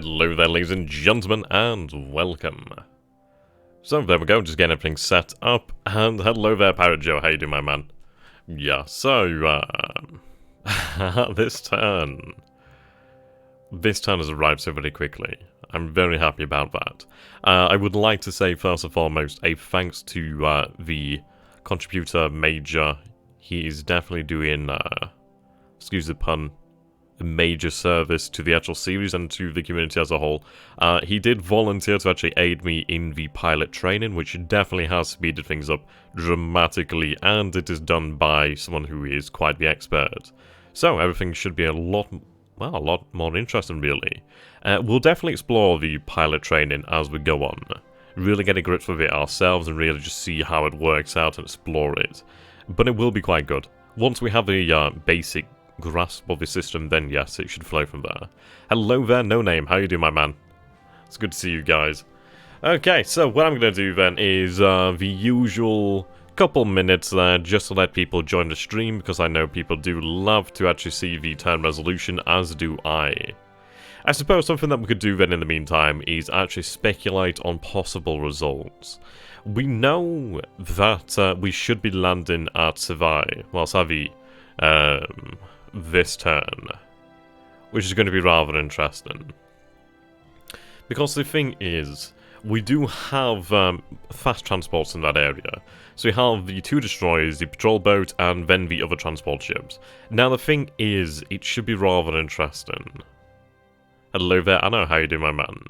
Hello there, ladies and gentlemen, and welcome. So there we go, just getting everything set up, and hello there, Pirate Joe, how you doing, my man? Yeah, so, this turn has arrived so very quickly. I'm very happy about that. I would like to say, first and foremost, a thanks to the contributor Major. He is definitely doing, excuse the pun, a major service to the actual series and to the community as a whole. He did volunteer to actually aid me in the pilot training, which definitely has speeded things up dramatically, and it is done by someone who is quite the expert. So everything should be a lot more interesting, really. We'll definitely explore the pilot training as we go on. Really get a grip with it ourselves and really just see how it works out and explore it. But it will be quite good. Once we have the basic grasp of the system, then yes, it should flow from there. Hello there, No Name. How you doing, my man? It's good to see you guys. Okay, so what I'm going to do then is the usual couple minutes there just to let people join the stream, because I know people do love to actually see the turn resolution, as do I. I suppose something that we could do then in the meantime is actually speculate on possible results. We know that we should be landing at Savy, this turn, which is going to be rather interesting. Because the thing is, we do have fast transports in that area. So we have the 2 destroyers, the patrol boat, and then the other transport ships. Now the thing is, it should be rather interesting. Hello there, Anna, how you doing, my man?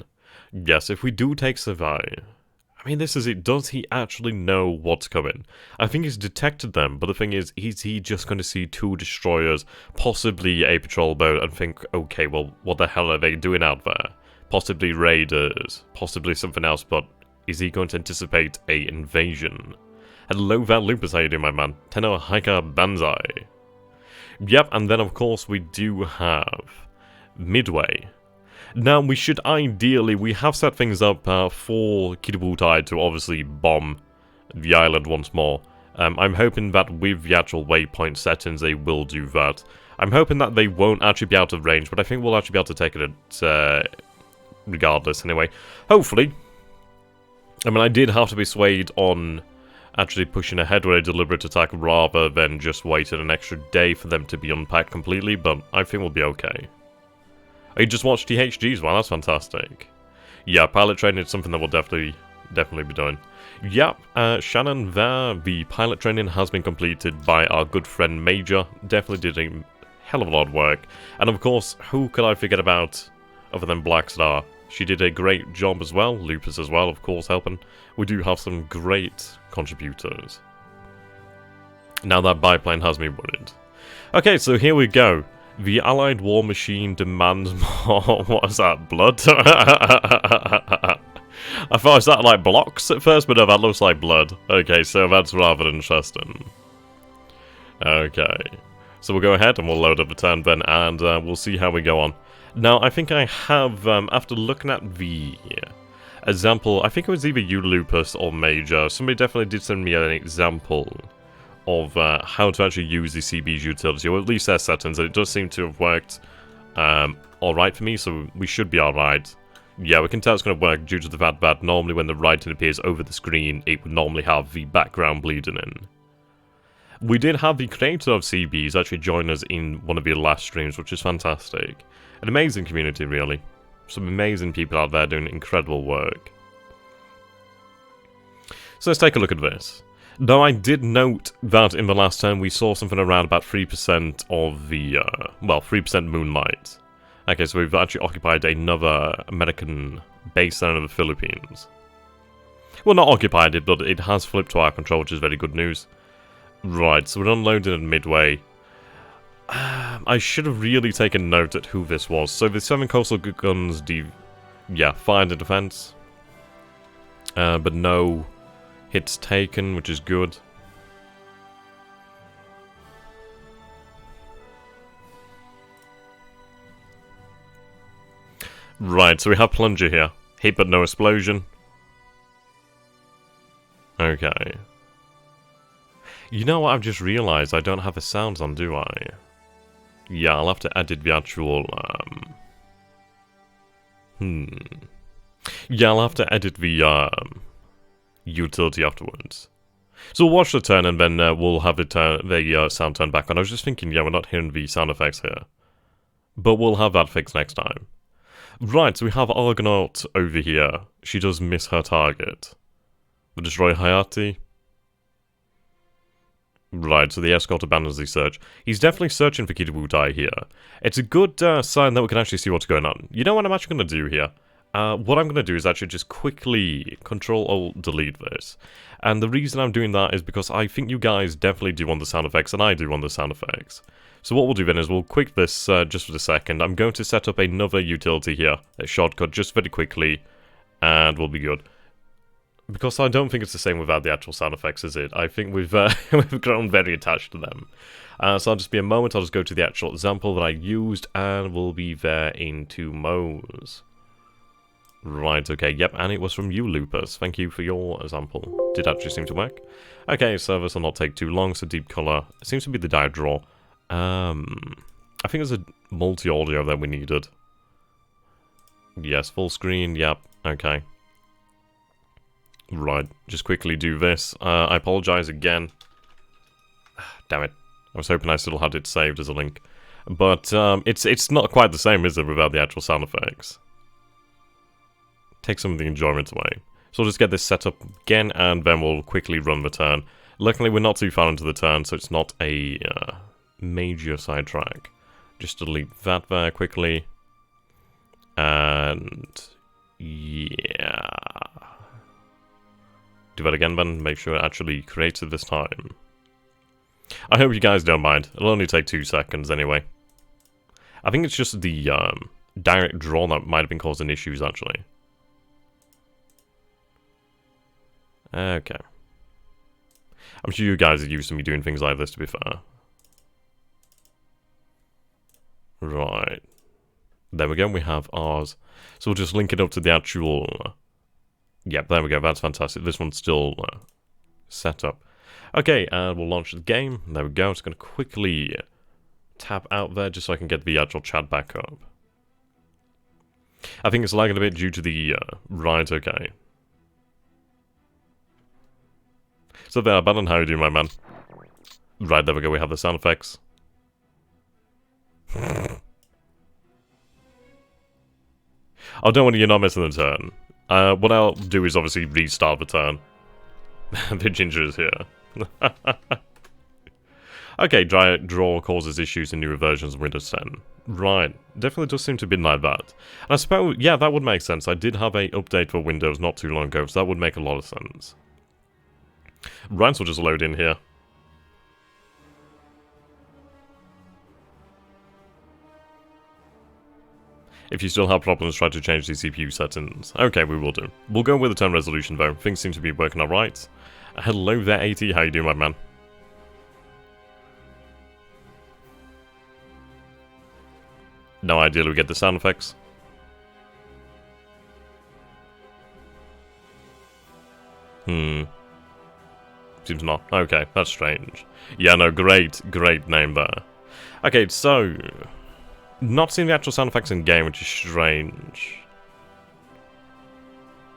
Yes, if we do take Savy, I mean, this is it. Does he actually know what's coming? I think he's detected them, but the thing is he just going to see 2 destroyers, possibly a patrol boat, and think, okay, well, what the hell are they doing out there? Possibly raiders, possibly something else, but is he going to anticipate a invasion? Hello there, Lupus, how you doing, my man? Tenno Hiker Banzai. Yep, and then, of course, we do have Midway. Now, we should ideally, we have set things up for Kidabutai to obviously bomb the island once more. I'm hoping that with the actual waypoint settings, they will do that. I'm hoping that they won't actually be out of range, but I think we'll actually be able to take it regardless anyway. Hopefully. I mean, I did have to be swayed on actually pushing ahead with a deliberate attack rather than just waiting an extra day for them to be unpacked completely, but I think we'll be okay. Oh, you just watched THGs? Wow, that's fantastic. Yeah, pilot training is something that we'll definitely be doing. Yep, Shannon there, the pilot training has been completed by our good friend Major. Definitely did a hell of a lot of work. And of course, who could I forget about other than Black Star? She did a great job as well, Lupus as well, of course, helping. We do have some great contributors. Now that biplane has me worried. Okay, so here we go. The Allied war machine demands more. What is that? Blood? I thought it was that like blocks at first, but no, that looks like blood. Okay, so that's rather interesting. Okay. So we'll go ahead and we'll load up the turn then, and we'll see how we go on. Now, I think I have, after looking at the example, I think it was either you, Lupus, or Major. Somebody definitely did send me an example of how to actually use the CB's utility, or at least their settings, and it does seem to have worked alright for me, so we should be alright. Yeah, we can tell it's going to work due to the fact that normally when the writing appears over the screen, it would normally have the background bleeding in. We did have the creator of CB's actually join us in one of the last streams, which is fantastic. An amazing community, really. Some amazing people out there doing incredible work. So let's take a look at this. Now, I did note that in the last turn we saw something around about 3% of the, 3% moonlight. Okay, so we've actually occupied another American base down in the Philippines. Well, not occupied it, but it has flipped to our control, which is very good news. Right, so we're unloading at Midway. I should have really taken note at who this was. So the 7 coastal guns, fired in defense. But no hits taken, which is good. Right, so we have Plunger here. Hit but no explosion. Okay. You know what, I've just realised I don't have the sounds on, do I? Yeah, I'll have to edit the actual, Yeah, I'll have to edit the utility afterwards. So we'll watch the turn and then we'll have the sound turn back on. I was just thinking, yeah, we're not hearing the sound effects here. But we'll have that fixed next time. Right, so we have Argonaut over here. She does miss her target. The Destroyer Hayati. Right, so the escort abandons the search. He's definitely searching for Kitabu Dai here. It's a good sign that we can actually see what's going on. You know what I'm actually going to do here? What I'm going to do is actually just quickly Control-Alt-Delete this. And the reason I'm doing that is because I think you guys definitely do want the sound effects, and I do want the sound effects. So what we'll do then is we'll quick this just for a second. I'm going to set up another utility here, a shortcut, just very quickly, and we'll be good. Because I don't think it's the same without the actual sound effects, is it? I think we've we've grown very attached to them. So I'll just be a moment, I'll just go to the actual example that I used, and we'll be there in 2 modes. Right, okay, yep, and it was from you, Lupus. Thank you for your example. Did actually seem to work. Okay, so this will not take too long, so deep color. It seems to be the die draw. I think there's a multi-audio that we needed. Yes, full screen, yep, okay. Right, just quickly do this. I apologize again. Damn it. I was hoping I still had it saved as a link. But it's not quite the same, is it, without the actual sound effects. Take some of the enjoyment away. So we'll just get this set up again, and then we'll quickly run the turn. Luckily, we're not too far into the turn, so it's not a major sidetrack. Just delete that there quickly. And yeah. Do that again then, make sure it actually creates it this time. I hope you guys don't mind. It'll only take 2 seconds anyway. I think it's just the direct draw that might have been causing issues actually. Okay. I'm sure you guys are used to me doing things like this, to be fair. Right. There we go, we have ours. So we'll just link it up to the actual... Yep, there we go, that's fantastic. This one's still set up. Okay, and we'll launch the game. There we go, it's going to quickly tap out there just so I can get the actual chat back up. I think it's lagging a bit due to the... right, okay. So there, Abaddon, how you doing, my man? Right, there we go, we have the sound effects. Oh, don't worry, you're not missing the turn. What I'll do is obviously restart the turn. The ginger is here. Okay, draw causes issues in newer versions of Windows 10. Right, definitely does seem to have been like that. And I suppose, yeah, that would make sense. I did have a update for Windows not too long ago, so that would make a lot of sense. Right, so we'll just load in here. If you still have problems, try to change the CPU settings. Okay, we will do. We'll go with the turn resolution though. Things seem to be working alright. Hello there, AT. How you doing, my man? No idea we get the sound effects. Seems not. Okay, that's strange. Yeah, no, great name there. Okay, so... Not seeing the actual sound effects in game, which is strange.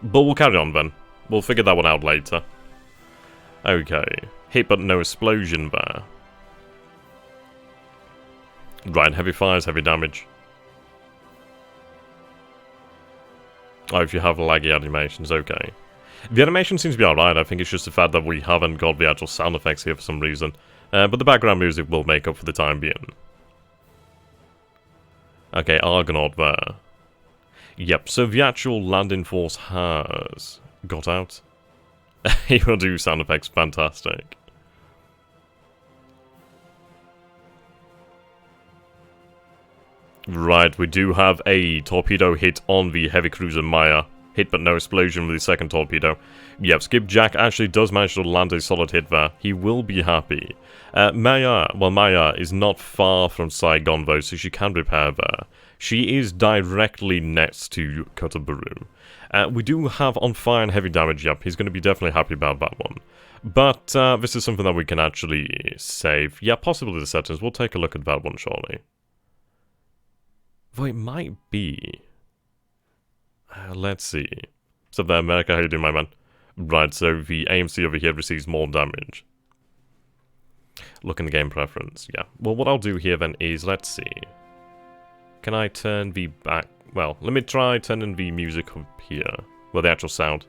But we'll carry on then. We'll figure that one out later. Okay. Hit but no explosion there. Right, heavy fires, heavy damage. Oh, if you have laggy animations, okay. The animation seems to be alright, I think it's just the fact that we haven't got the actual sound effects here for some reason. But the background music will make up for the time being. Okay, Argonaut there. Yep, so the actual landing force has got out. He will do sound effects, fantastic. Right, we do have a torpedo hit on the heavy cruiser Maya. Hit but no explosion with the second torpedo. Yep, Skipjack actually does manage to land a solid hit there. He will be happy. Maya is not far from Saigon though, so she can repair there. She is directly next to Kotaburu. We do have on fire and heavy damage, yep, he's going to be definitely happy about that one. But this is something that we can actually save. Yeah, possibly the settings, we'll take a look at that one shortly. Though it might be... Let's see. So there, America, how you doing, my man? Right, so the AMC over here receives more damage. Look in the game preference, yeah. Well, what I'll do here then is, let's see. Can I turn the back... Well, let me try turning the music up here. Well, the actual sound.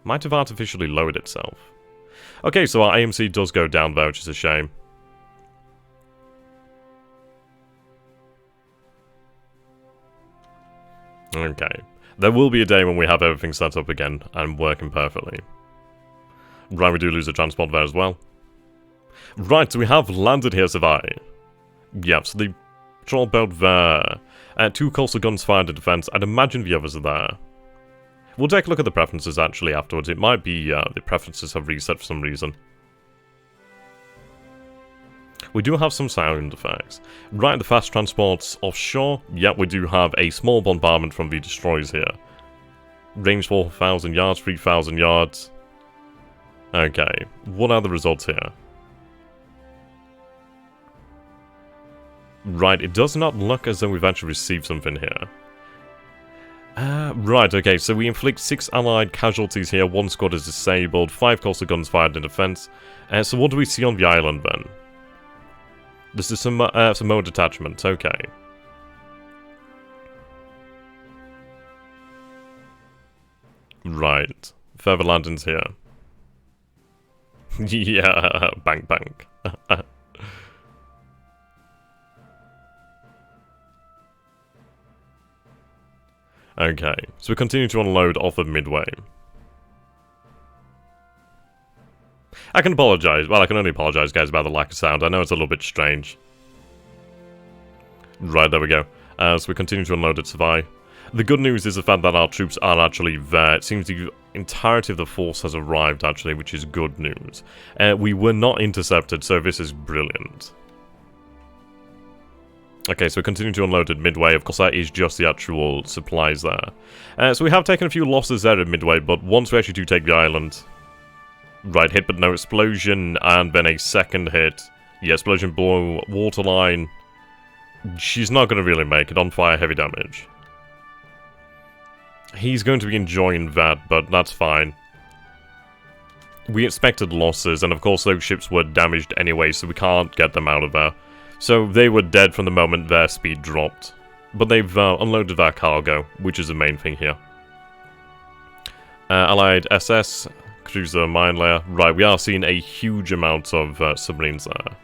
Might have artificially lowered itself. Okay, so our AMC does go down there, which is a shame. Okay. There will be a day when we have everything set up again and working perfectly. Right, we do lose a transport there as well. Right, so we have landed here, Savai. Yep, so the patrol boat there. 2 coastal guns fired in defense. I'd imagine the others are there. We'll take a look at the preferences actually afterwards. It might be the preferences have reset for some reason. We do have some sound effects. Right, the fast transports offshore. Yep, we do have a small bombardment from the destroyers here. Range 4,000 yards, 3,000 yards. Okay, what are the results here? Right, it does not look as though we've actually received something here. Right, okay, so we inflict 6 allied casualties here, 1 squad is disabled, 5 coastal guns fired in defense. So what do we see on the island then? This is some more detachment, okay. Right, further landings here. Yeah, bank. Okay, so we continue to unload off of Midway. I can apologise. Well, I can only apologise, guys, about the lack of sound. I know it's a little bit strange. Right, there we go. So we continue to unload at Savai. The good news is the fact that our troops are actually there. It seems the entirety of the force has arrived, actually, which is good news. We were not intercepted, so this is brilliant. Okay, so we continue to unload at Midway. Of course, that is just the actual supplies there. So we have taken a few losses there at Midway, but once we actually do take the island... Right, hit but no explosion, and then a second hit. Yeah, explosion below waterline. She's not going to really make it. On fire, heavy damage. He's going to be enjoying that, but that's fine. We expected losses, and of course those ships were damaged anyway, so we can't get them out of there. So they were dead from the moment their speed dropped. But they've unloaded their cargo, which is the main thing here. Allied SS, cruiser mine layer. Right, we are seeing a huge amount of submarines there.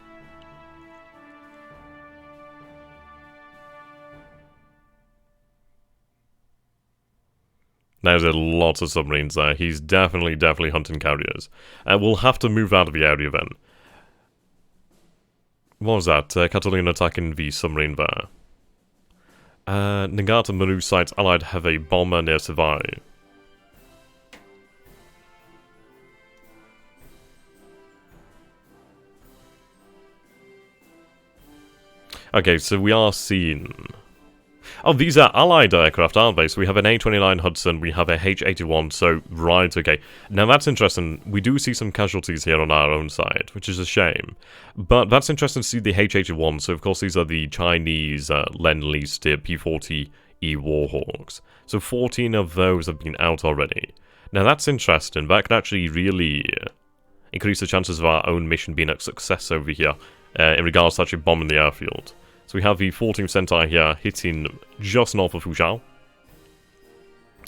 There's a lot of submarines there. He's definitely hunting carriers. We'll have to move out of the area then. What was that? Catalina attacking the submarine there. Nagata Maru sites Allied heavy bomber near Savai. Okay, so we are seeing... Oh, these are Allied aircraft, aren't they? So we have an A-29 Hudson, we have a H-81, so, right, okay. Now that's interesting. We do see some casualties here on our own side, which is a shame. But that's interesting to see the H-81, so of course these are the Chinese Lend-Lease P-40E Warhawks. So 14 of those have been out already. Now that's interesting. That could actually really increase the chances of our own mission being a success over here, in regards to actually bombing the airfield. So we have the 14th Sentai here hitting just north of Fuzhou.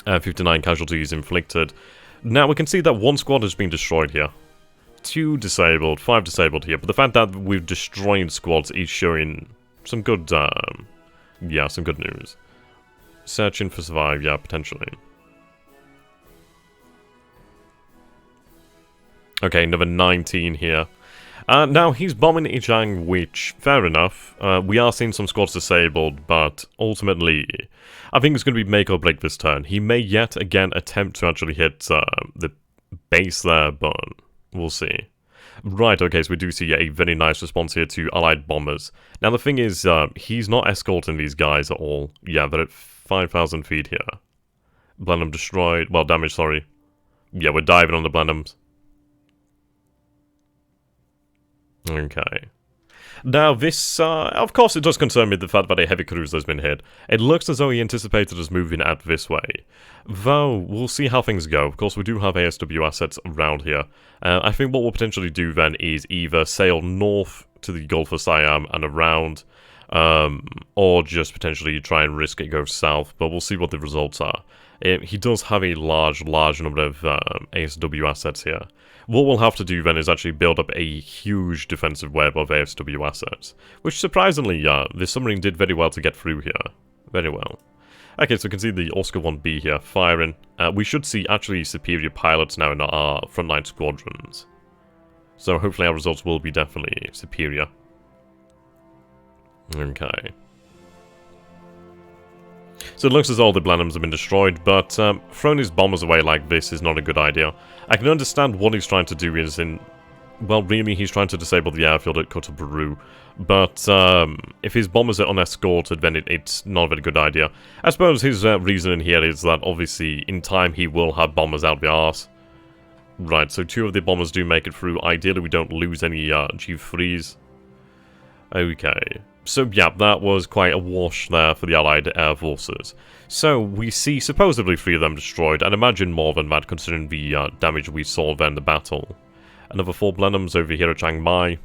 59 casualties inflicted. Now we can see that 1 squad has been destroyed here. 2 disabled, 5 disabled here. But the fact that we've destroyed squads is showing some good, yeah, some good news. Searching for survive, yeah, potentially. Okay, number 19 here. Now, he's bombing Chang, which, fair enough. We are seeing some squads disabled, but ultimately, I think it's going to be make or break this turn. He may yet again attempt to actually hit the base there, but we'll see. Right, okay, so we do see a very nice response here to Allied bombers. Now, the thing is, he's not escorting these guys at all. Yeah, they're at 5,000 feet here. Blenheim destroyed. Well, damaged, sorry. Yeah, we're diving on the Blenheims. Okay. Now, this, of course, it does concern me, the fact that a heavy cruiser has been hit. It looks as though he anticipated us moving out this way. Though, we'll see how things go. Of course, we do have ASW assets around here. I think what we'll potentially do then is either sail north to the Gulf of Siam and around, or just potentially try and risk it go south, but we'll see what the results are. He does have a large number of ASW assets here. What we'll have to do then is actually build up a huge defensive web of ASW assets, which surprisingly, the submarine did very well to get through here. Very well. Okay, so we can see the Oscar 1B here firing. We should see actually superior pilots now in our frontline squadrons. So hopefully our results will be definitely superior. Okay. So it looks as though all the Blenheims have been destroyed, but throwing his bombers away like this is not a good idea. I can understand what he's trying to do is well, really, he's trying to disable the airfield at Kota Baru, but if his bombers are unescorted, then it's not a very good idea. I suppose his reasoning here is that, obviously, in time he will have bombers out the arse. Right, so 2 of the bombers do make it through. Ideally, we don't lose any G3s. Okay. So, yeah, that was quite a wash there for the Allied Air Forces. So, we see supposedly 3 of them destroyed, and imagine more than that considering the damage we saw then in the battle. Another 4 Blenheims over here at Chiang Mai.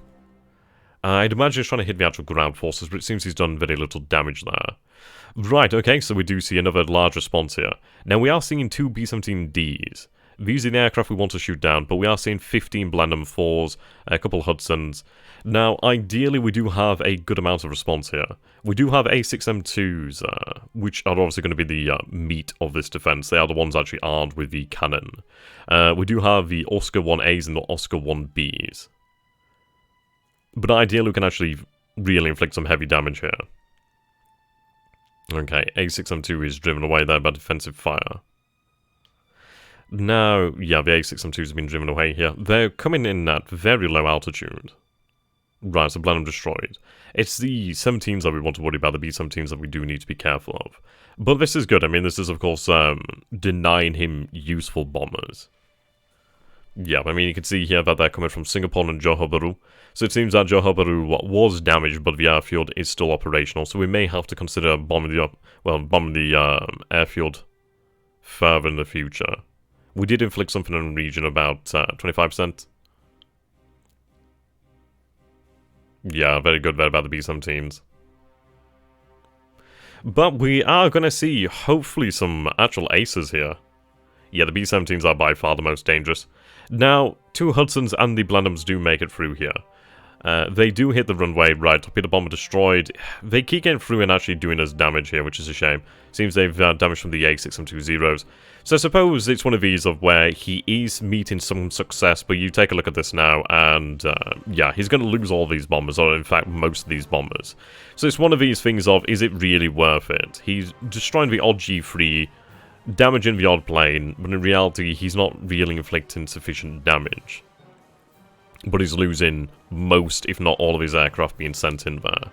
I'd imagine he's trying to hit the actual ground forces, but it seems he's done very little damage there. Right, okay, so we do see another large response here. Now, we are seeing 2 B-17Ds. These are the aircraft we want to shoot down, but we are seeing 15 Blenheim 4s, a couple Hudsons. Now, ideally, we do have a good amount of response here. We do have A6M2s, which are obviously going to be the meat of this defense. They are the ones actually armed with the cannon. We do have the Oscar 1As and the Oscar 1Bs. But ideally, we can actually really inflict some heavy damage here. Okay, A6M2 is driven away there by defensive fire. Now, yeah, the A6M2s have been driven away here. They're coming in at very low altitude. Right, so Blenheim destroyed. It's the 17s that we want to worry about, the B-17s that we do need to be careful of. But this is good. I mean, this is, of course, denying him useful bombers. Yeah, I mean, you can see here that they're coming from Singapore and Johor Bahru. So it seems that Johor Bahru was damaged, but the airfield is still operational. So we may have to consider bombing the airfield further in the future. We did inflict something in the region about 25%. Yeah, very good there about the B-17s. But we are going to see, hopefully, some actual aces here. Yeah, the B-17s are by far the most dangerous. Now, 2 Hudsons and the Blenheims do make it through here. They do hit the runway, right, torpedo bomber destroyed. They keep getting through and actually doing us damage here, which is a shame. Seems they've damaged from the A6M2 Zeros. So I suppose it's one of these of where he is meeting some success, but you take a look at this now, and yeah, he's going to lose all these bombers, or in fact, most of these bombers. So it's one of these things of, is it really worth it? He's destroying the odd G3, damaging the odd plane, but in reality, he's not really inflicting sufficient damage. But he's losing most, if not all of his aircraft being sent in there.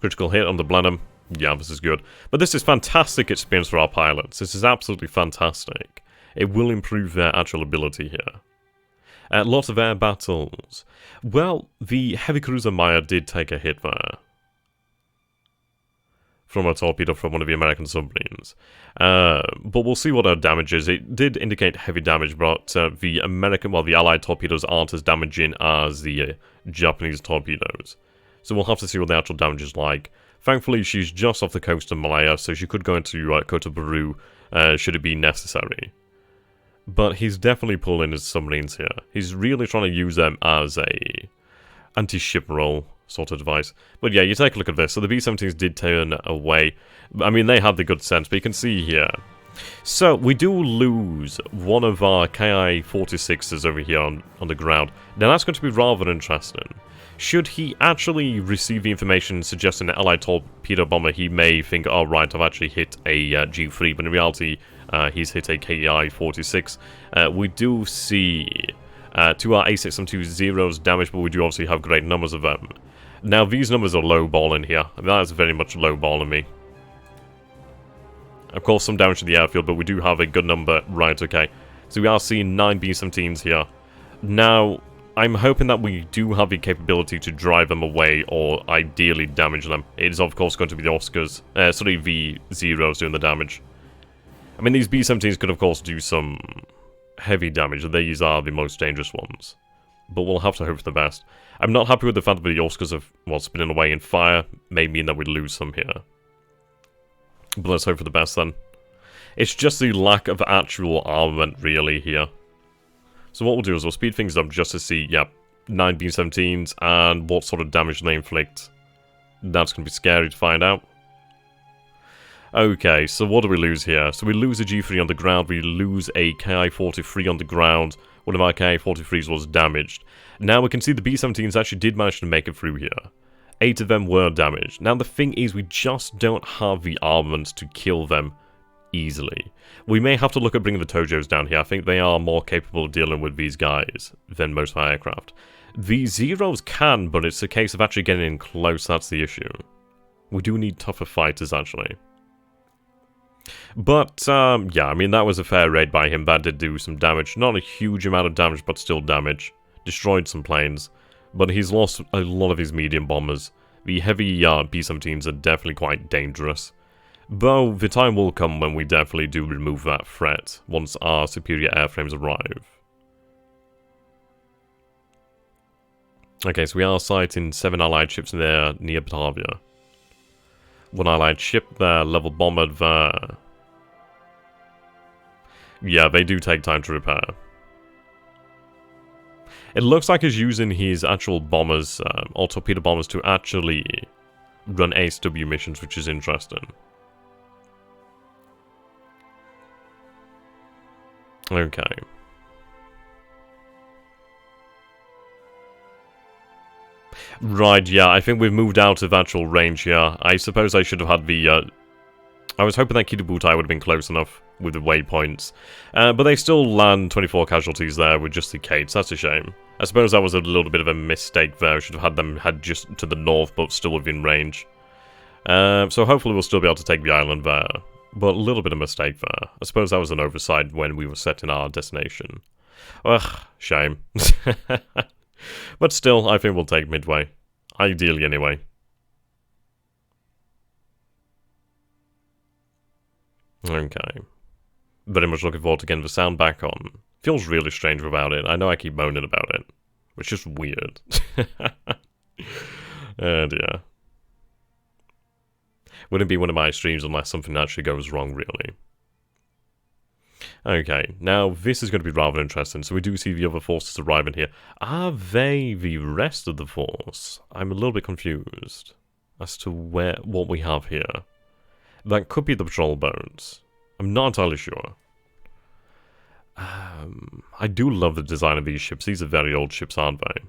Critical hit on the Blenheim. Yeah, this is good. But this is fantastic experience for our pilots. This is absolutely fantastic. It will improve their actual ability here. Lots of air battles. Well, the heavy cruiser Maya did take a hit there. From a torpedo from one of the American submarines. But we'll see what our damage is. It did indicate heavy damage, but the Allied torpedoes aren't as damaging as the Japanese torpedoes. So we'll have to see what the actual damage is like. Thankfully, she's just off the coast of Malaya, so she could go into Kota Baru should it be necessary. But he's definitely pulling his submarines here. He's really trying to use them as a anti-ship role sort of device. But yeah, you take a look at this. So the B-17s did turn away. I mean, they had the good sense, but you can see here. So we do lose one of our Ki-46s over here on the ground. Now that's going to be rather interesting. Should he actually receive the information suggesting an Allied torpedo bomber, he may think, oh right, I've actually hit a G3, but in reality, he's hit a Ki-46. We do see 2 our A6M2 Zeros damaged, but we do obviously have great numbers of them. Now, these numbers are low-balling here. I mean, that is very much low-balling me. Of course, some damage to the airfield, but we do have a good number. Right, okay. So we are seeing 9 B-17s here. Now, I'm hoping that we do have the capability to drive them away or ideally damage them. It is, of course, going to be the Oscars. Sorry, the Zeros doing the damage. I mean, these B-17s could, of course, do some heavy damage. These are the most dangerous ones. But we'll have to hope for the best. I'm not happy with the fact that the Oscars have, well, spinning away in fire. May mean that we lose some here. But let's hope for the best, then. It's just the lack of actual armament, really, here. So what we'll do is we'll speed things up just to see, yeah, 9 B-17s and what sort of damage they inflict. That's going to be scary to find out. Okay, so what do we lose here? So we lose a G3 on the ground, we lose a Ki-43 on the ground. One of our Ki-43s was damaged. Now we can see the B-17s actually did manage to make it through here. 8 of them were damaged. Now the thing is, we just don't have the armament to kill them easily. We may have to look at bringing the Tojos down here. I think they are more capable of dealing with these guys than most of our aircraft. The Zeros can, but it's a case of actually getting in close, that's the issue. We do need tougher fighters, actually. But, yeah, I mean, that was a fair raid by him. That did do some damage. Not a huge amount of damage, but still damage. Destroyed some planes. But he's lost a lot of his medium bombers. The heavy B-17s are definitely quite dangerous. Though, the time will come when we definitely do remove that threat, once our superior airframes arrive. Okay, so we are sighting 7 allied ships in there near Batavia. 1 allied ship there, level bomber there. Yeah, they do take time to repair. It looks like he's using his actual bombers, or torpedo bombers, to actually run ASW missions, which is interesting. Okay. Right, yeah, I think we've moved out of actual range here. I suppose I should have had the, I was hoping that Kitabutai would have been close enough with the waypoints. But they still land 24 casualties there with just the Kates. That's a shame. I suppose that was a little bit of a mistake there. I should have had them head just to the north, but still within range. So hopefully we'll still be able to take the island there. But a little bit of mistake there. I suppose that was an oversight when we were setting our destination. Ugh, shame. But still, I think we'll take Midway. Ideally, anyway. Okay. Very much looking forward to getting the sound back on. Feels really strange without it. I know I keep moaning about it. It's just weird. Oh dear. Wouldn't be one of my streams unless something actually goes wrong, really. Okay, now this is going to be rather interesting. So we do see the other forces arriving here. Are they the rest of the force? I'm a little bit confused as to what we have here. That could be the patrol boats. I'm not entirely sure. I do love the design of these ships. These are very old ships, aren't they?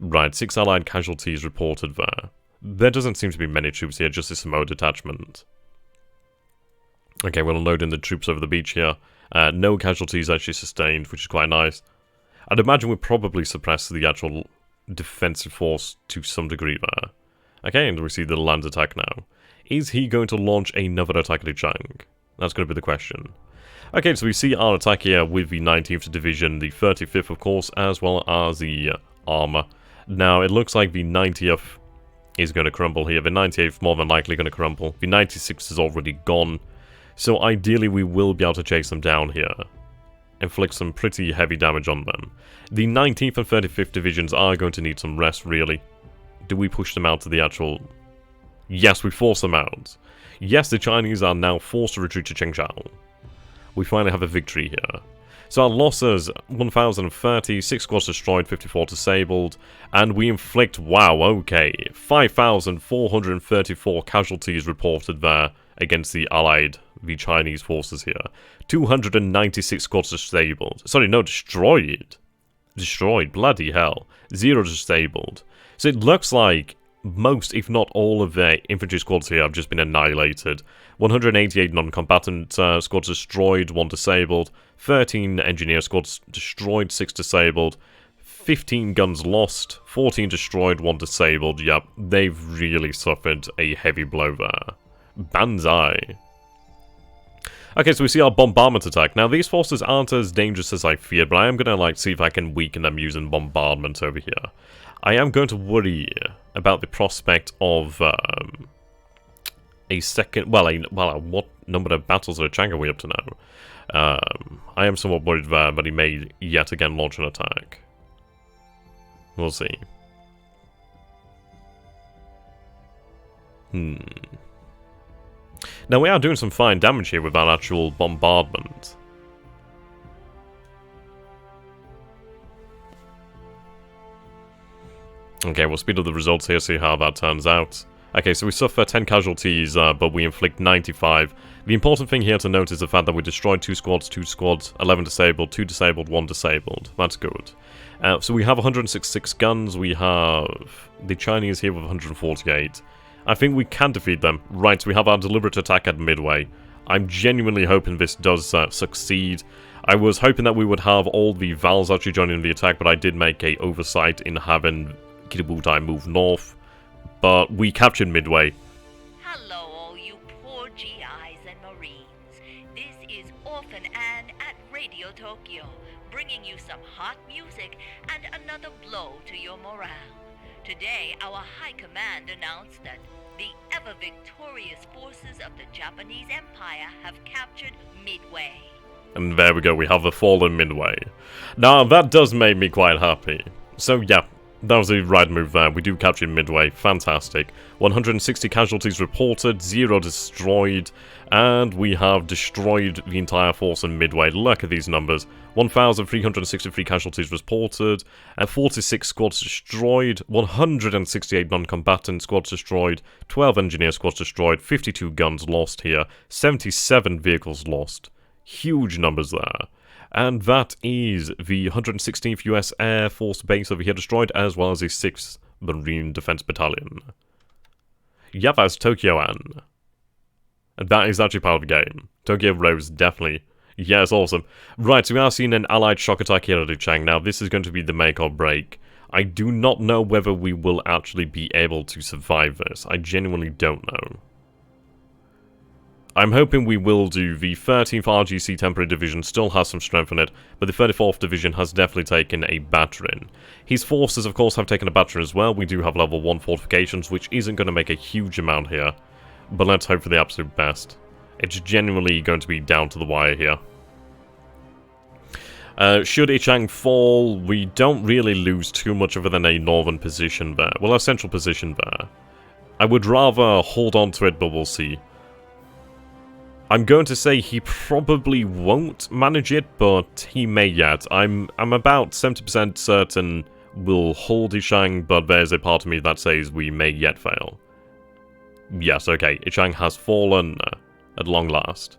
Right, 6 allied casualties reported there. There doesn't seem to be many troops here, just a Samoa detachment. Okay, we'll unload in the troops over the beach here. No casualties actually sustained, which is quite nice. I'd imagine we'll probably suppress the actual defensive force to some degree there. Okay, and we see the land attack now. Is he going to launch another attack at Chang? That's going to be the question. Okay, so we see our attack here with the 19th Division, the 35th, of course, as well as the armor. Now, it looks like the 90th is going to crumble here. The 98th more than likely going to crumble. The 96th is already gone. So ideally, we will be able to chase them down here. Inflict some pretty heavy damage on them. The 19th and 35th Divisions are going to need some rest, really. Do we push them out to the actual... Yes, we force them out. Yes, the Chinese are now forced to retreat to Chengshao. We finally have a victory here. So our losses, 1,030, 6 squads destroyed, 54 disabled, and we inflict, wow, okay, 5,434 casualties reported there against the Chinese forces here. 296 squads disabled. Sorry, no, destroyed. Destroyed, bloody hell. 0 disabled. So it looks like most, if not all, of their infantry squads here have just been annihilated. 188 non-combatant squads destroyed, 1 disabled. 13 engineer squads destroyed, 6 disabled. 15 guns lost, 14 destroyed, 1 disabled. Yep, they've really suffered a heavy blow there. Banzai. Okay, so we see our bombardment attack. Now, these forces aren't as dangerous as I feared, but I am going to, like, see if I can weaken them using bombardment over here. I am going to worry about the prospect of a second... Well, what number of battles of Chang are we up to now? I am somewhat worried there, but he may yet again launch an attack. We'll see. Now, we are doing some fine damage here with our actual bombardment. Okay, we'll speed up the results here, see how that turns out. Okay, so we suffer 10 casualties, but we inflict 95. The important thing here to note is the fact that we destroyed 2 squads, 11 disabled, 2 disabled, 1 disabled. That's good. So we have 166 guns, we have the Chinese here with 148. I think we can defeat them. Right, so we have our deliberate attack at Midway. I'm genuinely hoping this does succeed. I was hoping that we would have all the Vals actually joining the attack, but I did make a oversight in having Kiributai move north. But we captured Midway. Hello, all you poor GIs and Marines. This is Orphan Ann at Radio Tokyo, bringing you some hot music and another blow to your morale. Today, our High Command announced that the ever-victorious forces of the Japanese Empire have captured Midway. And there we go, we have the fallen Midway. Now, that does make me quite happy. So, yeah, that was the right move there. We do capture Midway. Fantastic. 160 casualties reported, 0 destroyed, and we have destroyed the entire force in Midway. Look at these numbers. 1,363 casualties reported, and 46 squads destroyed, 168 non-combatant squads destroyed, 12 engineer squads destroyed, 52 guns lost here, 77 vehicles lost. Huge numbers there. And that is the 116th US Air Force base over here destroyed, as well as the 6th Marine Defense Battalion. Yeah, that's Tokyo-an. And that is actually part of the game. Tokyo Rose, definitely. Yeah, it's awesome. Right, so we are seeing an allied shock attack here at Chang. Now, this is going to be the make or break. I do not know whether we will actually be able to survive this. I genuinely don't know. I'm hoping we will do. The 13th RGC Temporary Division still has some strength in it, but the 34th Division has definitely taken a battering. His forces, of course, have taken a battering as well. We do have level 1 fortifications, which isn't going to make a huge amount here. But let's hope for the absolute best. It's genuinely going to be down to the wire here. Should Ichang fall, we don't really lose too much other than a northern position there. Well, a central position there. I would rather hold on to it, but we'll see. I'm going to say he probably won't manage it, but he may yet. I'm about 70% certain we'll hold Ichang, but there's a part of me that says we may yet fail. Yes, okay, Ichang has fallen at long last.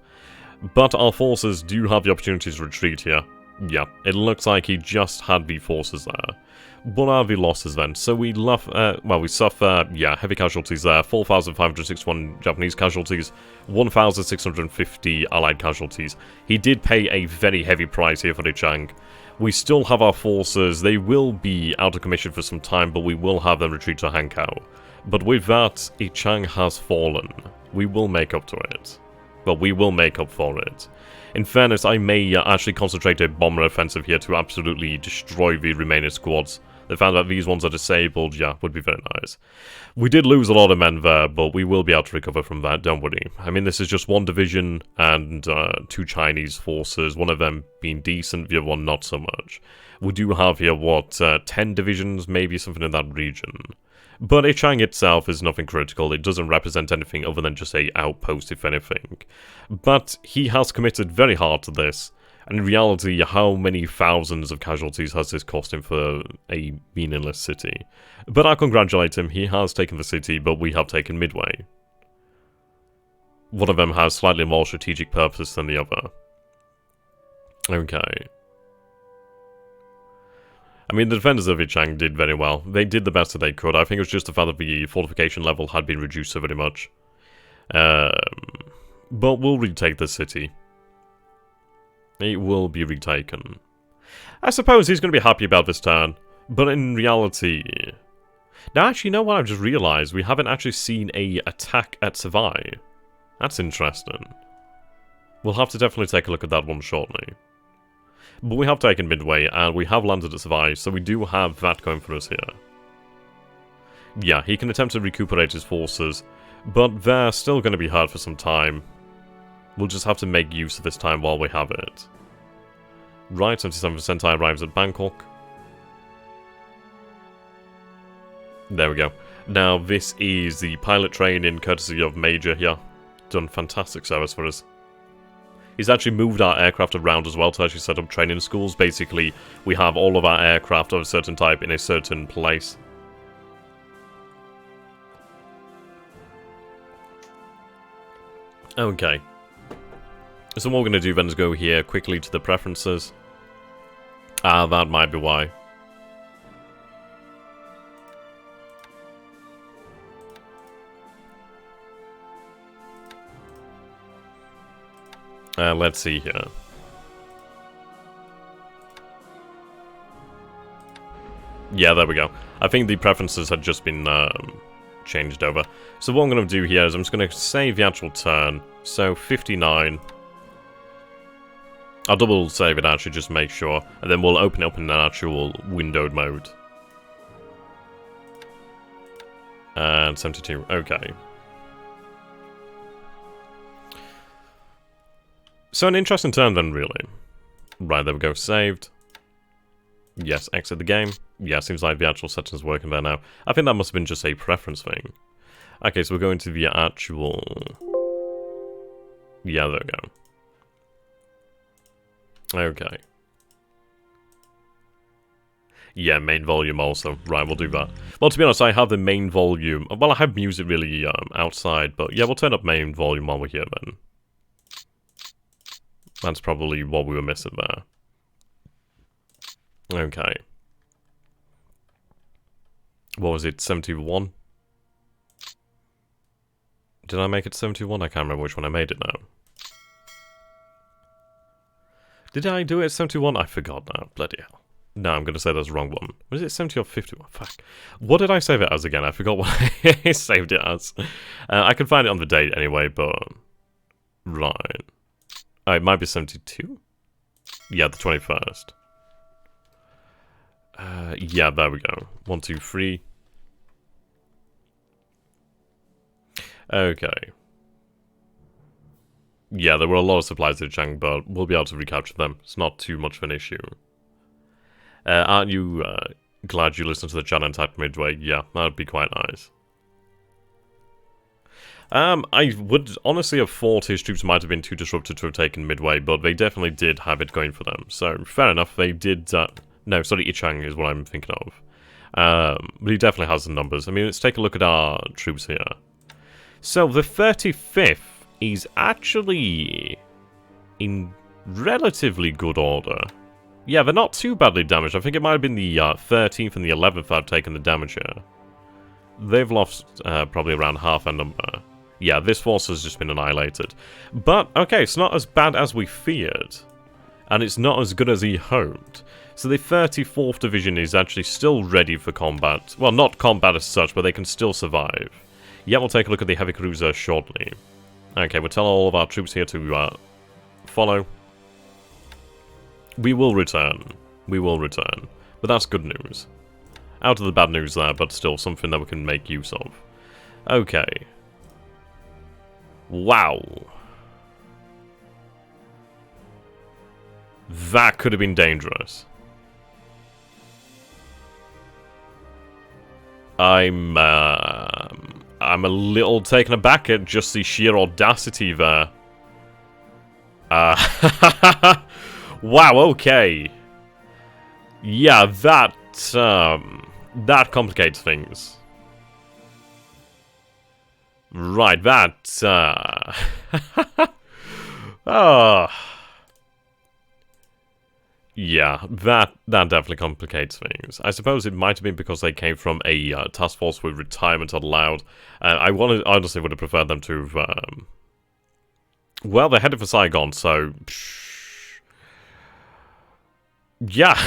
But our forces do have the opportunity to retreat here. Yeah, it looks like he just had the forces there. What are the losses then? So we suffer, yeah, heavy casualties there. 4,561 Japanese casualties, 1,650 Allied casualties. He did pay a very heavy price here for the Chang. We still have our forces. They will be out of commission for some time, but we will have them retreat to Hankow. But with that, Chang has fallen. We will make up to it. But we will make up for it. In fairness, I may actually concentrate a bomber offensive here to absolutely destroy the remaining squads. The fact that these ones are disabled, yeah, would be very nice. We did lose a lot of men there, but we will be able to recover from that, don't worry. I mean, this is just one division and 2 Chinese forces, one of them being decent, the other one not so much. We do have here, what, 10 divisions, maybe something in that region. But Ichang itself is nothing critical. It doesn't represent anything other than just a outpost, if anything. But he has committed very hard to this. And in reality, how many thousands of casualties has this cost him for a meaningless city? But I congratulate him. He has taken the city, but we have taken Midway. One of them has slightly more strategic purpose than the other. Okay. I mean, the defenders of Ichang did very well. They did the best that they could. I think it was just the fact that the fortification level had been reduced so very much. But we'll retake the city. It will be retaken. I suppose he's going to be happy about this turn. But in reality... Now, actually, you know what? I've just realised. We haven't actually seen a attack at Savai. That's interesting. We'll have to definitely take a look at that one shortly. But we have taken Midway, and we have landed at Survive, so we do have that going for us here. Yeah, he can attempt to recuperate his forces, but they're still going to be hard for some time. We'll just have to make use of this time while we have it. Right, 77% arrives at Bangkok. There we go. Now, this is the pilot training courtesy of Major here. Done fantastic service for us. He's actually moved our aircraft around as well to actually set up training schools. Basically, we have all of our aircraft of a certain type in a certain place. Okay. So what we're going to do then is go here quickly to the preferences. That might be why. Let's see here. Yeah, there we go. I think the preferences had just been changed over. So what I'm going to do here is I'm just going to save the actual turn. So 59. I'll double save it actually, just make sure. And then we'll open it up in an actual windowed mode. And 72. Okay. So an interesting turn then, really. Right, there we go. Saved. Yes, exit the game. Yeah, seems like the actual settings working there now. I think that must have been just a preference thing. Okay, so we're going to the actual... Yeah, there we go. Okay. Yeah, main volume also. Right, we'll do that. Well, to be honest, I have the main volume... Well, I have music really outside, but yeah, we'll turn up main volume while we're here then. That's probably what we were missing there. Okay. What was it, 71? Did I make it 71? I can't remember which one I made it now. Did I do it at 71? I forgot now. Bloody hell. No, I'm going to say that's the wrong one. Was it 70 or 51? Fuck. What did I save it as again? I forgot what I saved it as. I can find it on the date anyway, but... Right. Oh, it might be 72? Yeah, the 21st. Yeah, there we go. 1, 2, 3. Okay. Yeah, there were a lot of supplies to Chang, but we'll be able to recapture them. It's not too much of an issue. Aren't you glad you listened to the channel and typed Midway? Yeah, that'd be quite nice. I would honestly have thought his troops might have been too disrupted to have taken Midway, but they definitely did have it going for them. So, fair enough, they did... no, sorry, Chang is what I'm thinking of. But he definitely has the numbers. I mean, let's take a look at our troops here. So, the 35th is actually in relatively good order. Yeah, they're not too badly damaged. I think it might have been the 13th and the 11th that have taken the damage here. They've lost probably around half a number. Yeah, this force has just been annihilated. But, okay, it's not as bad as we feared. And it's not as good as he hoped. So the 34th Division is actually still ready for combat. Well, not combat as such, but they can still survive. Yeah, we'll take a look at the heavy cruiser shortly. Okay, we'll tell all of our troops here to follow. We will return. We will return. But that's good news. Out of the bad news there, but still something that we can make use of. Okay. Wow. That could have been dangerous. I'm a little taken aback at just the sheer audacity there. Wow, okay. Yeah, that complicates things. Right, that, yeah, that definitely complicates things. I suppose it might have been because they came from a task force with retirement allowed. I honestly would have preferred them to have, well, they're headed for Saigon, so... Yeah.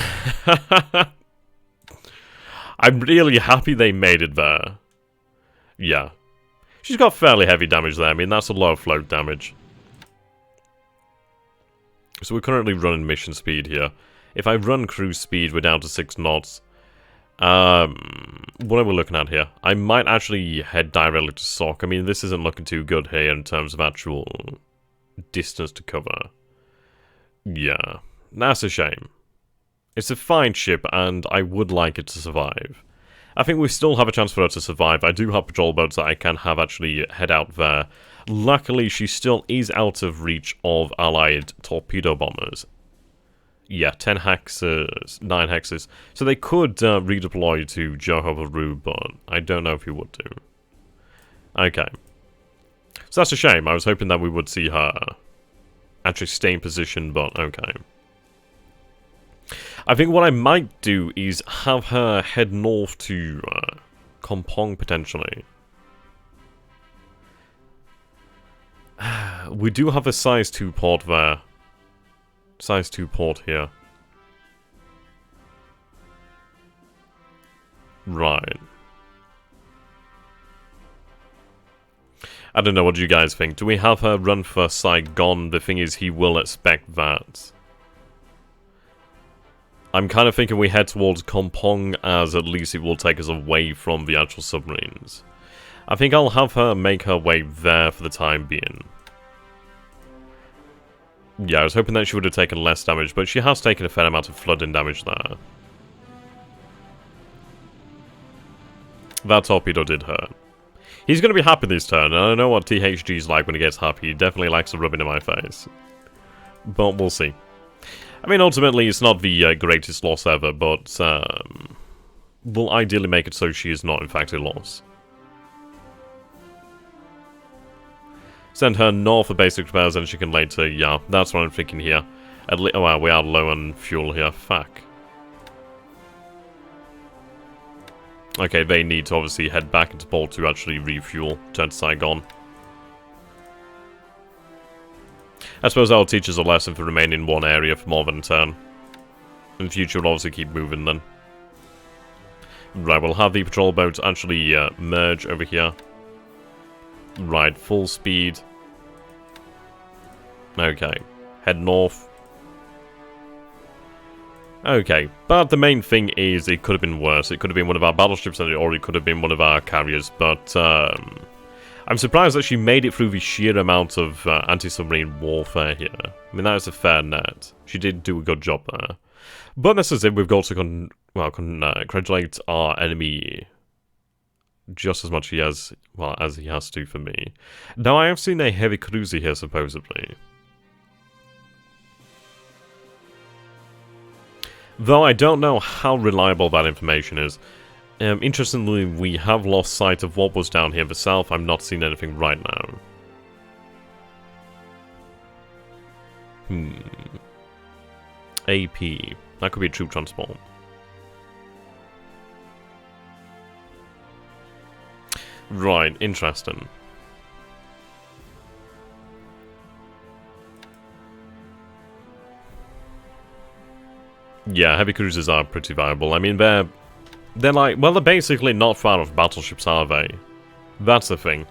I'm really happy they made it there. Yeah. She's got fairly heavy damage there. I mean, that's a lot of float damage. So we're currently running mission speed here. If I run cruise speed, we're down to 6 knots. What are we looking at here? I might actually head directly to SOC. I mean, this isn't looking too good here in terms of actual distance to cover. Yeah, that's a shame. It's a fine ship, and I would like it to survive. I think we still have a chance for her to survive. I do have patrol boats that I can have actually head out there. Luckily, she still is out of reach of allied torpedo bombers. Yeah, 10 hexes, 9 hexes. So they could redeploy to Johor Bahru, but I don't know if he would do. Okay. So that's a shame. I was hoping that we would see her actually stay in position, but okay. I think what I might do is have her head north to Kompong, potentially. We do have a size 2 port there. Size 2 port here. Right. I don't know, what do you guys think? Do we have her run for Saigon? The thing is, he will expect that. I'm kind of thinking we head towards Kompong, as at least it will take us away from the actual submarines. I think I'll have her make her way there for the time being. Yeah, I was hoping that she would have taken less damage, but she has taken a fair amount of flooding damage there. That torpedo did hurt. He's going to be happy this turn, and I know what THG's like when he gets happy. He definitely likes to rub it in my face. But we'll see. I mean, ultimately, it's not the greatest loss ever, but we'll ideally make it so she is not, in fact, a loss. Send her north for basic repairs, and she can later... Yeah, that's what I'm thinking here. Oh, wow, we are low on fuel here. Fuck. Okay, they need to obviously head back into port to actually refuel. Turn to Saigon. I suppose that'll teach us a lesson for remaining in one area for more than a turn. In the future, we'll obviously keep moving then. Right, we'll have the patrol boats actually merge over here. Right, full speed. Okay, head north. Okay, but the main thing is it could have been worse. It could have been one of our battleships, or it could have been one of our carriers, but I'm surprised that she made it through the sheer amount of anti-submarine warfare here. I mean, that is a fair net. She did do a good job there. But this is it. We've got to congratulate our enemy just as much as he has to for me. Now, I have seen a heavy cruiser here, supposedly. Though I don't know how reliable that information is. Interestingly, we have lost sight of what was down here in the south. I'm not seeing anything right now. AP. That could be a troop transport. Right, interesting. Yeah, heavy cruisers are pretty viable. I mean, they're like, well, they're basically not far off battleships, are they? That's the thing.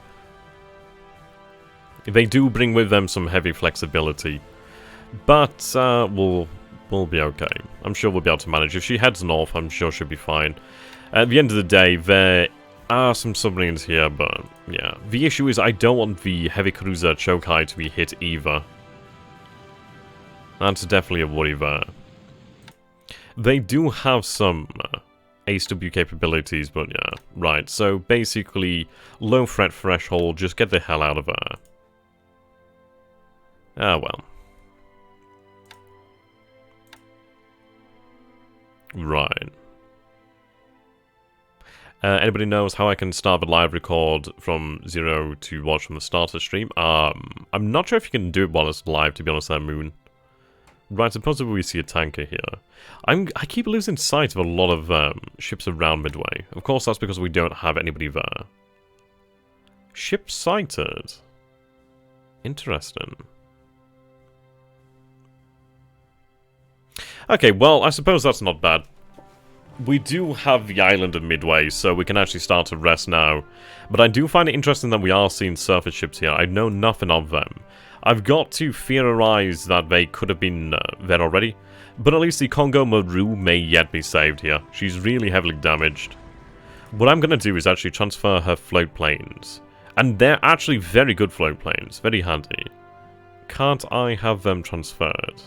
They do bring with them some heavy flexibility. But, we'll be okay. I'm sure we'll be able to manage. If she heads north, I'm sure she'll be fine. At the end of the day, there are some submarines here, but, yeah. The issue is I don't want the heavy cruiser Chokai to be hit either. That's definitely a worry there. They do have some ACW capabilities, but yeah, right. So basically, low threat threshold, just get the hell out of there. Ah, well. Right. Anybody knows how I can start a live record from 0 to watch from the start of the stream? I'm not sure if you can do it while it's live, to be honest, there, Moon. Right, supposedly we see a tanker here. I keep losing sight of a lot of ships around Midway. Of course, that's because we don't have anybody there. Ship sighted. Interesting. Okay, well, I suppose that's not bad. We do have the island of Midway, so we can actually start to rest now. But I do find it interesting that we are seeing surface ships here. I know nothing of them. I've got to theorize that they could have been there already, but at least the Congo Maru may yet be saved here. She's really heavily damaged. What I'm going to do is actually transfer her float planes. And they're actually very good float planes, very handy. Can't I have them transferred?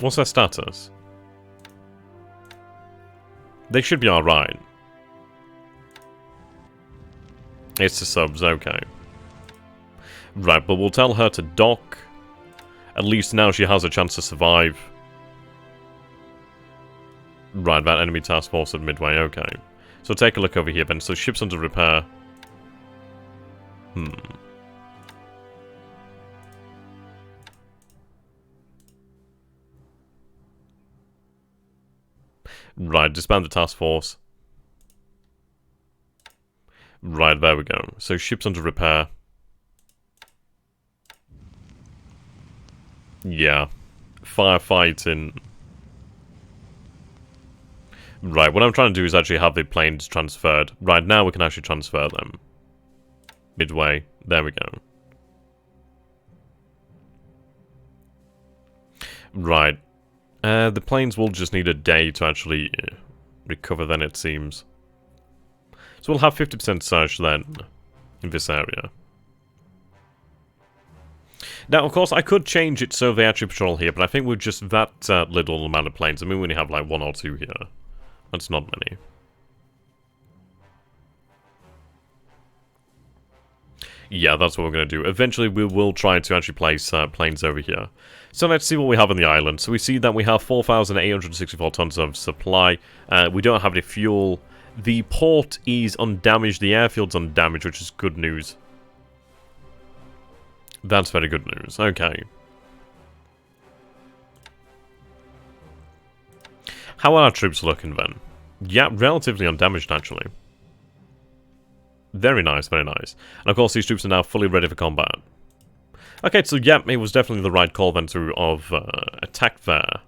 What's their status? They should be alright. It's the subs, okay. Right, but we'll tell her to dock. At least now she has a chance to survive. Right, that enemy task force at Midway, okay. So take a look over here then. So ship's under repair. Right, disband the task force. Right, there we go. So ship's under repair. Yeah. Firefighting. Right, what I'm trying to do is actually have the planes transferred. Right, now we can actually transfer them. Midway. There we go. Right. The planes will just need a day to actually recover then, it seems. So we'll have 50% search then in this area. Now, of course, I could change it so they actually patrol here, but I think with just that little amount of planes, I mean, we only have like 1 or 2 here. That's not many. Yeah, that's what we're going to do. Eventually, we will try to actually place planes over here. So let's see what we have on the island. So we see that we have 4,864 tons of supply. We don't have any fuel. The port is undamaged. The airfield's undamaged, which is good news. That's very good news. Okay. How are our troops looking then? Yeah, relatively undamaged actually. Very nice, very nice. And of course these troops are now fully ready for combat. Okay, so yeah, it was definitely the right call then to attack there.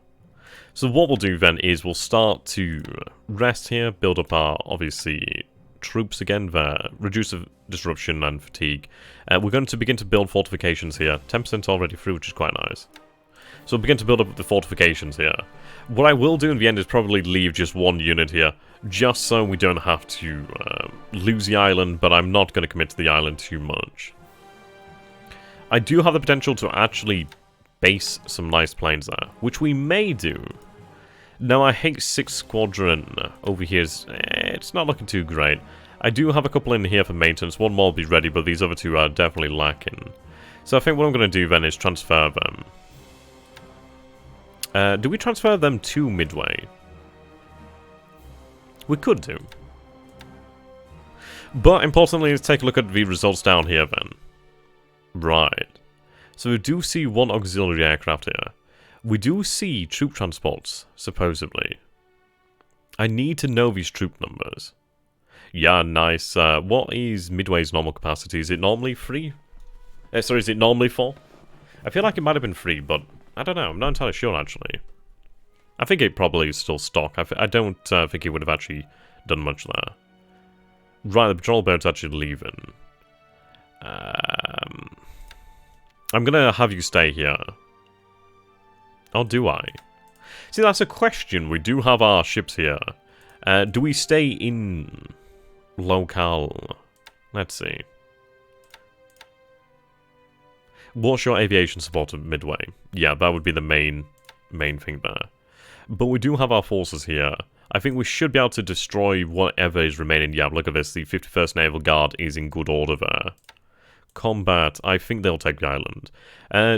So what we'll do then is we'll start to rest here, build up our, obviously, troops again there, reduce the disruption and fatigue. We're going to begin to build fortifications here. 10% already through, which is quite nice. So we'll begin to build up the fortifications here. What I will do in the end is probably leave just 1 unit here, just so we don't have to lose the island, but I'm not going to commit to the island too much. I do have the potential to actually base some nice planes there, which we may do. Now, I hate 6th Squadron over here. It's not looking too great. I do have a couple in here for maintenance. 1 more will be ready, but these other 2 are definitely lacking. So I think what I'm going to do then is transfer them. Do we transfer them to Midway? We could do. But importantly, let's take a look at the results down here then. Right. So we do see 1 auxiliary aircraft here. We do see troop transports, supposedly. I need to know these troop numbers. Yeah, nice. What is Midway's normal capacity? Is it normally 3? Sorry, is it normally 4? I feel like it might have been 3, but I don't know. I'm not entirely sure, actually. I think it probably is still stock. I don't think it would have actually done much there. Right, the patrol boat's actually leaving. I'm gonna have you stay here. Or do I? See, that's a question. We do have our ships here. Do we stay in locale? Let's see. What's your aviation support at Midway? Yeah, that would be the main thing there. But we do have our forces here. I think we should be able to destroy whatever is remaining. Yeah, look at this. The 51st Naval Guard is in good order there. Combat. I think they'll take the island.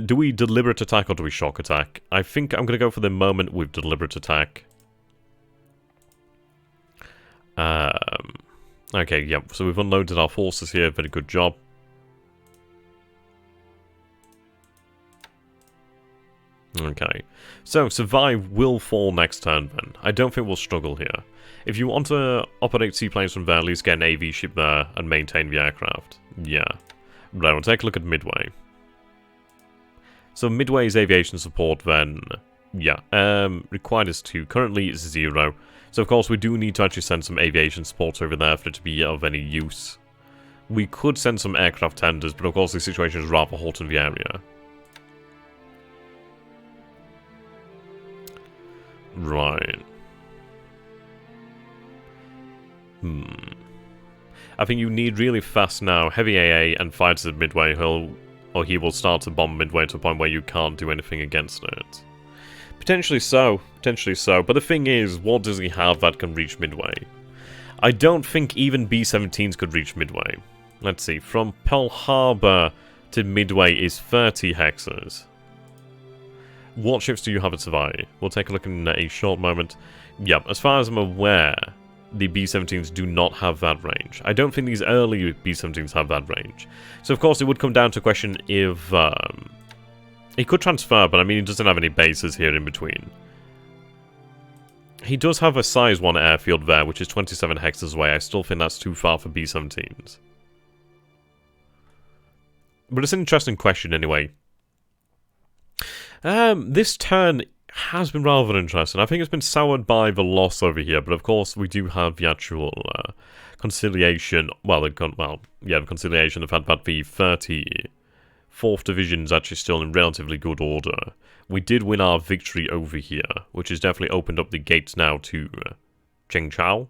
Do we deliberate attack or do we shock attack? I think I'm going to go for the moment with deliberate attack. Okay, yeah. So we've unloaded our forces here. Very good job. Okay, so survive will fall next turn then. I don't think we'll struggle here. If you want to operate seaplanes from there, at least get an AV ship there and maintain the aircraft. Yeah. Right, we'll take a look at Midway. So Midway's aviation support then, yeah, required is 2. Currently it's 0. So of course we do need to actually send some aviation support over there for it to be of any use. We could send some aircraft tenders, but of course the situation is rather hot in the area. Right. I think you need really fast now heavy AA and fighters at Midway, or he will start to bomb Midway to a point where you can't do anything against it. Potentially so, but the thing is, what does he have that can reach Midway? I don't think even B-17s could reach Midway. Let's see, from Pearl Harbor to Midway is 30 hexes. What ships do you have at Savai? We'll take a look in a short moment. Yep, as far as I'm aware, the B-17s do not have that range. I don't think these early B-17s have that range. So of course it would come down to a question if... he could transfer, but I mean he doesn't have any bases here in between. He does have a size 1 airfield there, which is 27 hexes away. I still think that's too far for B-17s. But it's an interesting question anyway. This turn has been rather interesting. I think it's been soured by the loss over here, but of course we do have the actual conciliation. Well, the conciliation, the fact that the 34th Division is actually still in relatively good order. We did win our victory over here, which has definitely opened up the gates now to Chengchao.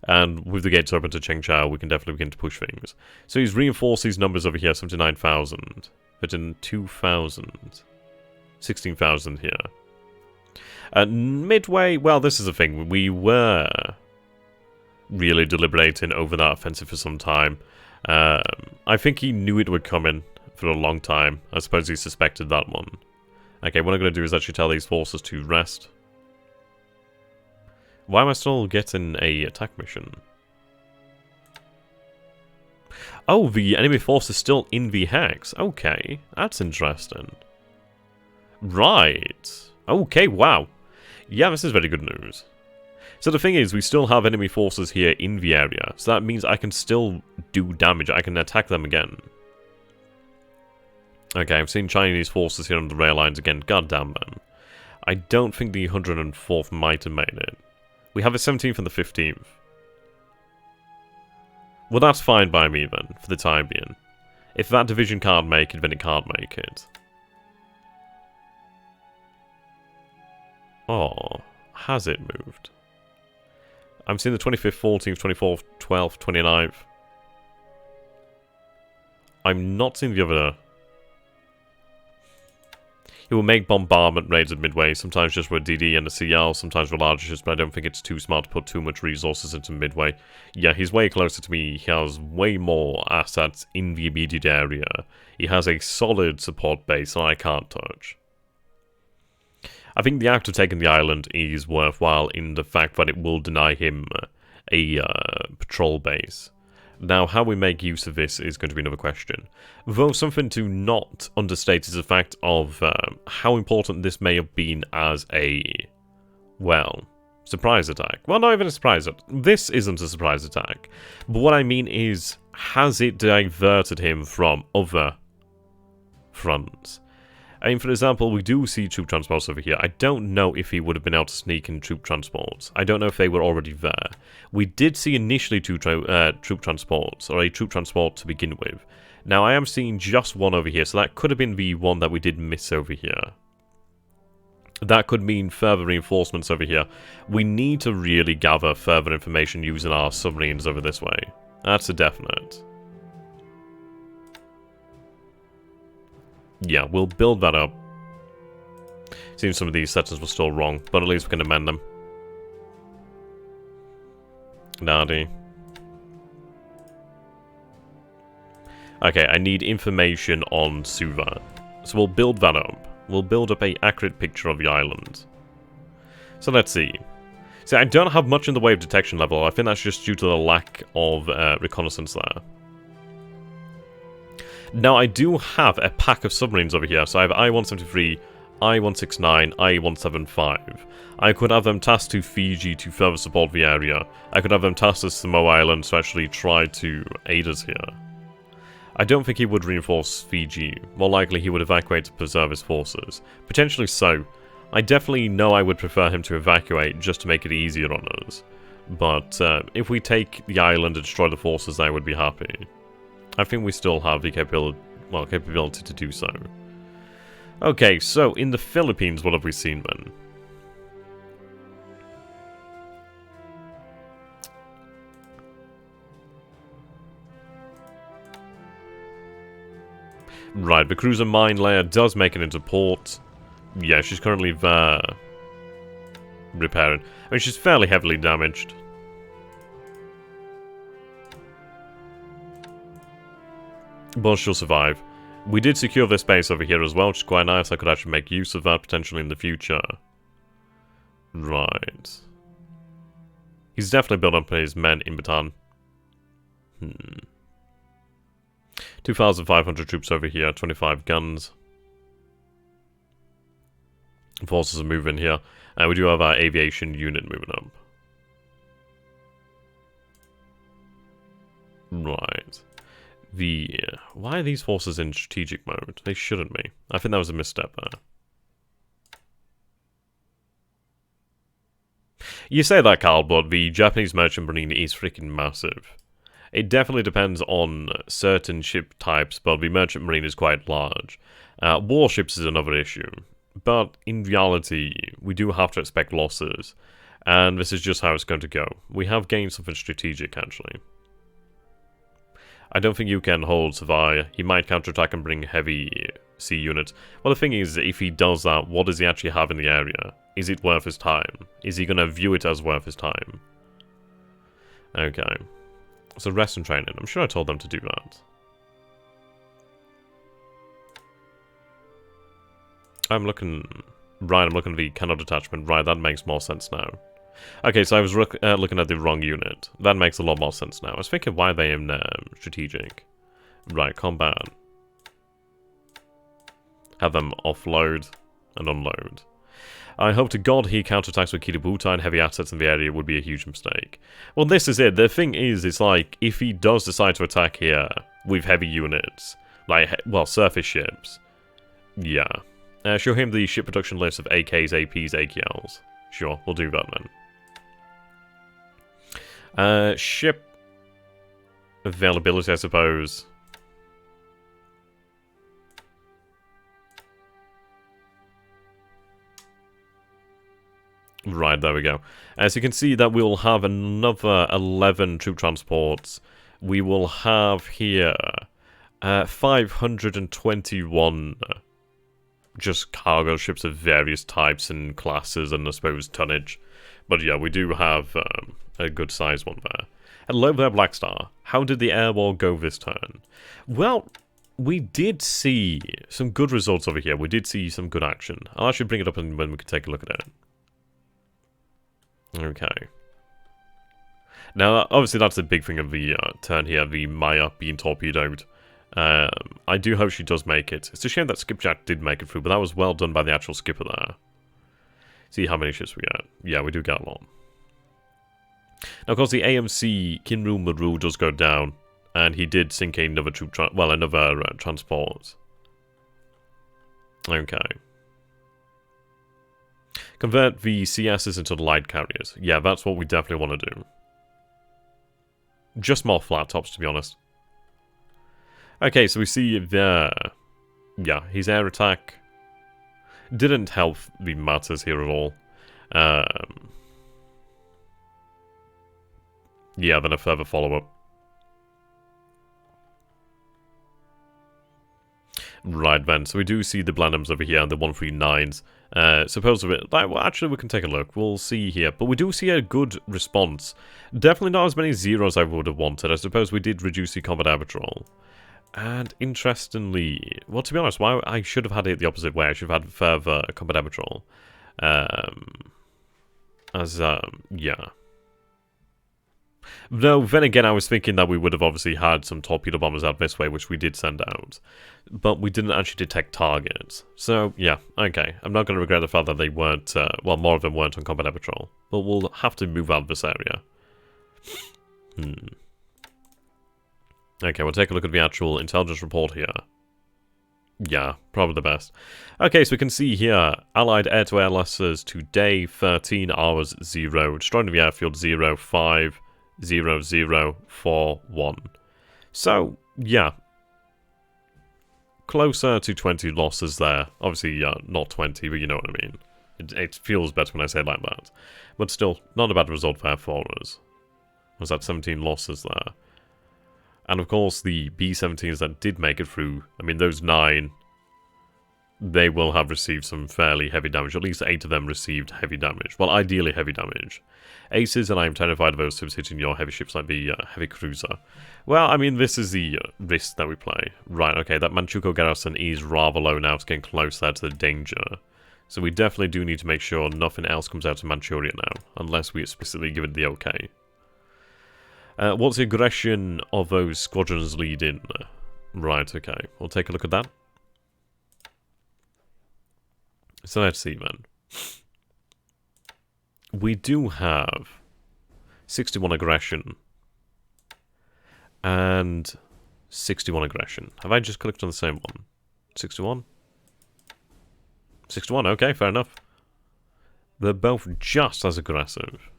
And with the gates open to Chengchao, we can definitely begin to push things. So he's reinforced these numbers over here, 79,000. But in 2,000. 16,000 here. Midway, well, this is the thing. We were really deliberating over that offensive for some time. I think he knew it would come in for a long time. I suppose he suspected that one. Okay, what I'm going to do is actually tell these forces to rest. Why am I still getting a attack mission? Oh, the enemy force is still in the hex. Okay, that's interesting. Right. Okay, wow. Yeah, this is very good news. So the thing is, we still have enemy forces here in the area. So that means I can still do damage. I can attack them again. Okay, I'm seeing Chinese forces here on the rail lines again. God damn them. I don't think the 104th might have made it. We have the 17th and the 15th. Well, that's fine by me then, for the time being. If that division can't make it, then it can't make it. Oh, has it moved? I'm seeing the 25th, 14th, 24th, 12th, 29th. I'm not seeing the other... He will make bombardment raids at Midway, sometimes just with DD and a CL, sometimes with larger ships, but I don't think it's too smart to put too much resources into Midway. Yeah, he's way closer to me. He has way more assets in the immediate area. He has a solid support base that I can't touch. I think the act of taking the island is worthwhile in the fact that it will deny him a patrol base. Now, how we make use of this is going to be another question. Though something to not understate is the fact of how important this may have been as a, well, surprise attack. Well, not even a surprise attack. This isn't a surprise attack. But what I mean is, has it diverted him from other fronts? I mean, for example, we do see troop transports over here. I don't know if he would have been able to sneak in troop transports. I don't know if they were already there. We did see initially troop transports, or a troop transport to begin with. Now, I am seeing just one over here, so that could have been the one that we did miss over here. That could mean further reinforcements over here. We need to really gather further information using our submarines over this way. That's a definite. Yeah, we'll build that up. Seems some of these settings were still wrong, but at least we can amend them. Nardi. Okay, I need information on Suva. So we'll build that up. We'll build up an accurate picture of the island. So let's see. See, I don't have much in the way of detection level. I think that's just due to the lack of reconnaissance there. Now, I do have a pack of submarines over here. So I have I-173, I-169, I-175. I could have them tasked to Fiji to further support the area. I could have them tasked to Samoa Islands to actually try to aid us here. I don't think he would reinforce Fiji. More likely he would evacuate to preserve his forces. Potentially so. I definitely know I would prefer him to evacuate just to make it easier on us. But if we take the island and destroy the forces, I would be happy. I think we still have the capability to do so. Okay, so in the Philippines, what have we seen then? Right, the cruiser mine layer does make it into port. Yeah, she's currently there. Repairing. I mean, she's fairly heavily damaged. But she'll survive. We did secure this base over here as well, which is quite nice. I could actually make use of that potentially in the future. Right. He's definitely built up his men in Bataan. 2,500 troops over here, 25 guns. Forces are moving here. And we do have our aviation unit moving up. Right. Why are these forces in strategic mode? They shouldn't be. I think that was a misstep there. You say that, Carl, but the Japanese merchant marine is freaking massive. It definitely depends on certain ship types, but the merchant marine is quite large. Warships is another issue. But in reality, we do have to expect losses. And this is just how it's going to go. We have gained something strategic, actually. I don't think you can hold Savaya. He might counterattack and bring heavy sea units. Well, the thing is, if he does that, what does he actually have in the area? Is it worth his time? Is he going to view it as worth his time? Okay. So rest and training. I'm sure I told them to do that. I'm looking at the cannot detachment. Right, that makes more sense now. Okay, so I was looking at the wrong unit. That makes a lot more sense now. I was thinking, why are they in strategic? Right, combat. Have them offload and unload. I hope to God he counterattacks with Kitabuta and heavy assets in the area would be a huge mistake. Well, this is it. The thing is, it's like, if he does decide to attack here with heavy units, like, well, surface ships, yeah. Show him the ship production list of AKs, APs, AKLs. Sure, we'll do that then. Ship availability, I suppose. Right, there we go. As you can see that we will have another 11 troop transports. We will have here 521 just cargo ships of various types and classes and I suppose tonnage. But yeah, we do have a good sized one there. Hello there, Black Star. How did the air war go this turn? Well, we did see some good results over here. We did see some good action. I'll actually bring it up when we can take a look at it. Okay. Now, obviously that's the big thing of the turn here, the Maya being torpedoed. I do hope she does make it. It's a shame that Skipjack did make it through, but that was well done by the actual skipper there. See how many ships we get. Yeah, we do get a lot. Now, of course, the AMC Kinru Maru does go down, and he did sink another transport. Okay. Convert the CSs into light carriers. Yeah, that's what we definitely want to do. Just more flat tops, to be honest. Okay, so we see there. Yeah, his air attack didn't help the matters here at all. Yeah, then a further follow-up. Right then, so we do see the Blenheims over here and the 139s. Supposedly, well, actually we can take a look. We'll see here. But we do see a good response. Definitely not as many zeros I would have wanted. I suppose we did reduce the combat average roll. And interestingly, well, to be honest, why I should have had it the opposite way. I should have had further combat average roll. Yeah. Though, then again, I was thinking that we would have obviously had some torpedo bombers out this way, which we did send out. But we didn't actually detect targets. So, yeah, okay. I'm not going to regret the fact that they weren't, well, more of them weren't on combat air patrol. But we'll have to move out of this area. Okay, we'll take a look at the actual intelligence report here. Yeah, probably the best. Okay, so we can see here, Allied air-to-air losses today, 13 hours 0. Destroying the airfield 050041. So, yeah. Closer to 20 losses there. Obviously, not 20, but you know what I mean. It feels better when I say it like that. But still, not a bad result there for us. Was that 17 losses there? And of course, the B-17s that did make it through, I mean, those 9, they will have received some fairly heavy damage. At least 8 of them received heavy damage. Well, ideally heavy damage. Aces, and I am terrified of those hitting your heavy ships like the heavy cruiser. Well, I mean, this is the risk that we play. Right, okay, that Manchukuo garrison is rather low now. It's getting close there to the danger. So we definitely do need to make sure nothing else comes out of Manchuria now, unless we explicitly give it the okay. What's the aggression of those squadrons lead in? Right, okay, we'll take a look at that. So let's see then. We do have 61 aggression and 61 aggression. Have I just clicked on the same one? 61? 61, okay, fair enough. They're both just as aggressive.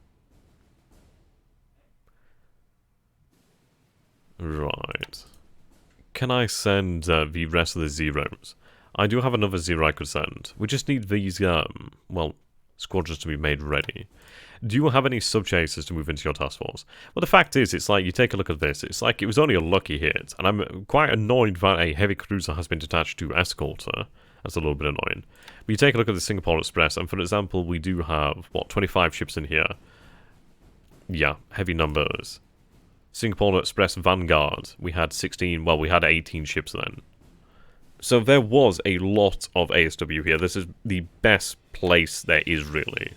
Right. Can I send the rest of the zeros? I do have another 0 I could send. We just need these, well, squadrons to be made ready. Do you have any sub-chasers to move into your task force? Well, the fact is, it's like, you take a look at this, it's like it was only a lucky hit, and I'm quite annoyed that a heavy cruiser has been detached to escorter. That's a little bit annoying. But you take a look at the Singapore Express, and for example, we do have, what, 25 ships in here? Yeah, heavy numbers. Singapore Express Vanguard, we had 16, well, we had 18 ships then. So there was a lot of ASW here. This is the best place there is, really.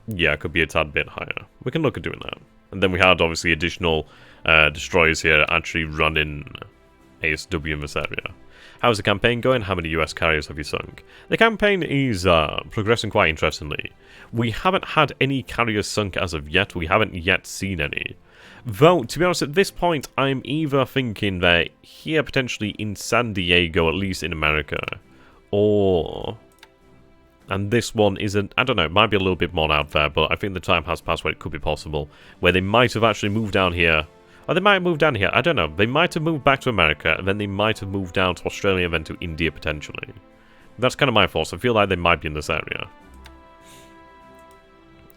Yeah, it could be a tad bit higher. We can look at doing that. And then we had, obviously, additional destroyers here actually running ASW in this area. How's the campaign going? How many US carriers have you sunk? The campaign is progressing quite interestingly. We haven't had any carriers sunk as of yet. We haven't yet seen any. Though, to be honest, at this point, I'm either thinking that here, potentially in San Diego, at least in America, or... And this one isn't, I don't know, it might be a little bit more out there, but I think the time has passed where it could be possible, where they might have actually moved down here. Or they might have moved down here, I don't know. They might have moved back to America, and then they might have moved down to Australia, and then to India, potentially. That's kind of my thoughts. I feel like they might be in this area.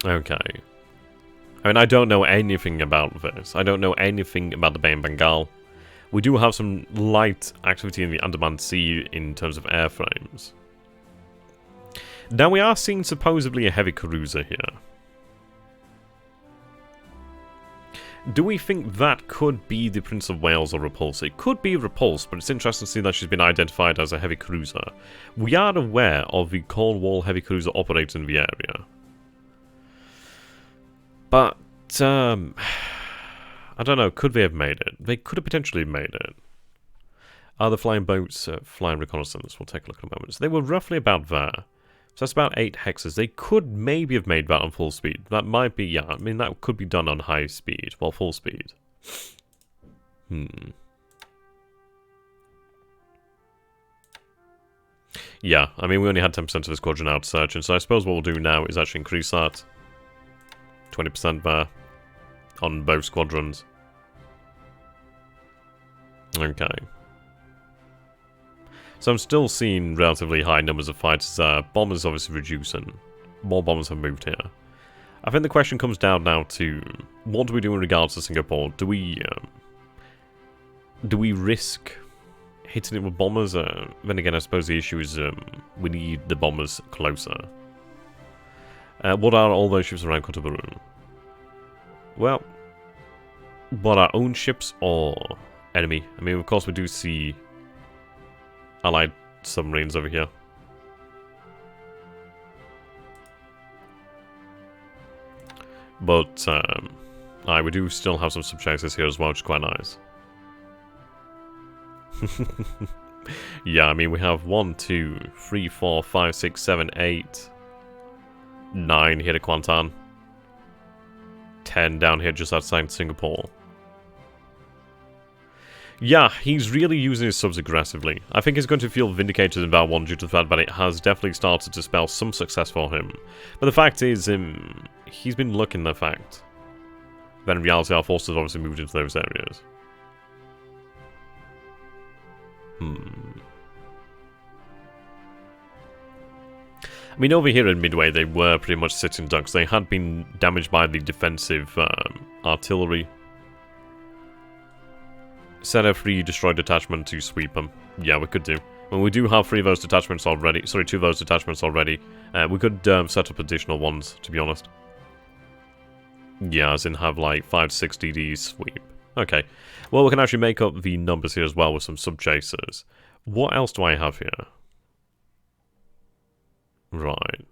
Okay. I mean, I don't know anything about this. I don't know anything about the Bay of Bengal. We do have some light activity in the Andaman Sea in terms of airframes. Now, we are seeing supposedly a heavy cruiser here. Do we think that could be the Prince of Wales or Repulse? It could be Repulse, but it's interesting to see that she's been identified as a heavy cruiser. We are aware of the Cornwall heavy cruiser operating in the area. But, I don't know, could they have made it? They could have potentially made it. Are the flying boats flying reconnaissance? We'll take a look in a moment. So they were roughly about there. So that's about 8 hexes. They could maybe have made that on full speed. That might be, yeah, I mean, that could be done on high speed. Well, full speed. Yeah, I mean, we only had 10% of the squadron out searching, so I suppose what we'll do now is actually increase that. 20% there. On both squadrons. Okay. So I'm still seeing relatively high numbers of fighters. Bombers obviously reducing. More bombers have moved here. I think the question comes down now to what do we do in regards to Singapore? Do we risk hitting it with bombers? Then again, I suppose the issue is we need the bombers closer. What are all those ships around Kotoburu? Well, what, our own ships or enemy? I mean, of course, we do see Allied submarines over here. But, we do still have some sub-chasers here as well, which is quite nice. Yeah, I mean, we have 1, 2, 3, 4, 5, 6, 7, 8, 9 here to Kuantan. 10 down here just outside Singapore. Yeah, he's really using his subs aggressively. I think he's going to feel vindicated in that one due to the fact that it has definitely started to spell some success for him. But the fact is, he's been looking the fact. Then in reality, our forces obviously moved into those areas. I mean, over here in Midway, they were pretty much sitting ducks. They had been damaged by the defensive artillery. Set a free destroy detachment to sweep them. Yeah, we could do. Well, we do have 3 of those detachments already. Sorry, 2 of those detachments already. We could set up additional ones, to be honest. Yeah, as in have like 5 to 6 DDs sweep. Okay. Well, we can actually make up the numbers here as well with some sub-chasers. What else do I have here? Right.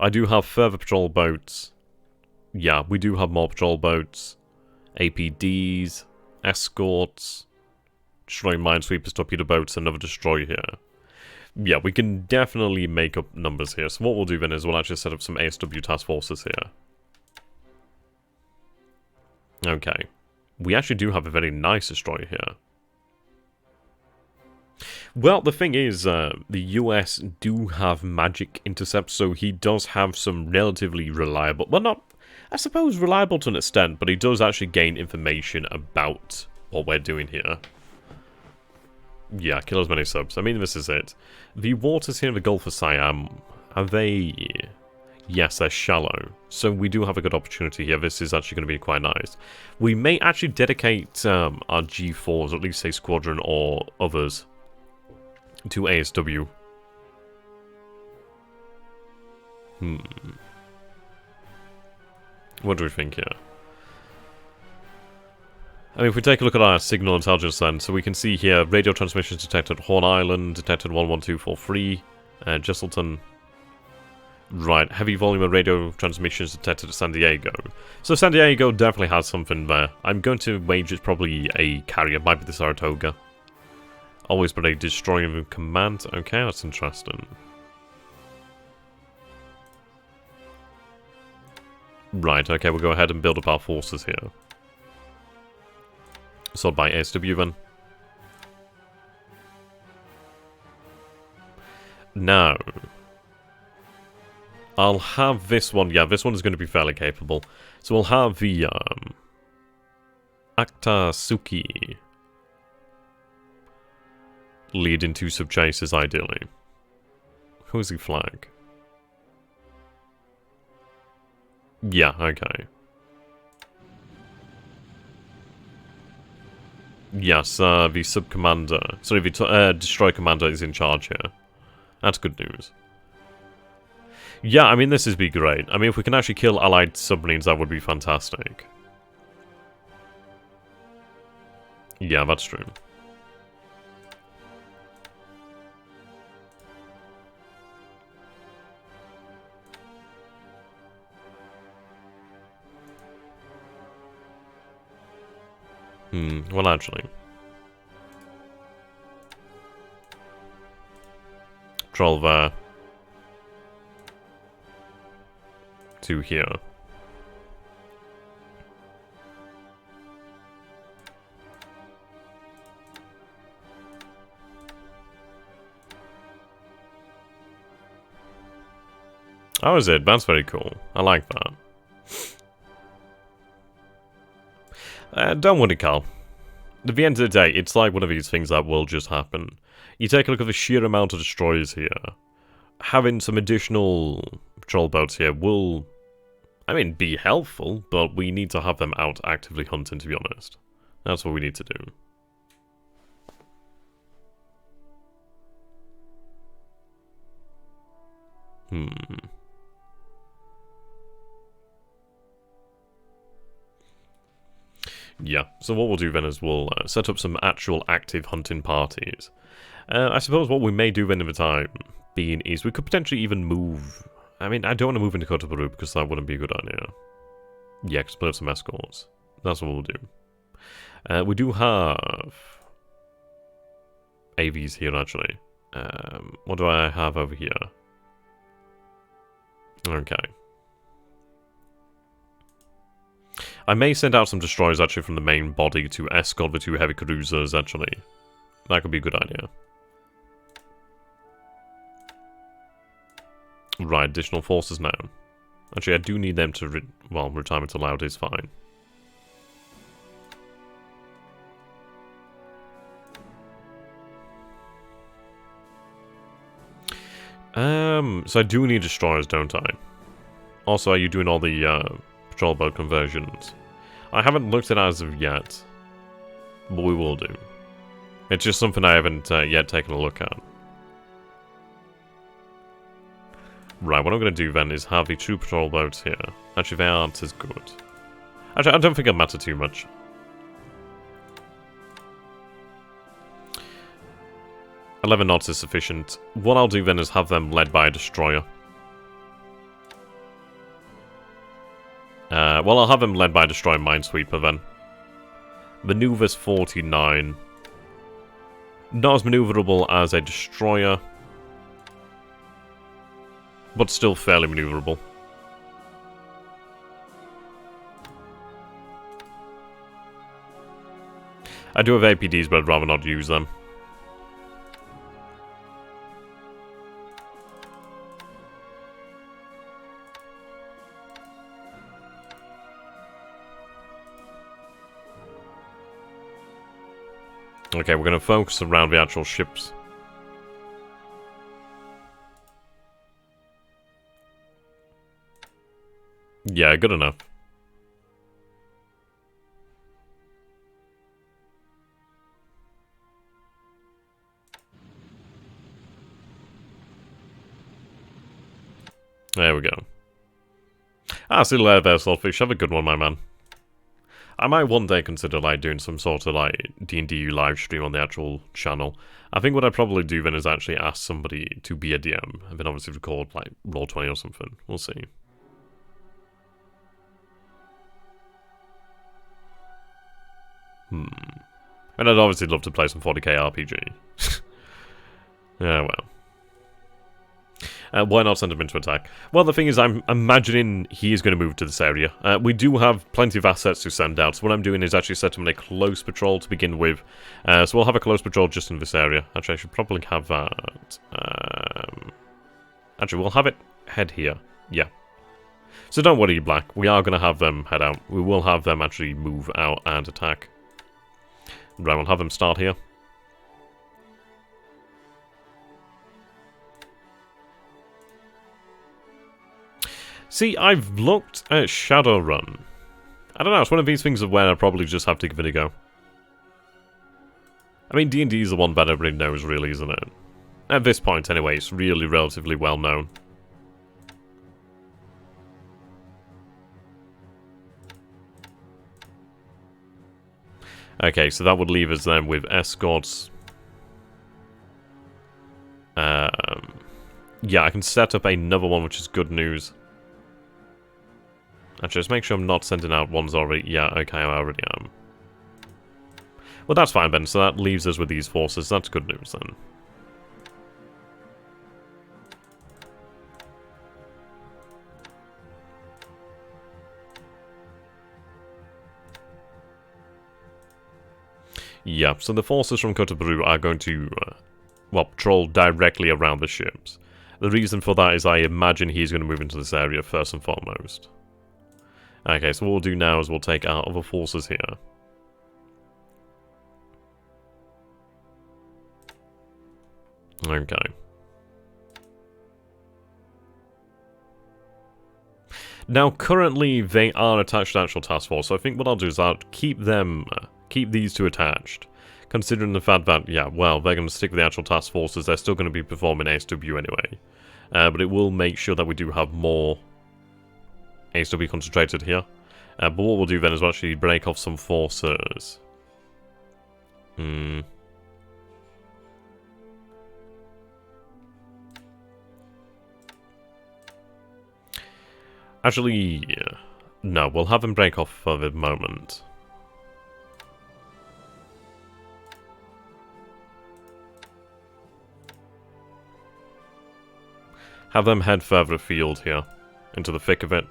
I do have further patrol boats. Yeah, we do have more patrol boats. APDs. Escorts. Destroying minesweepers, torpedo boats, another destroyer here. Yeah, we can definitely make up numbers here. So what we'll do then is we'll actually set up some ASW task forces here. Okay. We actually do have a very nice destroyer here. Well, the thing is, the US do have magic intercepts, so he does have some relatively reliable... Well, not... I suppose reliable to an extent, but he does actually gain information about what we're doing here. Yeah, kill as many subs. I mean, this is it. The waters here in the Gulf of Siam, are they... Yes, they're shallow. So we do have a good opportunity here. This is actually going to be quite nice. We may actually dedicate our G4s, at least a squadron or others, to ASW. What do we think here? I mean, if we take a look at our signal intelligence then, so we can see here, radio transmissions detected Horn Island, detected 11243, Jesselton. Right, heavy volume of radio transmissions detected at San Diego. So San Diego definitely has something there. I'm going to wager it's probably a carrier, might be the Saratoga. Always but a destroying command. Okay, that's interesting. Right, okay, we'll go ahead and build up our forces here. Sorted by ASW then. Now, I'll have this one. Yeah, this one is going to be fairly capable. So we'll have the Akatsuki lead into sub-chasers, ideally. Who's the flag? Yeah, okay. Yes, the sub-commander... Sorry, the destroy commander is in charge here. That's good news. Yeah, I mean, this would be great. I mean, if we can actually kill allied submarines, that would be fantastic. Yeah, that's true. Well, actually. Troll there. To here. How is it? That's very cool. I like that. Don't worry, Carl. At the end of the day, it's like one of these things that will just happen. You take a look at the sheer amount of destroyers here. Having some additional patrol boats here will, I mean, be helpful, but we need to have them out actively hunting, to be honest. That's what we need to do. Yeah, so what we'll do then is we'll set up some actual active hunting parties. I suppose what we may do then in the time being is we could potentially even move... I mean, I don't want to move into Kotobaru because that wouldn't be a good idea. Yeah, split up some escorts. That's what we'll do. We do have AVs here, actually. What do I have over here? Okay. I may send out some destroyers, actually, from the main body to escort the 2 heavy cruisers, actually. That could be a good idea. Right, additional forces now. Actually, I do need them to... Well, retirement allowed is fine. So I do need destroyers, don't I? Also, are you doing all the patrol boat conversions? I haven't looked at it as of yet, but we will do. It's just something I haven't yet taken a look at. Right, what I'm going to do then is have the 2 patrol boats here. Actually, they aren't as good. Actually, I don't think it'll matter too much. $11 knots is sufficient. What I'll do then is have them led by a destroyer. Well, I'll have them led by a destroyer minesweeper then. Maneuvers 49. Not as maneuverable as a destroyer, but still fairly maneuverable. I do have APDs, but I'd rather not use them. Okay, we're going to focus around the actual ships. Yeah, good enough. There we go. Ah, see you later there, Saltfish. Have a good one, my man. I might one day consider, like, doing some sort of, like, D&D live stream on the actual channel. I think what I'd probably do then is actually ask somebody to be a DM, and then obviously record, like, Roll20 or something. We'll see. And I'd obviously love to play some 40k RPG. Yeah, well. Why not send him into attack? Well, the thing is, I'm imagining he is going to move to this area. We do have plenty of assets to send out, so what I'm doing is actually set him in a close patrol to begin with. So we'll have a close patrol just in this area. Actually, I should probably have that. Actually, we'll have it head here. Yeah. So don't worry, Black. We are going to have them head out. We will have them actually move out and attack. Right, we'll have them start here. See, I've looked at Shadowrun. I don't know, it's one of these things of where I probably just have to give it a go. I mean, D&D is the one that everybody knows, really, isn't it? At this point, anyway, it's really relatively well known. Okay, so that would leave us then with escorts. Yeah, I can set up another one, which is good news. Actually, just make sure I'm not sending out ones already. Yeah, okay, I already am. Well, that's fine, Ben. So that leaves us with these forces. That's good news, then. Yeah, so the forces from Kotobaru are going to, well, patrol directly around the ships. The reason for that is I imagine he's going to move into this area first and foremost. Okay, so what we'll do now is we'll take our other forces here. Okay. Now, currently, they are attached to the actual task force, so I think what I'll do is I'll keep them, keep these two attached. Considering the fact that, yeah, well, they're going to stick with the actual task forces, they're still going to be performing ASW anyway. But it will make sure that we do have more ASW concentrated here. But what we'll do then is we'll actually break off some forces. Actually, no, we'll have them break off for the moment. Have them head further afield here, into the thick of it.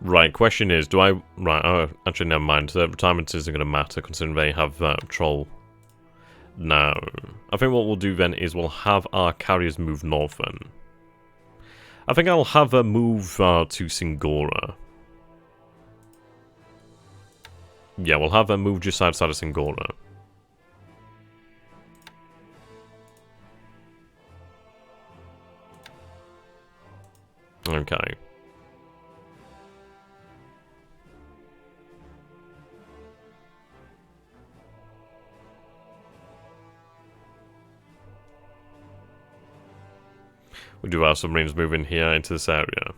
Right, question is, do I... Right, oh, actually, never mind. Retirement isn't going to matter, considering they have patrol. No. I think what we'll do then is we'll have our carriers move north then. I think I'll have a move to Singora. Yeah, we'll have a move just outside of Singora. Okay. We do have submarines moving here into this area.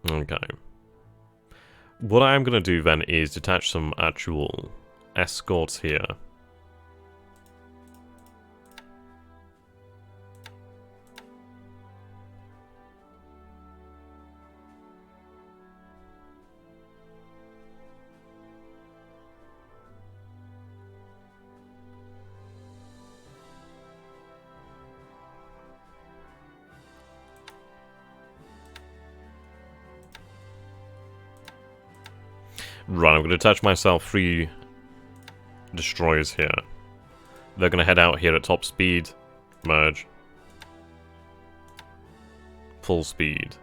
Okay. What I'm going to do then is detach some actual escorts here. Right, I'm going to attach myself 3 destroyers here. They're going to head out here at top speed. Merge. Full speed.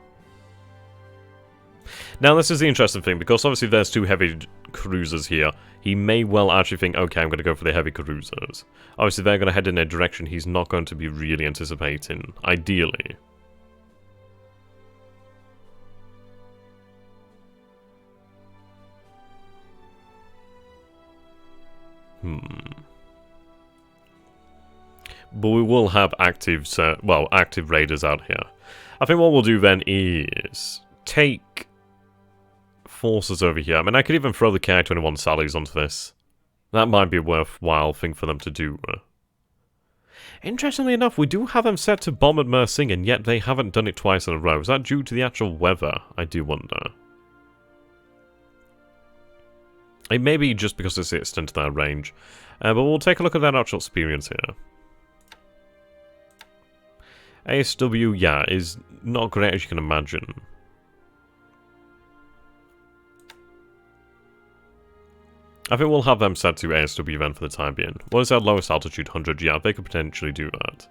Now, this is the interesting thing, because obviously there's 2 heavy cruisers here. He may well actually think, okay, I'm going to go for the heavy cruisers. Obviously, they're going to head in a direction he's not going to be really anticipating, ideally. But we will have active raiders out here. I think what we'll do then is take forces over here. I mean, I could even throw the Ki-21 Sallies onto this. That might be a worthwhile thing for them to do. Interestingly enough, we do have them set to bomb at Mersing, and yet they haven't done it twice in a row. Is that due to the actual weather? I do wonder. It may be just because it's the extent of their range. But we'll take a look at their actual experience here. ASW, yeah, is not great as you can imagine. I think we'll have them set to ASW then for the time being. What is their lowest altitude? 100? Yeah, they could potentially do that.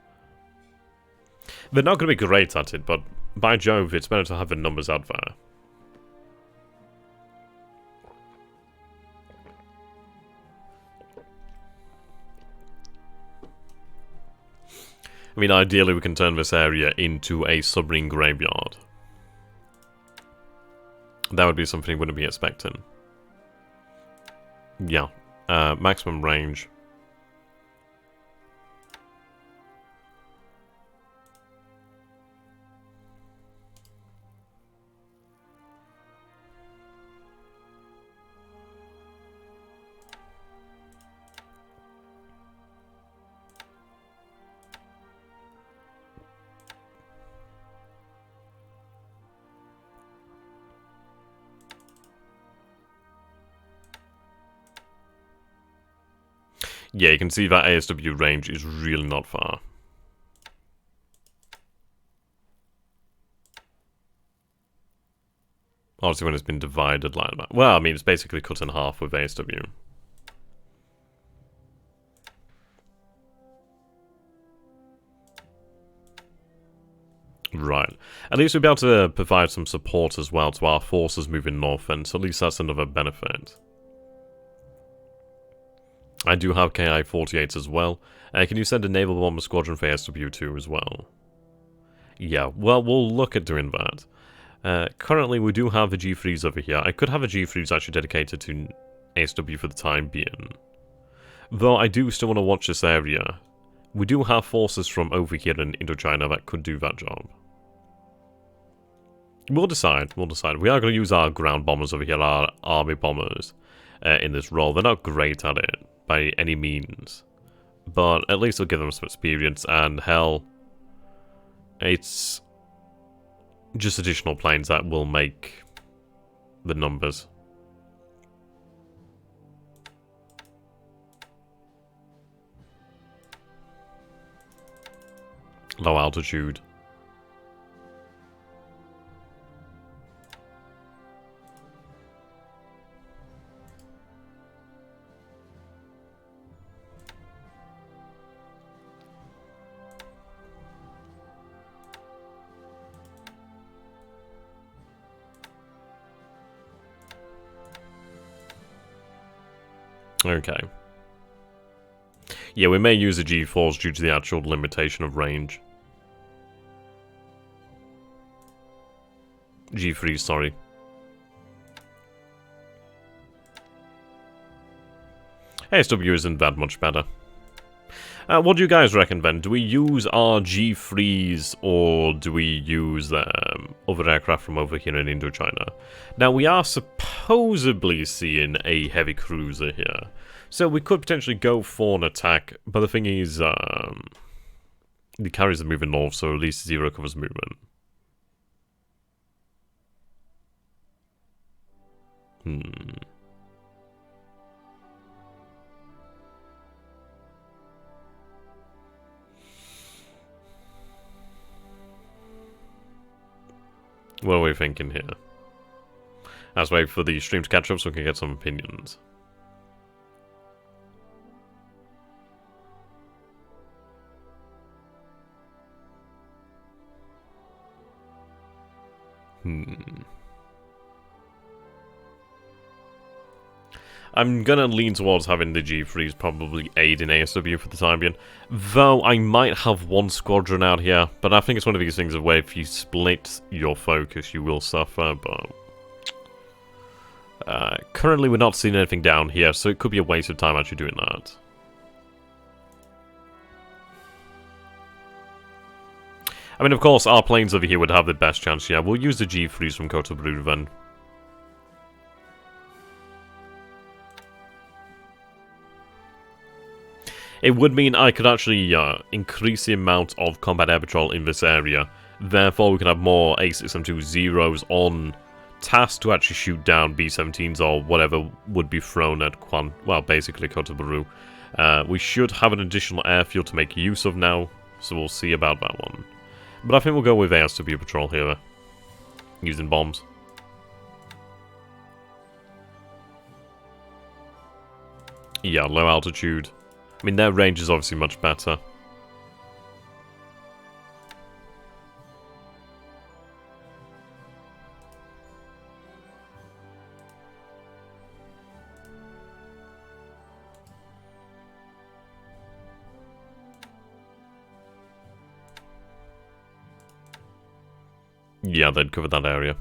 They're not going to be great at it, but by Jove, it's better to have the numbers out there. I mean, ideally we can turn this area into a submarine graveyard. That would be something you wouldn't be expecting. Yeah. Maximum range. Yeah, you can see that ASW range is really not far. Obviously when it's been divided like that. Well, I mean, it's basically cut in half with ASW. Right. At least we'll be able to provide some support as well to our forces moving north, and so at least that's another benefit. I do have Ki-48s as well. Can you send a naval bomber squadron for ASW2 as well? Yeah, well, we'll look at doing that. Currently, we do have the G3s over here. I could have a G3s actually dedicated to ASW for the time being. Though I do still want to watch this area. We do have forces from over here in Indochina that could do that job. We'll decide. We are going to use our ground bombers over here, our army bombers, in this role. They're not great at it by any means, but at least it'll give them some experience, and hell, it's just additional planes that will make the numbers. Low altitude. Okay. Yeah, we may use a G-force due to the actual limitation of range. G3, sorry. ASW isn't that much better. What do you guys reckon, then? Do we use our G3s, or do we use other aircraft from over here in Indochina? Now, we are supposedly seeing a heavy cruiser here, so we could potentially go for an attack, but the thing is, the carriers are moving north, so at least 0 covers movement. What are we thinking here? Let's wait for the stream to catch up so we can get some opinions. I'm gonna lean towards having the G3s probably aid in ASW for the time being. Though I might have one squadron out here, but I think it's one of these things where if you split your focus you will suffer, but... currently we're not seeing anything down here, so it could be a waste of time actually doing that. I mean, of course, our planes over here would have the best chance, yeah. We'll use the G3s from Kotobrue then. It would mean I could actually increase the amount of combat air patrol in this area. Therefore, we can have more A6M2 Zeros on task to actually shoot down B-17s or whatever would be thrown at well, basically Kotobrue. We should have an additional airfield to make use of now, so we'll see about that one. But I think we'll go with ASW patrol here, using bombs. Yeah, low altitude. I mean, their range is obviously much better. Yeah, they'd cover that area.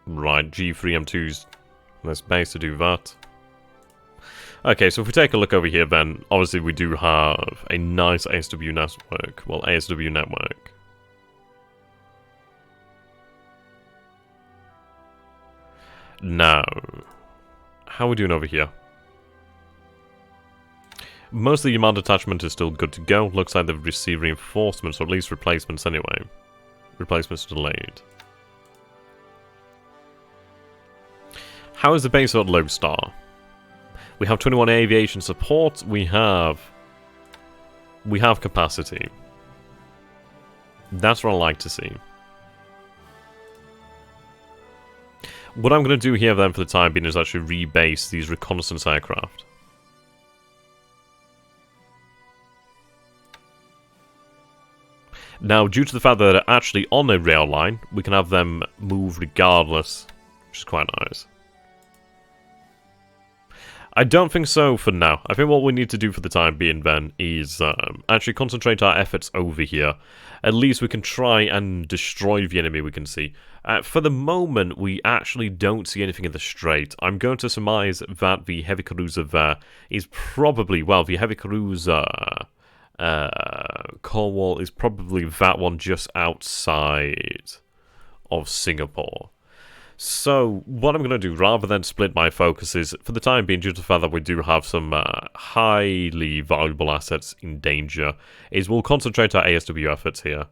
Right, G3M2's nice base to do that. Okay, so if we take a look over here, then obviously we do have a nice ASW network. Well, ASW network. Now, how are we doing over here? Most of the command attachment is still good to go. Looks like they've received reinforcements, or at least replacements anyway. Replacements delayed. How is the base at low star? We have 21 aviation support. We have capacity. That's what I like to see. What I'm going to do here then for the time being is actually rebase these reconnaissance aircraft. Now, due to the fact that they're actually on a rail line, we can have them move regardless, which is quite nice. I don't think so for now. I think what we need to do for the time being, then, is actually concentrate our efforts over here. At least we can try and destroy the enemy we can see. For the moment, we actually don't see anything in the strait. I'm going to surmise that the heavy cruiser there is probably, well, the heavy cruiser Cornwall is probably that one just outside of Singapore. So, what I'm going to do, rather than split my focuses, for the time being, due to the fact that we do have some highly valuable assets in danger, is we'll concentrate our ASW efforts here,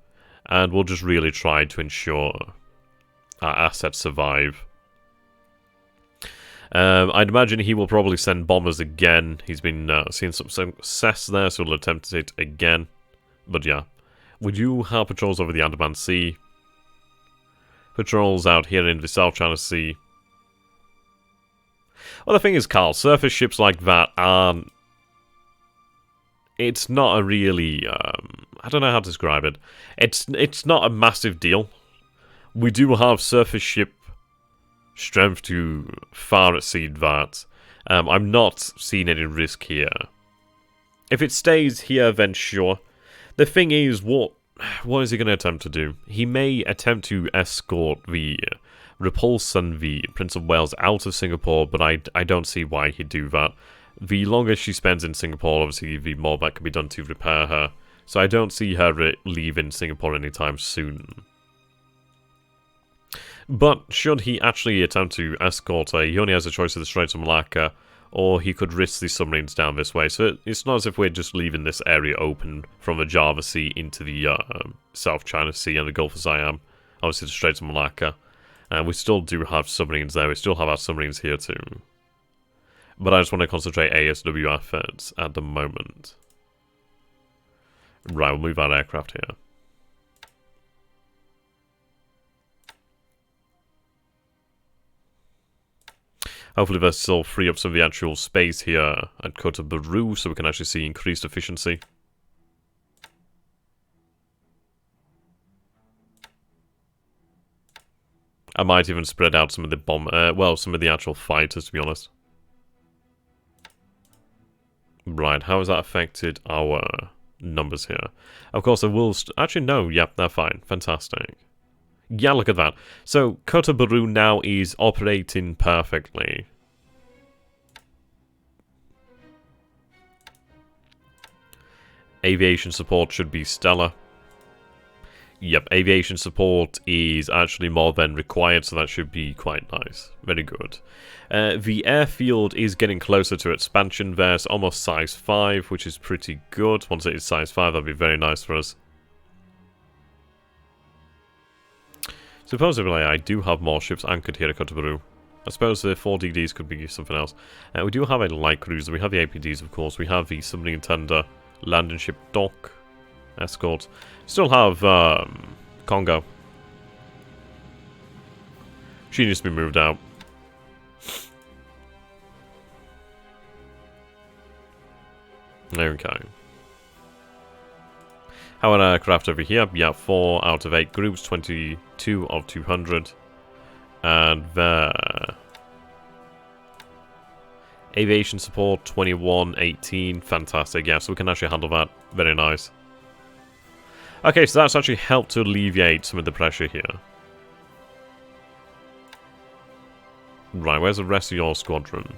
and we'll just really try to ensure our assets survive. I'd imagine he will probably send bombers again. He's been seeing some success there, so we'll attempt it again. But yeah, we do have patrols over the Andaman Sea. Patrols out here in the South China Sea. Well, the thing is, Carl, surface ships like that aren't... It's not a really... I don't know how to describe it. It's not a massive deal. We do have surface strength to far exceed that. I'm not seeing any risk here. If it stays here, then sure. The thing is, what is he going to attempt to do? He may attempt to escort the Repulse and the Prince of Wales out of Singapore, but I don't see why he'd do that. The longer she spends in Singapore, obviously, the more that can be done to repair her. So I don't see her leaving Singapore anytime soon. But should he actually attempt to escort her, he only has a choice of the Straits of Malacca, or he could risk the submarines down this way. So it's not as if we're just leaving this area open from the Java Sea into the South China Sea and the Gulf of Siam. Obviously the Straits of Malacca. And we still do have submarines there. We still have our submarines here too. But I just want to concentrate ASW efforts at the moment. Right, we'll move our aircraft here. Hopefully they'll still free up some of the actual space here at Kota Baru so we can actually see increased efficiency. I might even spread out some of the some of the actual fighters, to be honest. Right, how has that affected our numbers here? Of course, I will... Actually, no, yep, they're fine. Fantastic. Yeah, look at that. So, Kota Baru now is operating perfectly. Aviation support should be stellar. Yep, aviation support is actually more than required, so that should be quite nice. Very good. The airfield is getting closer to expansion there. It's almost size 5, which is pretty good. Once it is size 5, that'll be very nice for us. Supposedly, I do have more ships anchored here at Kota Baru. I suppose the 4DDs could be something else. We do have a light cruiser. We have the APDs, of course. We have the submarine tender, landing ship dock, escort. Still have Congo. She needs to be moved out. Okay. How an aircraft over here? Yeah, 4 out of 8 groups, 22 of 200. And there. Aviation support, 21, 18. Fantastic, yeah, so we can actually handle that. Very nice. Okay, so that's actually helped to alleviate some of the pressure here. Right, where's the rest of your squadron?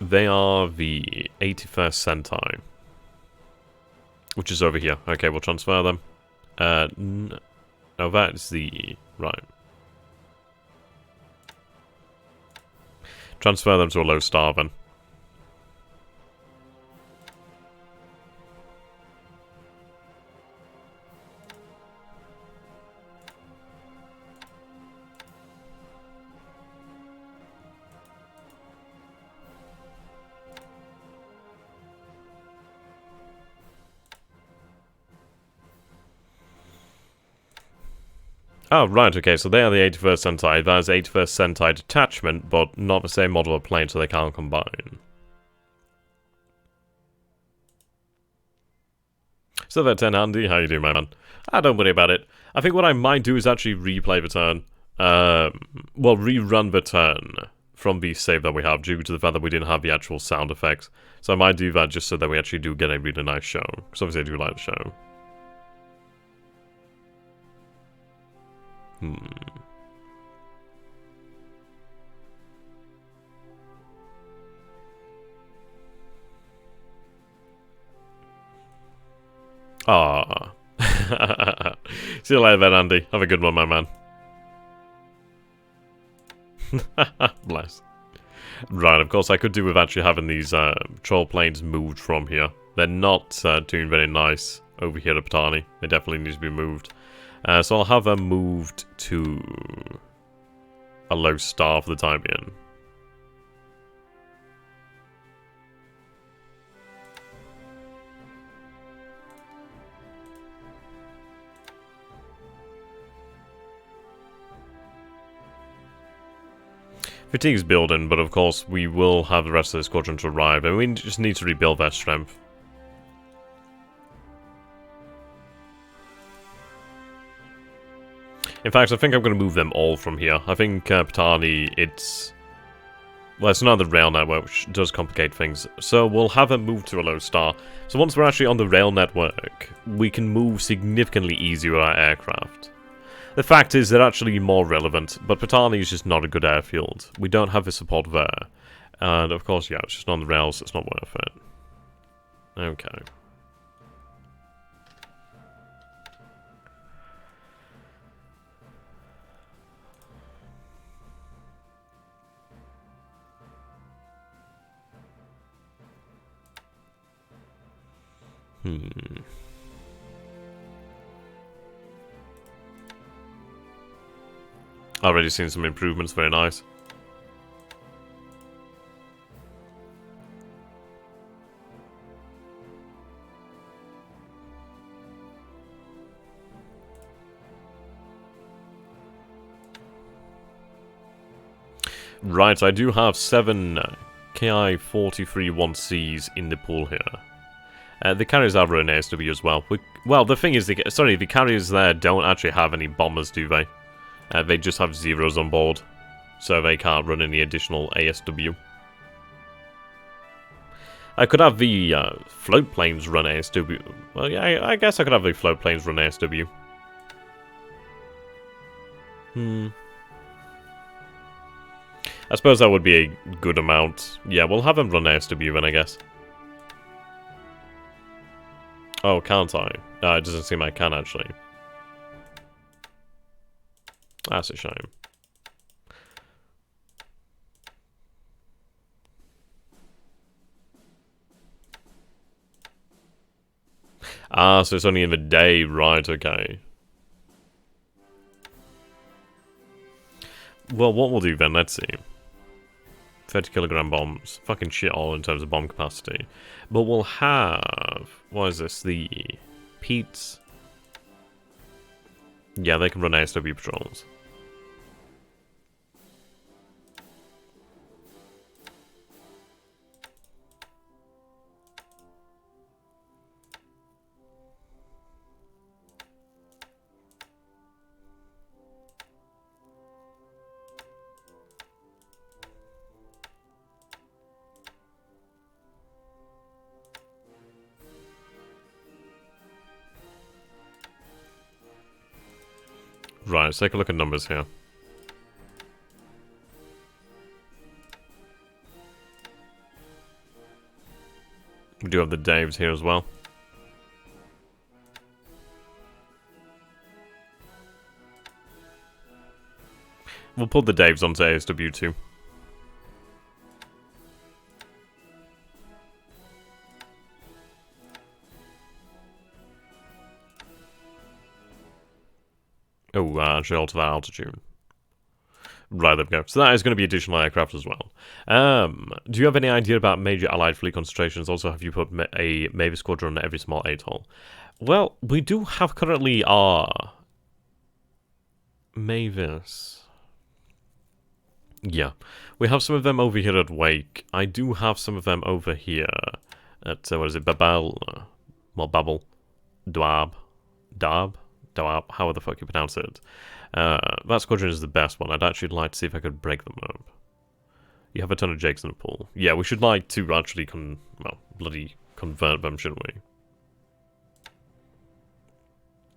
They are the 81st Sentai. Which is over here. Okay, we'll transfer them. No, that's the... Right. Transfer them to a low star then. Oh, right, okay, so they are the 81st Sentai. That is 81st Sentai detachment, but not the same model of plane, so they can't combine. So there, 10 Andy, how you doing, my man? Don't worry about it. I think what I might do is actually replay the turn. Well, rerun the turn from the save that we have, due to the fact that we didn't have the actual sound effects. So I might do that just so that we actually do get a really nice show. Because obviously I do like the show. Ah. See you later then, Andy. Have a good one, my man. Bless. Right, of course, I could do with actually having these troll planes moved from here. They're not doing very nice over here at Patani. They definitely need to be moved. So I'll have them moved to a low star for the time being. Fatigue's building, but of course we will have the rest of the squadron to arrive, and we just need to rebuild their strength. In fact, I think I'm going to move them all from here. I think Patani, well, it's not the rail network, which does complicate things. So we'll have them move to a low star. So once we're actually on the rail network, we can move significantly easier our aircraft. The fact is, they're actually more relevant, but Patani is just not a good airfield. We don't have the support there. And of course, yeah, it's just on the rails, it's not worth it. Okay. Already seen some improvements, very nice. Right, I do have 7 KI-43-1Cs in the pool here. The carriers have an ASW as well. Well, the thing is, the carriers there don't actually have any bombers, do they? They just have zeros on board, so they can't run any additional ASW. I could have the float planes run ASW. Well, yeah, I guess I could have the float planes run ASW. I suppose that would be a good amount. Yeah, we'll have them run ASW then, I guess. Oh, can't I? It doesn't seem I can, actually. That's a shame. Ah, so it's only in the day, right, okay. Well, what we'll do then, let's see. 30 kilogram bombs. Fucking shit all in terms of bomb capacity. But we'll have... What is this? The... Pete's... Yeah, they can run ASW patrols. Right, let's take a look at numbers here. We do have the Daves here as well. We'll put the Daves onto ASW too. Oh, actually alter that altitude. Right, there we go. So that is going to be additional aircraft as well. Do you have any idea about major Allied fleet concentrations? Also, have you put a Mavis squadron on every small atoll? Well, we do have currently our Mavis. Yeah. We have some of them over here at Wake. I do have some of them over here at, what is it, Babel? Well, Babel. Dwab. Dab? Dwab? How the fuck you pronounce it? That squadron is the best one. I'd actually like to see if I could break them up. You have a ton of Jakes in the pool. Yeah, we should like to actually bloody convert them, shouldn't we?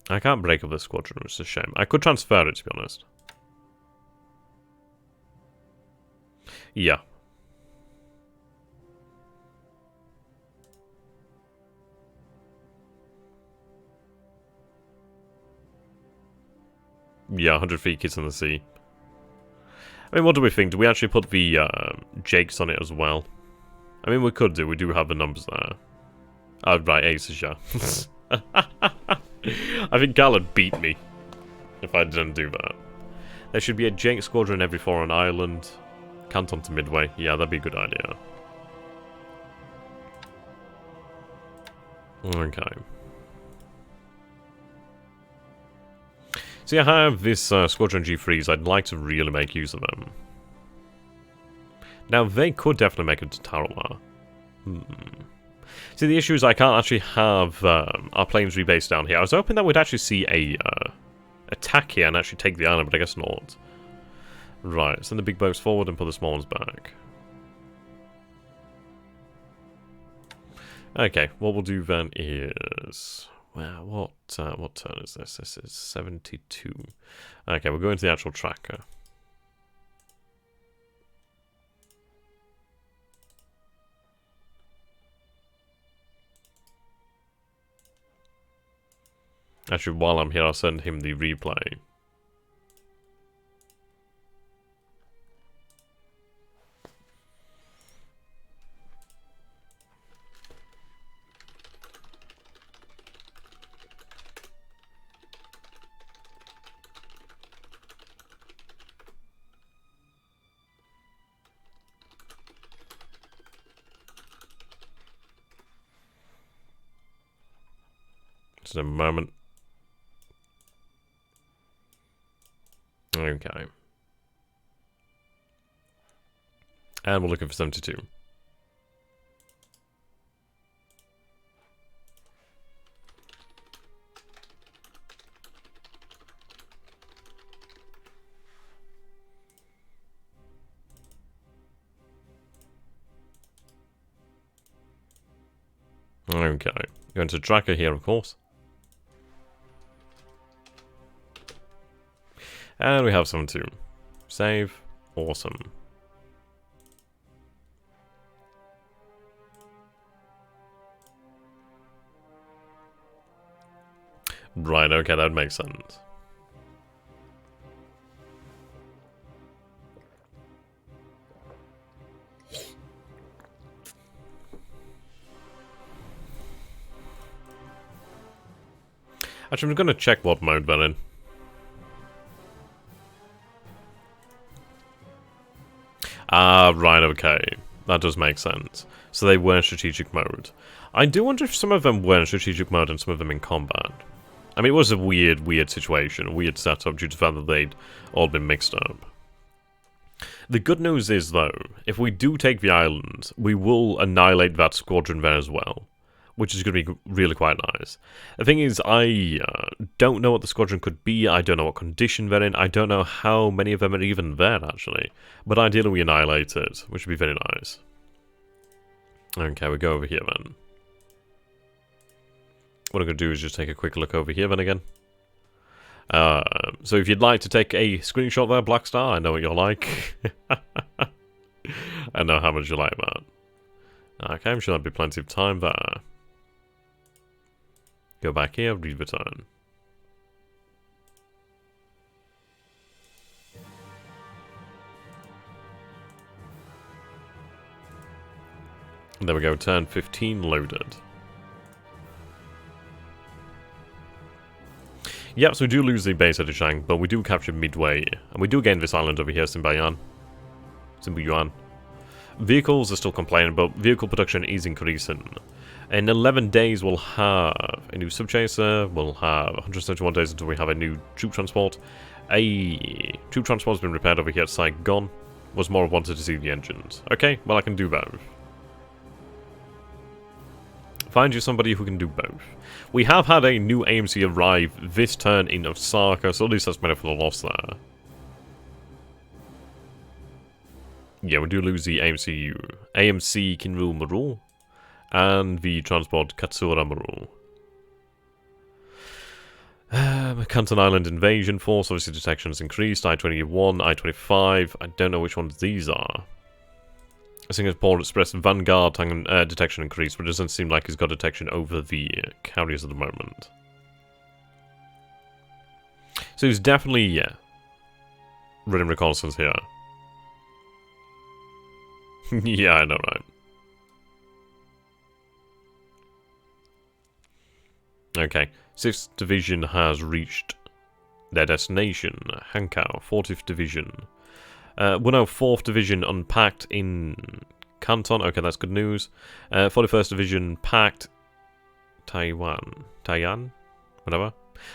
I can't break up this squadron, which is a shame. I could transfer it, to be honest. Yeah. Yeah, 100 feet kids in the sea. I mean, what do we think? Do we actually put the Jakes on it as well? I mean, we could do. We do have the numbers there. Oh, right, aces, yeah. I think Gal would beat me if I didn't do that. There should be a Jake squadron every foreign island. Canton to Midway. Yeah, that'd be a good idea. Okay. See, I have this Squadron G3s. I'd like to really make use of them. Now, they could definitely make it to Tarawa. See, the issue is I can't actually have our planes rebased down here. I was hoping that we'd actually see a attack here and actually take the island, but I guess not. Right, send the big boats forward and put the small ones back. Okay, what we'll do then is... Well, what turn is this? This is 72. Okay, we'll go into the actual tracker. Actually, while I'm here, I'll send him the replay. Just a moment. Okay. And we're looking for 72. Okay. Go into tracker here, of course. And we have 72. Save. Awesome. Right, okay, that makes sense. Actually, I'm going to check what mode they're in. Ah, right, okay. That does make sense. So they were in strategic mode. I do wonder if some of them were in strategic mode and some of them in combat. I mean, it was a weird situation, a weird setup due to the fact that they'd all been mixed up. The good news is, though, if we do take the island, we will annihilate that squadron there as well, which is going to be really quite nice. The thing is, I don't know what the squadron could be, I don't know what condition they're in, I don't know how many of them are even there, actually. But ideally we annihilate it, which would be very nice. Okay, we go over here then. What I'm going to do is just take a quick look over here then again. So if you'd like to take a screenshot there, Black Star, I know what you're like. I know how much you like that. Okay, I'm sure there'll be plenty of time there. Go back here, return. And there we go, turn 15 loaded. Yep, so we do lose the base at Chang, but we do capture Midway, and we do gain this island over here, Simbayan. Vehicles are still complaining, but vehicle production is increasing. In 11 days, we'll have a new subchaser, we'll have 171 days until we have a new troop transport. A troop transport's been repaired over here at Saigon. Was more wanted to see the engines. Okay, well I can do both. Find you somebody who can do both. We have had a new AMC arrive this turn in Osaka, so at least that's made up for the loss there. Yeah, we do lose the AMC Kinru Maru, and the transport Katsura Maru. Canton Island Invasion Force, obviously detection has increased, I-21, I-25, I don't know which ones these are. Singapore Express Vanguard detection increased, but it doesn't seem like he's got detection over the carriers at the moment. So he's definitely, yeah, running reconnaissance here. Yeah, I know, right? Okay, 6th Division has reached their destination, Hankow, 40th Division. 104th Division unpacked in Canton. Okay, that's good news. 41st Division packed Taiwan, whatever.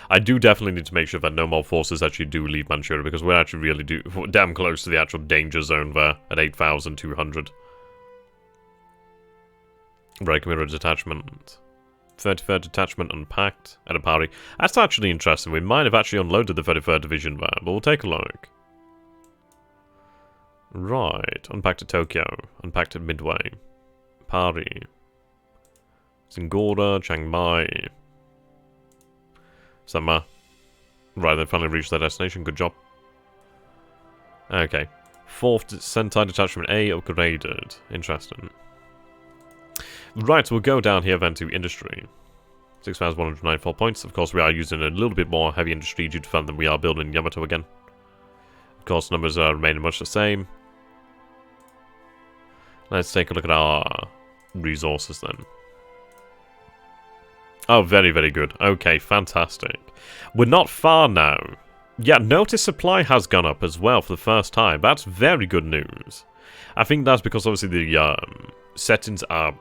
I do definitely need to make sure that no more forces actually do leave Manchuria, because we're actually really damn close to the actual danger zone there at 8,200. Right, commit a detachment. 33rd Detachment unpacked at a party. That's actually interesting. We might have actually unloaded the 33rd Division there, but we'll take a look. Right, unpacked at Tokyo, unpacked at Midway, Party, Singora, Chiang Mai, Sama. Right, they finally reached their destination, good job. Okay, 4th Sentai Detachment A upgraded, interesting. Right, so we'll go down here then to Industry. 6,194 points, of course we are using a little bit more heavy industry due to the fact that we are building Yamato again. Of course, numbers are remaining much the same. Let's take a look at our resources then. Oh, very, very good. Okay, fantastic. We're not far now. Yeah, notice supply has gone up as well for the first time. That's very good news. I think that's because obviously the settings are,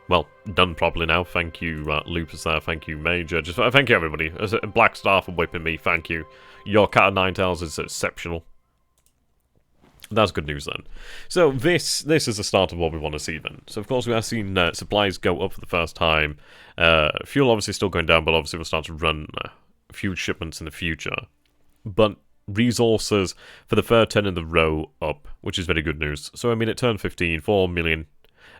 well, done properly now. Thank you, Lupus there. Thank you, Major. Just thank you, everybody. Black Star for whipping me. Thank you. Your Cat of Nine Tails is exceptional. That's good news then. So this is the start of what we want to see then. So of course we are seeing supplies go up for the first time. Fuel obviously still going down, but obviously we'll start to run fuel shipments in the future. But resources for the third turn in the row up, which is very good news. So I mean at turn 15, 4 million,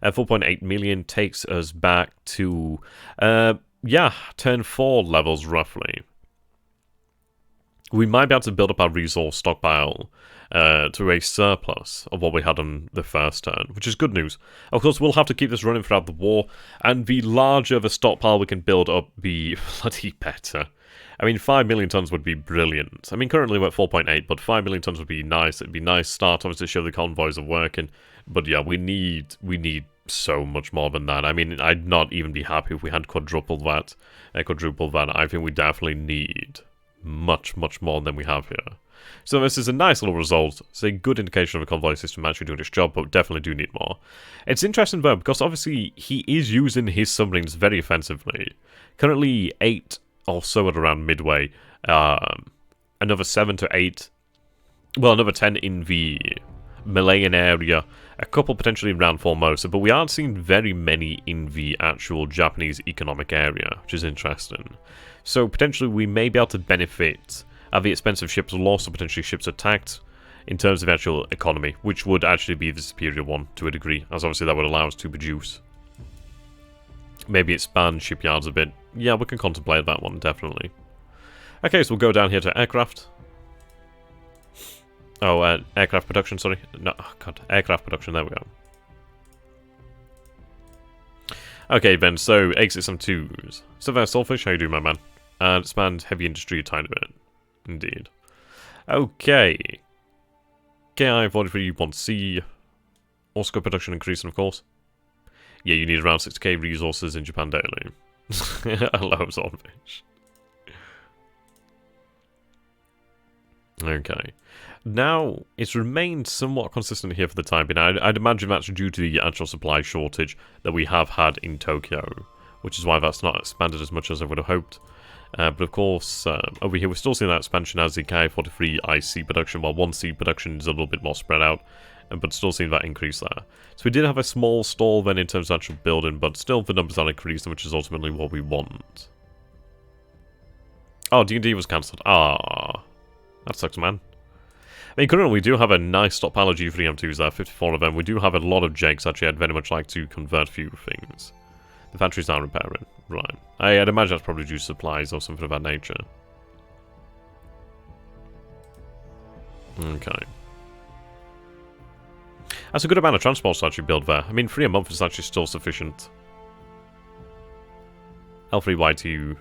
4.8 million takes us back to, yeah, turn 4 levels roughly. We might be able to build up our resource stockpile to a surplus of what we had on the first turn, which is good news. Of course, we'll have to keep this running throughout the war, and the larger the stockpile we can build up, the bloody better. I mean, 5 million tons would be brilliant. I mean, currently we're at 4.8, but 5 million tons would be nice. It'd be a nice start, obviously, to show the convoys are working. But yeah, we need so much more than that. I mean, I'd not even be happy if we had quadrupled that, quadrupled that. I think we definitely need much, much more than we have here. So this is a nice little result. It's a good indication of a convoy system actually doing its job, but we definitely do need more. It's interesting though, because obviously he is using his submarines very offensively. Currently 8 or so at around Midway. Another 7 to 8. Well, another 10 in the Malayan area. A couple potentially around Formosa, but we aren't seeing very many in the actual Japanese economic area, which is interesting. So potentially we may be able to benefit at the expense of ships, will also potentially ships attacked in terms of actual economy, which would actually be the superior one to a degree, as obviously that would allow us to produce. Maybe expand shipyards a bit. Yeah, we can contemplate that one, definitely. Okay, so we'll go down here to aircraft. Oh, aircraft production, sorry. No, oh god, aircraft production, there we go. Okay, then, so exit some 2s. So there's Saltfish, how you doing, my man? And expand heavy industry a tiny bit. Indeed. Okay. KI-43-1C. Oscar production increasing, of course. Yeah, you need around 6k resources in Japan daily. Hello, Swordfish. Okay. Now, it's remained somewhat consistent here for the time being. I'd imagine that's due to the actual supply shortage that we have had in Tokyo, which is why that's not expanded as much as I would have hoped. But of course, over here we're still seeing that expansion as the Ki-43 IC production, while 1C production is a little bit more spread out, but still seeing that increase there. So we did have a small stall then in terms of actual building, but still the numbers are increasing, which is ultimately what we want. Oh, D&D was cancelled. Ah, that sucks, man. I mean, currently we do have a nice stockpile of G3M2s there, 54 of them. We do have a lot of Jakes, actually. I'd very much like to convert a few things. The factory's now repairing. Right. I'd imagine that's probably due to supplies or something of that nature. Okay. That's a good amount of transports to actually build there. I mean, 3 a month is actually still sufficient. L3Y2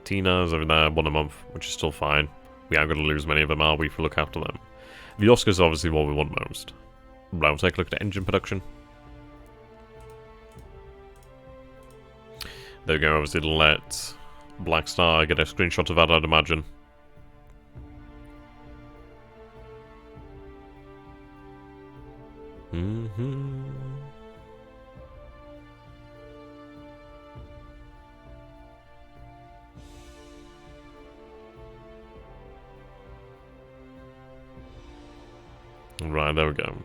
Tina's over there, 1 a month, which is still fine. We aren't going to lose many of them, are we, if we look after them? The Oscar's obviously what we want most. Right, we'll take a look at engine production. There we go, obviously let Black Star get a screenshot of that, I'd imagine. Right, there we go.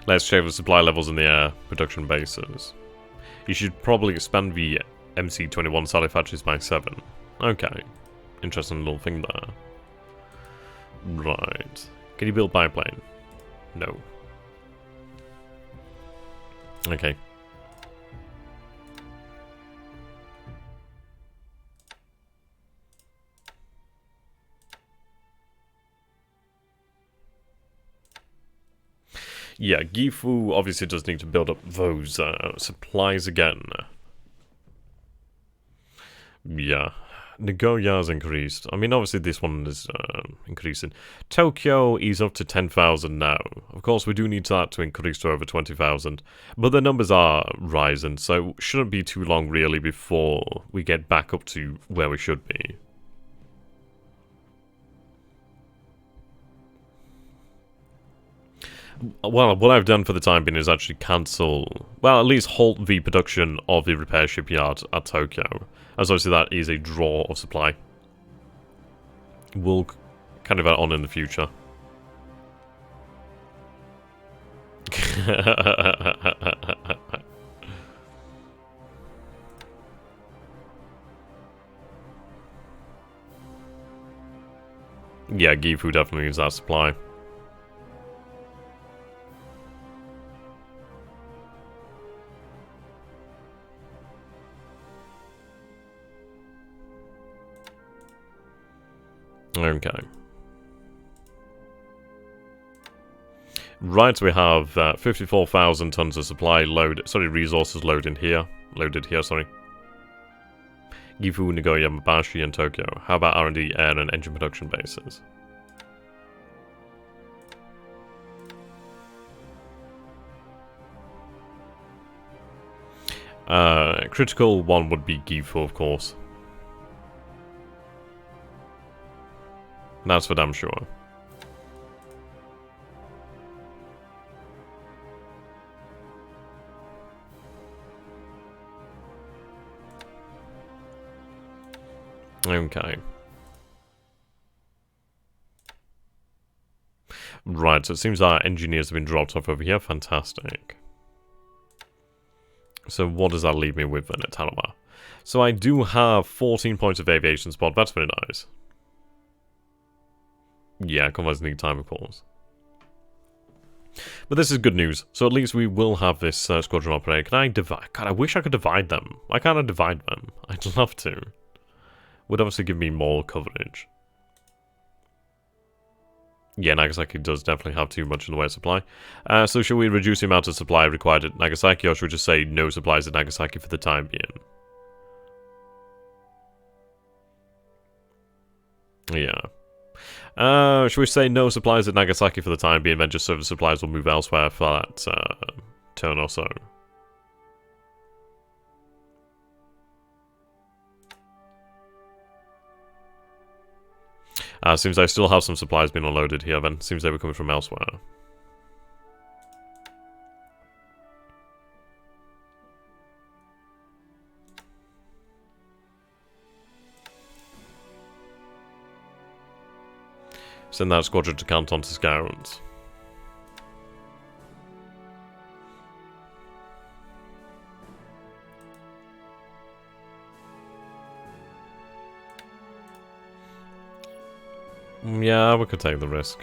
Let's check the supply levels in the air production bases. You should probably expand the MC-21 Sally factories by 7. Okay. Interesting little thing there. Right. Can you build biplane? No. Okay. Yeah, Gifu obviously does need to build up those supplies again. Yeah. Nagoya's increased. I mean, obviously this one is increasing. Tokyo is up to 10,000 now. Of course, we do need that to increase to over 20,000. But the numbers are rising, so it shouldn't be too long, really, before we get back up to where we should be. Well, what I've done for the time being is actually cancel... Well, at least halt the production of the repair shipyard at Tokyo. As obviously that is a draw of supply. We'll kind of add on in the future. Yeah, Gifu definitely needs that supply. Okay. Right, we have 54,000 tons of supply resources loaded here. Gifu, Nagoya, Mabashi, and Tokyo. How about R&D, air, and engine production bases? Critical one would be Gifu, of course. That's for damn sure. Okay. Right, so it seems our engineers have been dropped off over here. Fantastic. So what does that leave me with then at Tanawa? So I do have 14 points of aviation spot. That's very nice. Yeah, converts need time, of course. But this is good news. So at least we will have this squadron operator. Can I divide? God, I wish I could divide them. Why can't I divide them? I'd love to. Would obviously give me more coverage. Yeah, Nagasaki does definitely have too much in the way of supply. So should we reduce the amount of supply required at Nagasaki, or should we just say no supplies at Nagasaki for the time being? Yeah. Should we say no supplies at Nagasaki for the time being, then just so the supplies will move elsewhere for that turn or so? Seems I still have some supplies being unloaded here then. Seems they were coming from elsewhere. Send that squadron to Canton to scout. Yeah, we could take the risk.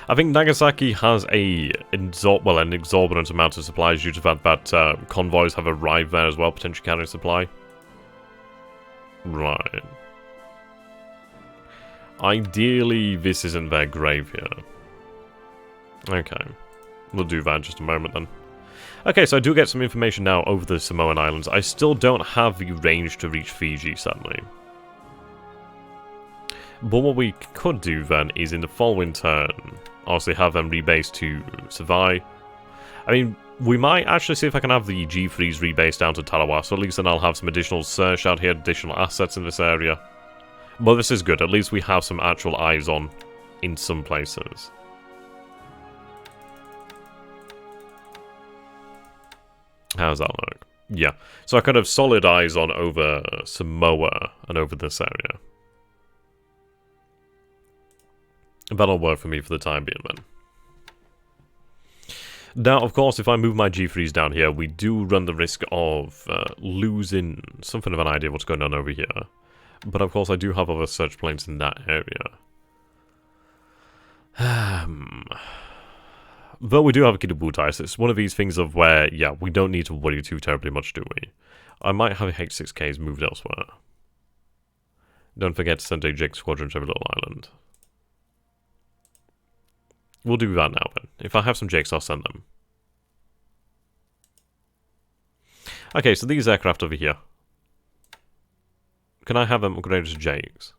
I think Nagasaki has an exorbitant amount of supplies due to the fact that convoys have arrived there as well, potentially carrying supply. Right. Ideally, this isn't their grave here. Okay. We'll do that in just a moment then. Okay, so I do get some information now over the Samoan Islands. I still don't have the range to reach Fiji, sadly. But what we could do then is in the following turn, obviously have them rebase to Savai. I mean, we might actually see if I can have the G3s rebase down to Tarawa, so at least then I'll have some additional search out here, additional assets in this area. But this is good, at least we have some actual eyes on in some places. How's that look? Yeah. So I kind of solid eyes on over Samoa and over this area. That'll work for me for the time being, then. Now, of course, if I move my G3s down here, we do run the risk of losing something of an idea of what's going on over here. But, of course, I do have other search planes in that area. Though we do have a Kidabutai, so it's one of these things of where, yeah, we don't need to worry too terribly much, do we? I might have H6Ks moved elsewhere. Don't forget to send a Jake squadron to every little island. We'll do that now, then. If I have some Jakes, I'll send them. Okay, so these aircraft over here. Can I have them upgraded to Jakes?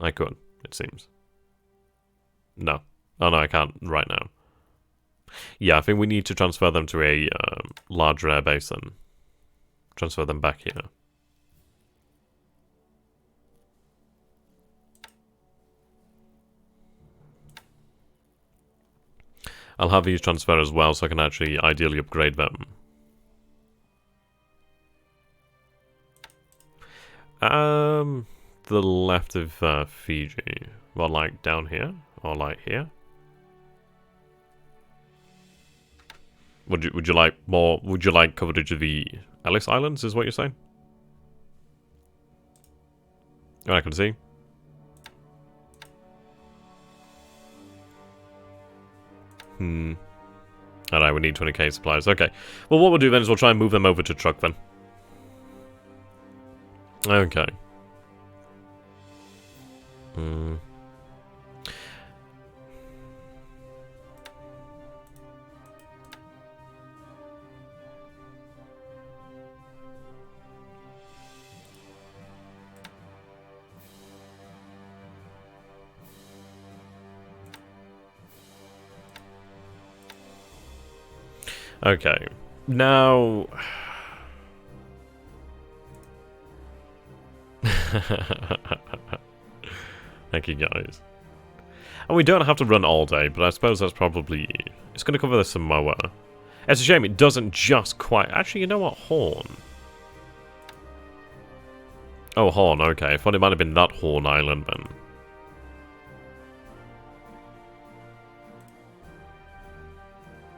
I could, it seems. No. Oh no, I can't right now. Yeah, I think we need to transfer them to a larger airbase then. Transfer them back here. I'll have these transfer as well, so I can actually ideally upgrade them. The left of Fiji. Well, like down here? Or like here? Would you like more? Would you like coverage of the Ellis Islands, is what you're saying? Oh, I can see. Alright, we need 20k supplies. Okay. Well, what we'll do then is we'll try and move them over to truck then. Okay. Okay. Now... Thank you, guys. And we don't have to run all day, but I suppose that's probably... It's going to cover the Samoa. It's a shame it doesn't just quite... Actually, you know what? Horn. Oh, Horn, okay. I thought it might have been that Horn Island, then.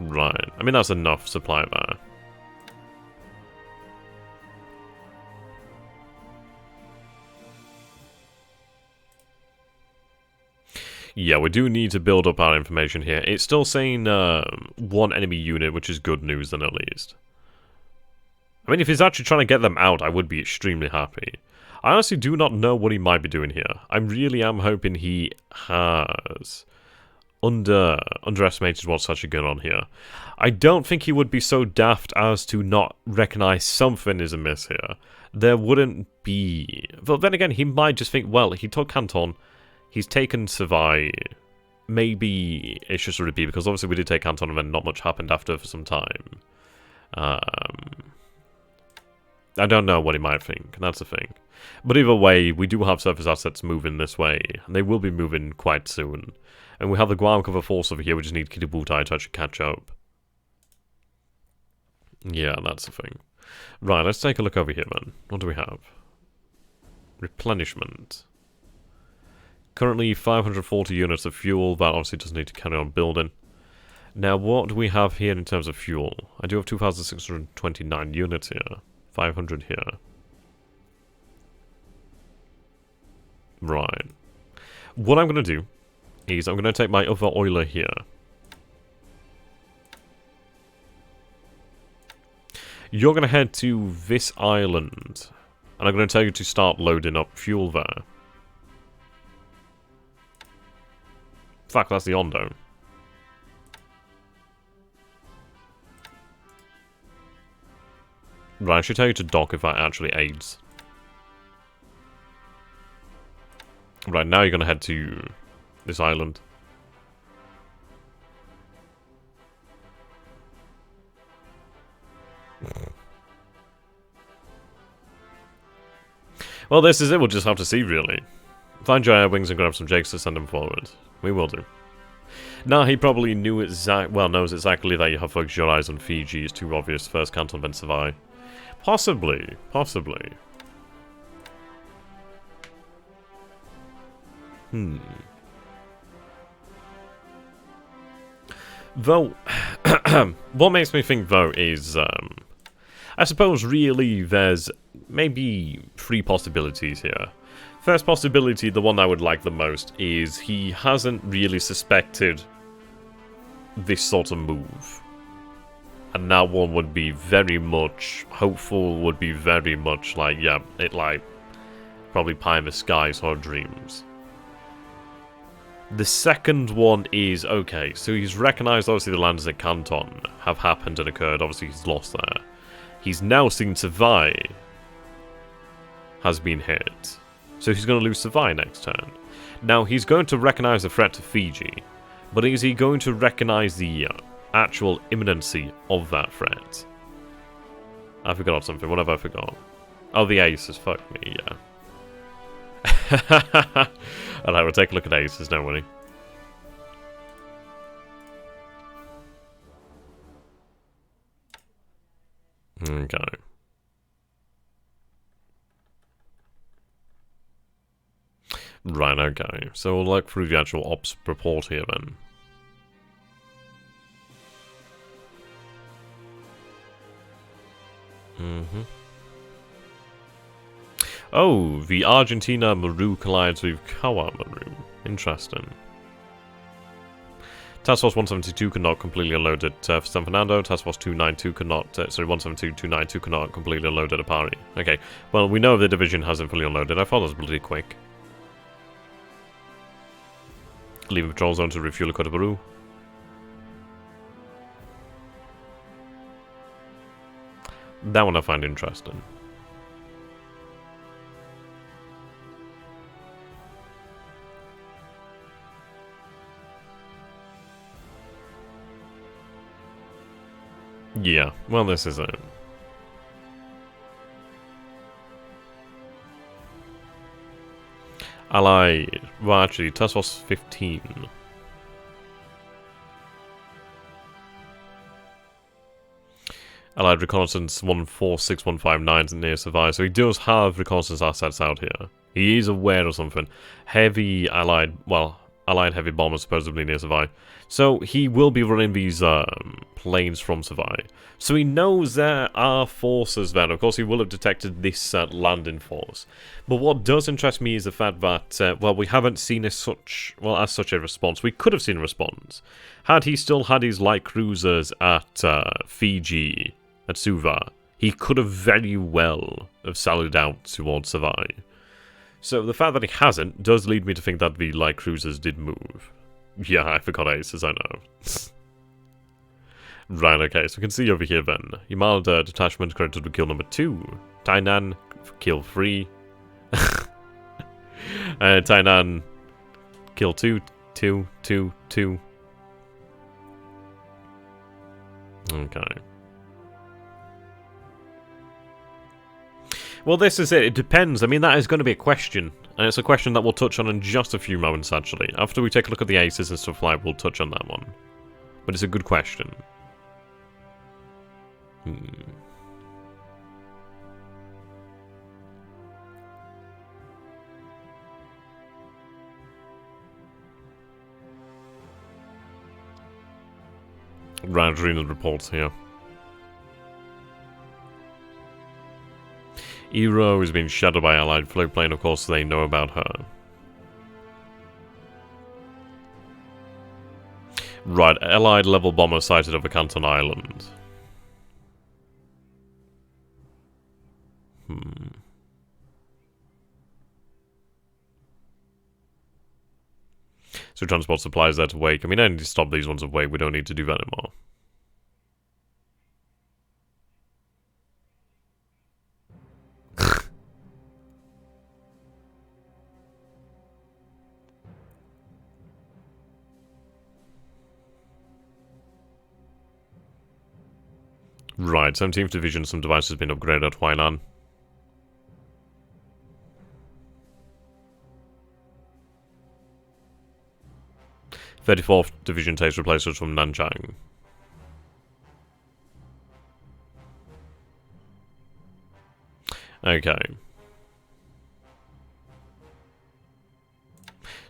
Right. I mean, that's enough supply there. Yeah, we do need to build up our information here. It's still saying one enemy unit, which is good news then at least. I mean, if he's actually trying to get them out, I would be extremely happy. I honestly do not know what he might be doing here. I really am hoping he has underestimated what's actually going on here. I don't think he would be so daft as to not recognize something is amiss here. There wouldn't be... But then again, he might just think, well, he took Canton... He's taken Savai. Maybe it's just a repeat, because obviously we did take Canton and then not much happened after for some time. I don't know what he might think, that's the thing. But either way, we do have surface assets moving this way, and they will be moving quite soon. And we have the Guam cover force over here, we just need Kitabutai to actually catch up. Yeah, that's the thing. Right, let's take a look over here then. What do we have? Replenishment. Currently 540 units of fuel, that obviously does need to carry on building. Now what do we have here in terms of fuel? I do have 2,629 units here. 500 here. Right. What I'm going to do is I'm going to take my other oiler here. You're going to head to this island. And I'm going to tell you to start loading up fuel there. Fuck, that's the Ondo. Right, I should tell you to dock if that actually aids. Right, now you're going to head to this island. Well, this is it. We'll just have to see, really. Find your air wings and grab some jakes to send them forward. We will do. No, he probably knew knows exactly that you have focused your eyes on Fiji is too obvious first canton then survive. Possibly. Possibly. Though, what makes me think, though, is, I suppose, really, there's maybe 3 possibilities here. First possibility, the one I would like the most, is he hasn't really suspected this sort of move. And that one would be very much, hopeful would be very much like, yeah, it like, probably pie in the sky sort of dreams. The second one is, okay, so he's recognised obviously the lands at Canton have happened and occurred, obviously he's lost there. He's now seen Savai has been hit. So he's going to lose Savai next turn. Now he's going to recognise the threat to Fiji, but is he going to recognise the actual imminency of that threat? I forgot something, what have I forgot? Oh, the aces, fuck me, yeah. Alright, we'll take a look at aces, don't worry. Okay. Right, okay. So we'll look through the actual ops report here then. Oh, the Argentina Maru collides with Kawa Maru. Interesting. Task Force 172 could not completely unload at San Fernando. Task Force 292 could not... 172-292 could not completely unload at Apari. Okay, well, we know the division hasn't fully unloaded. I thought that was bloody quick. Leaving patrol zone to refuel Kota Baru. That one I find interesting. Yeah, well, this is it. Allied. Well, actually, Task Force 15. Allied Reconnaissance 146159 is near survive, so he does have reconnaissance assets out here. He is aware of something. Heavy Allied, well, Allied heavy bombers supposedly near survive. So he will be running these planes from survive. So he knows there are forces there. Of course, he will have detected this landing force. But what does interest me is the fact that, well, we haven't seen as such a response. We could have seen a response. Had he still had his light cruisers at Fiji, at Suva, he could have very well have sallied out towards Savai. So the fact that he hasn't does lead me to think that the light cruisers did move. Yeah, I forgot aces, I know. Right, okay, so we can see over here then. Yamalda detachment credited with kill number 2. Tainan, kill 3. Tainan, kill 2, 2, 2, 2. Okay. Well, this is it. It depends. I mean, that is going to be a question. And it's a question that we'll touch on in just a few moments, actually. After we take a look at the aces and stuff like that, we'll touch on that one. But it's a good question. Right, reading the reports here. Ero is being shadowed by Allied float plane, of course they know about her. Right, Allied level bomber sighted over Canton Island. So transport supplies there to Wake. I mean, I need to stop these ones at Wake. We don't need to do that anymore. Right, 17th Division, some devices have been upgraded at Huainan. 34th Division takes replacements from Nanchang. Okay.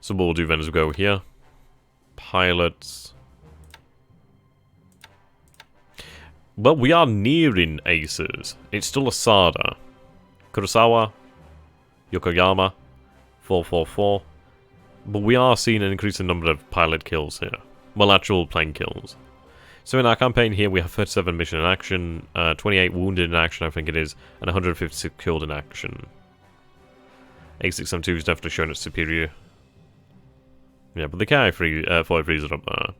So what we'll do then is we'll go here. Pilots. Well, we are nearing aces. It's still Asada. Kurosawa. Yokoyama. 444. But we are seeing an increasing number of pilot kills here. Well, actual plane kills. So in our campaign here, we have 37 mission in action, 28 wounded in action, I think it is, and 156 killed in action. A672 is definitely showing its superior. Yeah, but the Ki-43s are up there.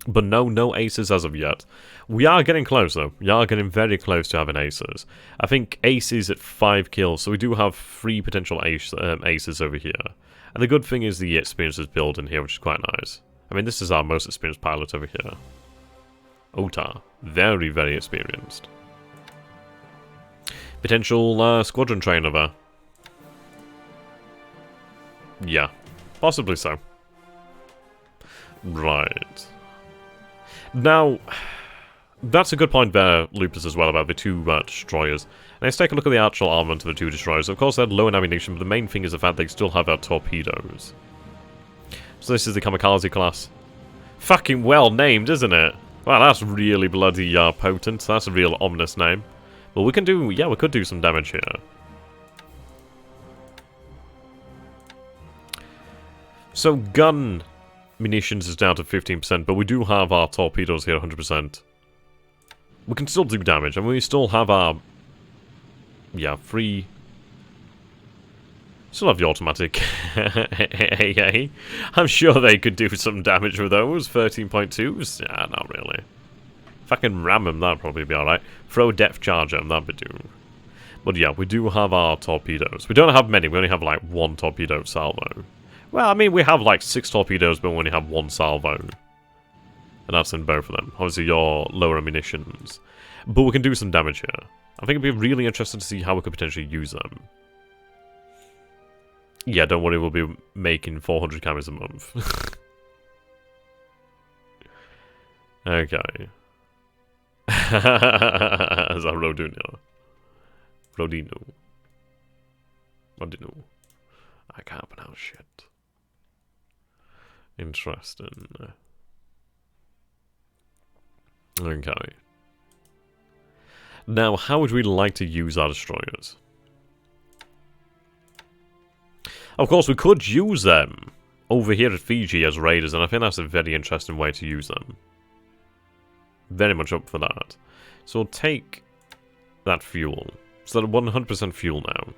But no aces as of yet. We are getting close, though. We are getting very close to having aces. I think aces at 5 kills, so we do have 3 potential aces over here. And the good thing is the experience is built in here, which is quite nice. I mean, this is our most experienced pilot over here. Ota. Very, very experienced. Potential squadron trainer there. Yeah. Possibly so. Right. Now, that's a good point there, Lupus, as well, about the 2 destroyers. And let's take a look at the actual armament of the 2 destroyers. Of course, they're low in ammunition, but the main thing is the fact they still have our torpedoes. So this is the Kamikaze class. Fucking well named, isn't it? Well, that's really bloody potent. That's a real ominous name. But we can do, yeah, we could do some damage here. So gun munitions is down to 15%, but we do have our torpedoes here 100%. We can still do damage, and we still have our, yeah, free. Still have the automatic. Hey, I'm sure they could do some damage with those. 13.2s? Yeah, not really. If I can ram them, that'd probably be alright. Throw depth charger, that'd be do. But yeah, we do have our torpedoes. We don't have many, we only have like 1 torpedo salvo. Well, I mean, we have like 6 torpedoes, but we only have 1 salvo. And that's in both of them. Obviously, your lower ammunitions. But we can do some damage here. I think it'd be really interesting to see how we could potentially use them. Yeah, don't worry, we'll be making 400 cameras a month. Okay. As a Rodino. Rodino. I can't pronounce shit. Interesting. Okay. Now, how would we like to use our destroyers? Of course, we could use them over here at Fiji as raiders, and I think that's a very interesting way to use them. Very much up for that. So we'll take that fuel. So that 100% fuel now.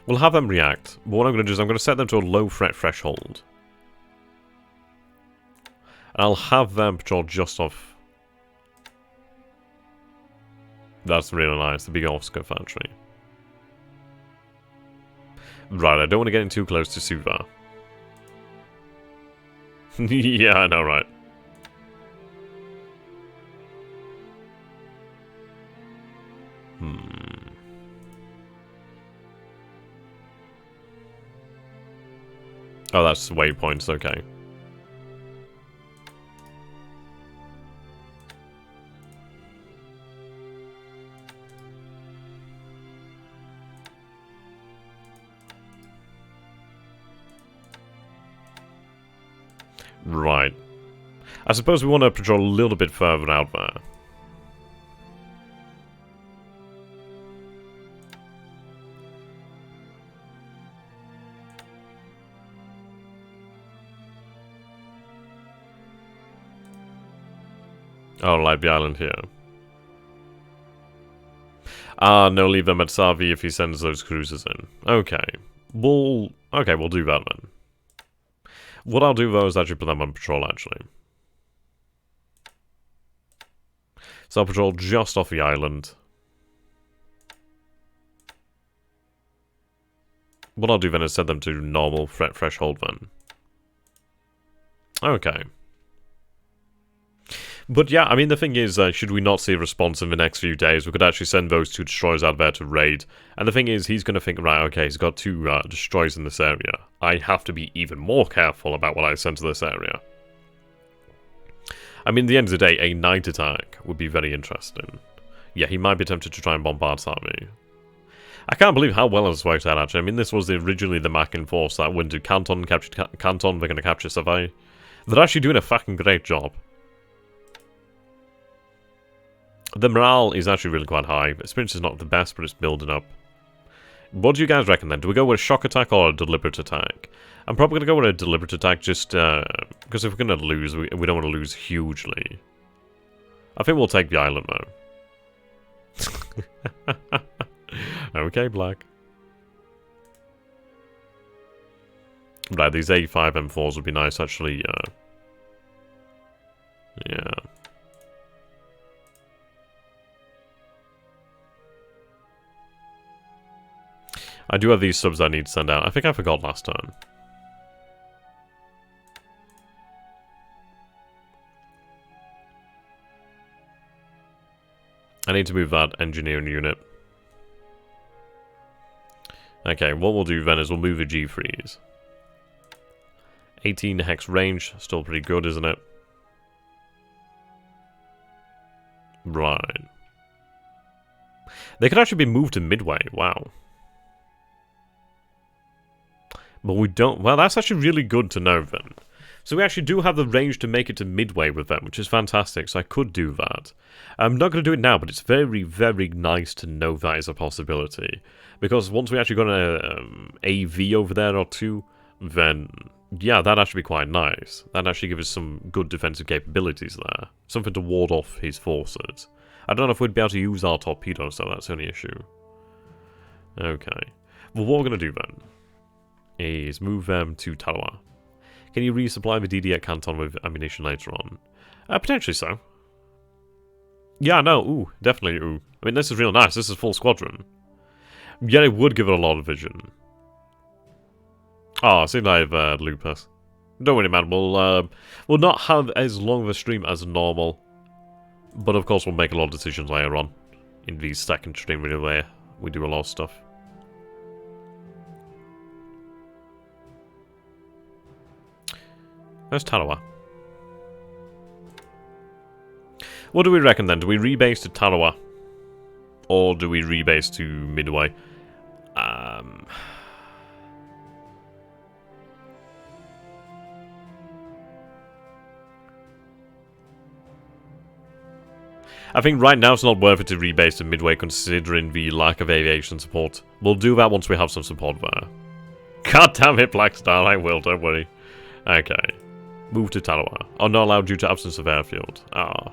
We'll have them react, but what I'm going to do is I'm going to set them to a low threat threshold. And I'll have them patrol just off. That's really nice, the big Oscar factory. Right, I don't want to get in too close to Suva. Yeah, I know, right? Oh, that's waypoints, okay. Right. I suppose we want to patrol a little bit further out there. Oh, like the island here. Ah, no, leave them at Savi if he sends those cruisers in. Okay. We'll do that then. What I'll do, though, is actually put them on patrol, actually. So I'll patrol just off the island. What I'll do then is set them to normal threat threshold then. Okay. But yeah, I mean, the thing is, should we not see a response in the next few days, we could actually send those 2 destroyers out there to raid. And the thing is, he's going to think, right, okay, he's got 2 destroyers in this area. I have to be even more careful about what I send to this area. I mean, at the end of the day, a night attack would be very interesting. Yeah, he might be tempted to try and bombard Sami. I can't believe how well it's worked out, actually. I mean, this was originally the Mackin force that went to Canton, captured Canton, they're going to capture Savoy. They're actually doing a fucking great job. The morale is actually really quite high. Experience is not the best, but it's building up. What do you guys reckon then? Do we go with a shock attack or a deliberate attack? I'm probably going to go with a deliberate attack just because if we're going to lose, we don't want to lose hugely. I think we'll take the island though. Okay, Black. Right, these A5 M4s would be nice actually. Yeah. I do have these subs I need to send out. I think I forgot last time. I need to move that engineering unit. Okay, what we'll do then is we'll move a G-freeze. 18 hex range, still pretty good, isn't it? Right. They could actually be moved to Midway, wow. But we don't... Well, that's actually really good to know then. So we actually do have the range to make it to Midway with them, which is fantastic, so I could do that. I'm not going to do it now, but it's very, very nice to know that is a possibility. Because once we actually got an AV over there or 2, then, yeah, that'd actually be quite nice. That'd actually give us some good defensive capabilities there. Something to ward off his forces. I don't know if we'd be able to use our torpedoes, so that's the only issue. Okay. Well, what we're going to do then is move them to Tarawa. Can you resupply the DD at Canton with ammunition later on? Potentially so. Yeah, no, ooh, definitely, ooh. I mean, this is real nice. This is full squadron. Yeah, it would give it a lot of vision. Oh, I seem I have lupus. Don't worry, man. We'll not have as long of a stream as normal. But, of course, we'll make a lot of decisions later on. In the second stream, where we do a lot of stuff. There's Tarawa. What do we reckon then? Do we rebase to Tarawa? Or do we rebase to Midway? I think right now it's not worth it to rebase to Midway considering the lack of aviation support. We'll do that once we have some support there. God damn it, Blackstar, I will, don't worry. Okay. Move to Tarawa. Oh, not allowed due to absence of airfield. Ah.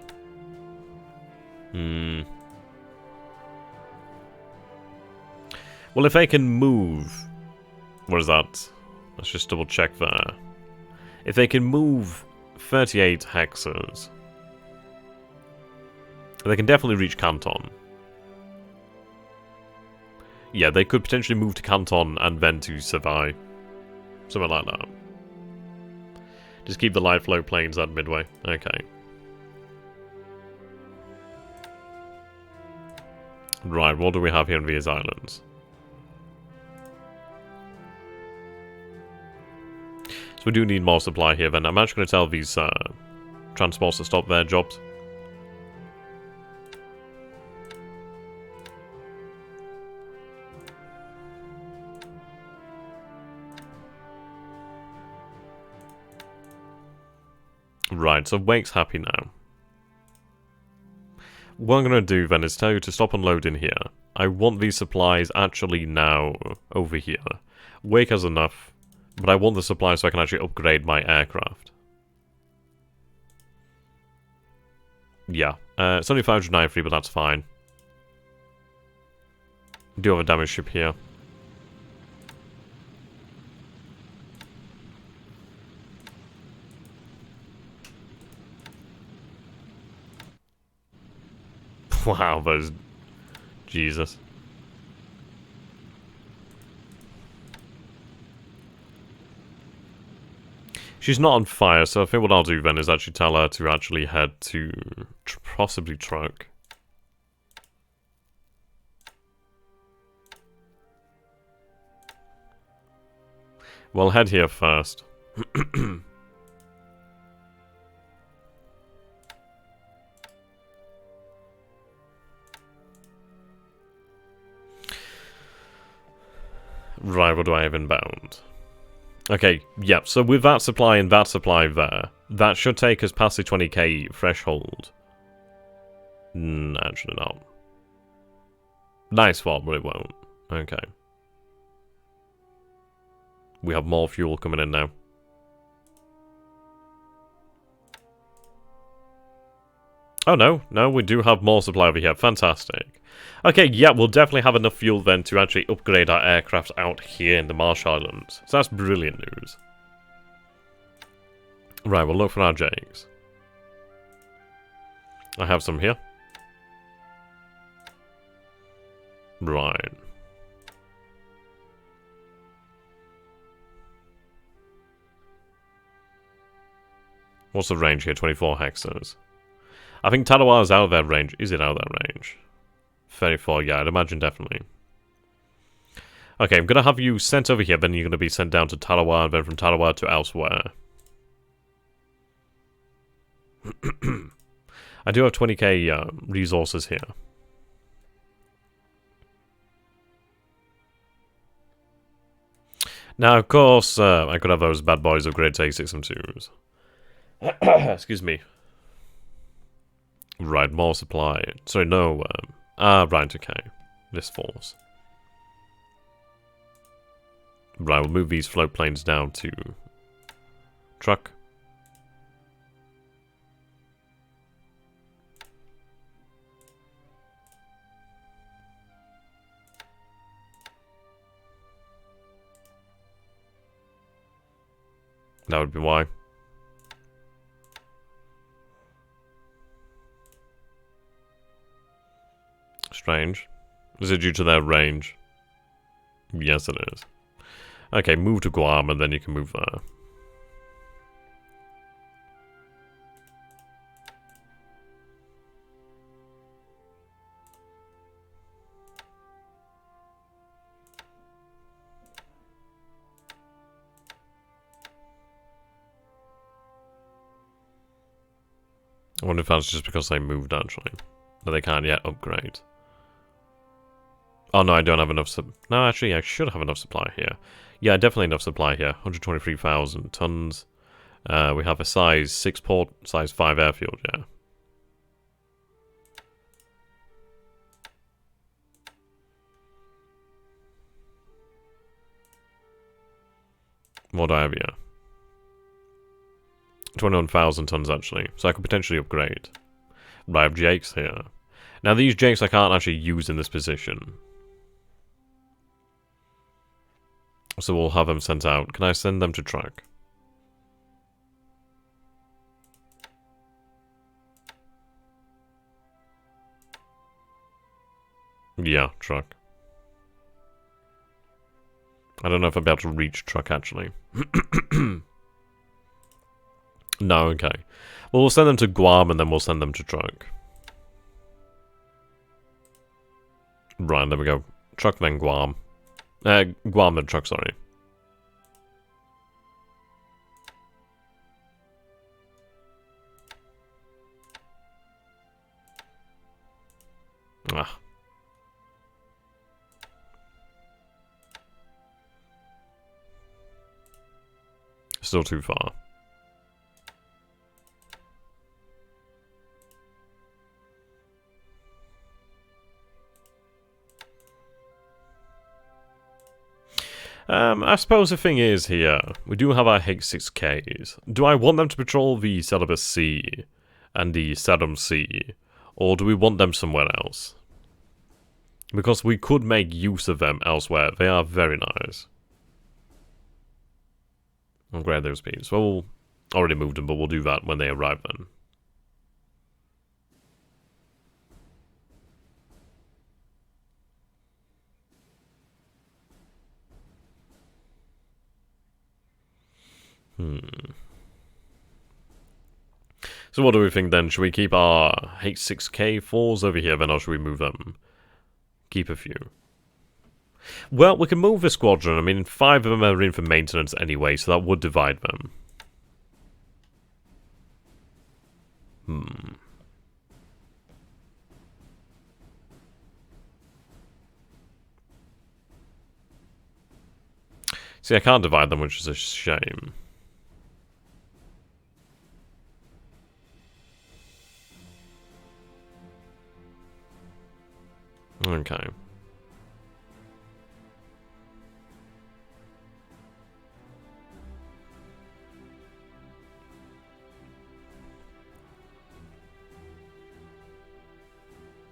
Well, if they can move... What is that? Let's just double check there. If they can move 38 hexes... They can definitely reach Canton. Yeah, they could potentially move to Canton and then to Savoy. Something like that. Just keep the light flow planes at Midway. Okay. Right, what do we have here in these islands? So we do need more supply here then. I'm actually going to tell these transports to stop their jobs. Right, so Wake's happy now. What I'm going to do then is tell you to stop unloading here. I want these supplies actually now over here. Wake has enough, but I want the supplies so I can actually upgrade my aircraft. Yeah, it's only 593, but that's fine. Do have a damaged ship here. Wow, those... Jesus. She's not on fire, so I think what I'll do then is actually tell her to actually head to possibly truck. We'll head here first. Right, what do I have inbound? Okay, yep, so with that supply and that supply there, that should take us past the 20k threshold. Actually not. Nice swap, but it won't. Okay. We have more fuel coming in now. Oh no, no, we do have more supply over here. Fantastic. Okay, yeah, we'll definitely have enough fuel then to actually upgrade our aircraft out here in the Marshall Islands. So that's brilliant news. Right, we'll look for our Jakes. I have some here. Right. What's the range here? 24 hectares. I think Tarawa is out of their range. Is it out of their range? 34, yeah, I'd imagine definitely. Okay, I'm going to have you sent over here, then you're going to be sent down to Tarawa, and then from Tarawa to elsewhere. I do have 20k resources here. Now, of course, I could have those bad boys of grade A6 and 2s. Excuse me. Right, more supply. Sorry, no. Right, okay. This force. Right, we'll move these float planes down to truck. That would be why. Strange. Is it due to their range? Yes, it is. Okay, move to Guam and then you can move there. I wonder if that's just because they moved, actually. That they can't yet upgrade. Oh, no, I don't have enough no, actually, I should have enough supply here. Yeah, definitely enough supply here. 123,000 tons. We have a size 6 port, size 5 airfield, yeah. What do I have here? 21,000 tons, actually. So I could potentially upgrade. But I have Jakes here. Now, these Jakes I can't actually use in this position. So we'll have them sent out. Can I send them to track? Yeah, truck. I don't know if I'll be able to reach truck, actually. No, okay. Well, we'll send them to Guam and then we'll send them to truck. Right, there we go. Truck, then Guam. Guam, then truck, sorry. Ah. Still too far. I suppose the thing is here, we do have our H6Ks. Do I want them to patrol the Celebes Sea and the Saddam Sea, or do we want them somewhere else? Because we could make use of them elsewhere. They are very nice. Upgrade those speeds. Well, we'll already moved them, but we'll do that when they arrive then. So what do we think then? Should we keep our H6K4s over here then, or should we move them? Keep a few. Well, we can move a squadron. I mean, 5 of them are in for maintenance anyway, so that would divide them. See, I can't divide them, which is a shame. Okay.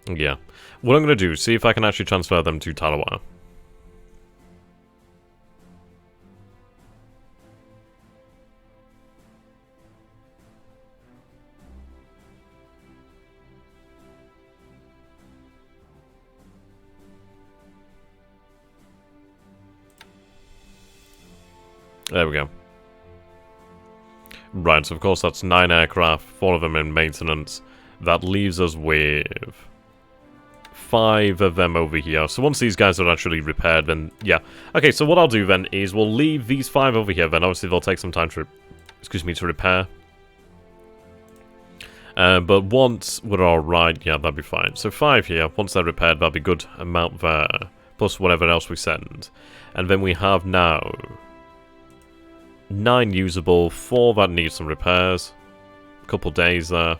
Yeah. What I'm going to do is see if I can actually transfer them to Talawa. There we go. Right, so of course that's 9 aircraft, 4 of them in maintenance. That leaves us with 5 of them over here. So once these guys are actually repaired, then yeah. Okay, so what I'll do then is we'll leave these 5 over here, then obviously they'll take some time to, to repair. But once we're alright, yeah, that'd be fine. So 5 here, once they're repaired, that'll be good amount there. Plus whatever else we send. And then we have now 9 usable, 4 that need some repairs. A couple days there.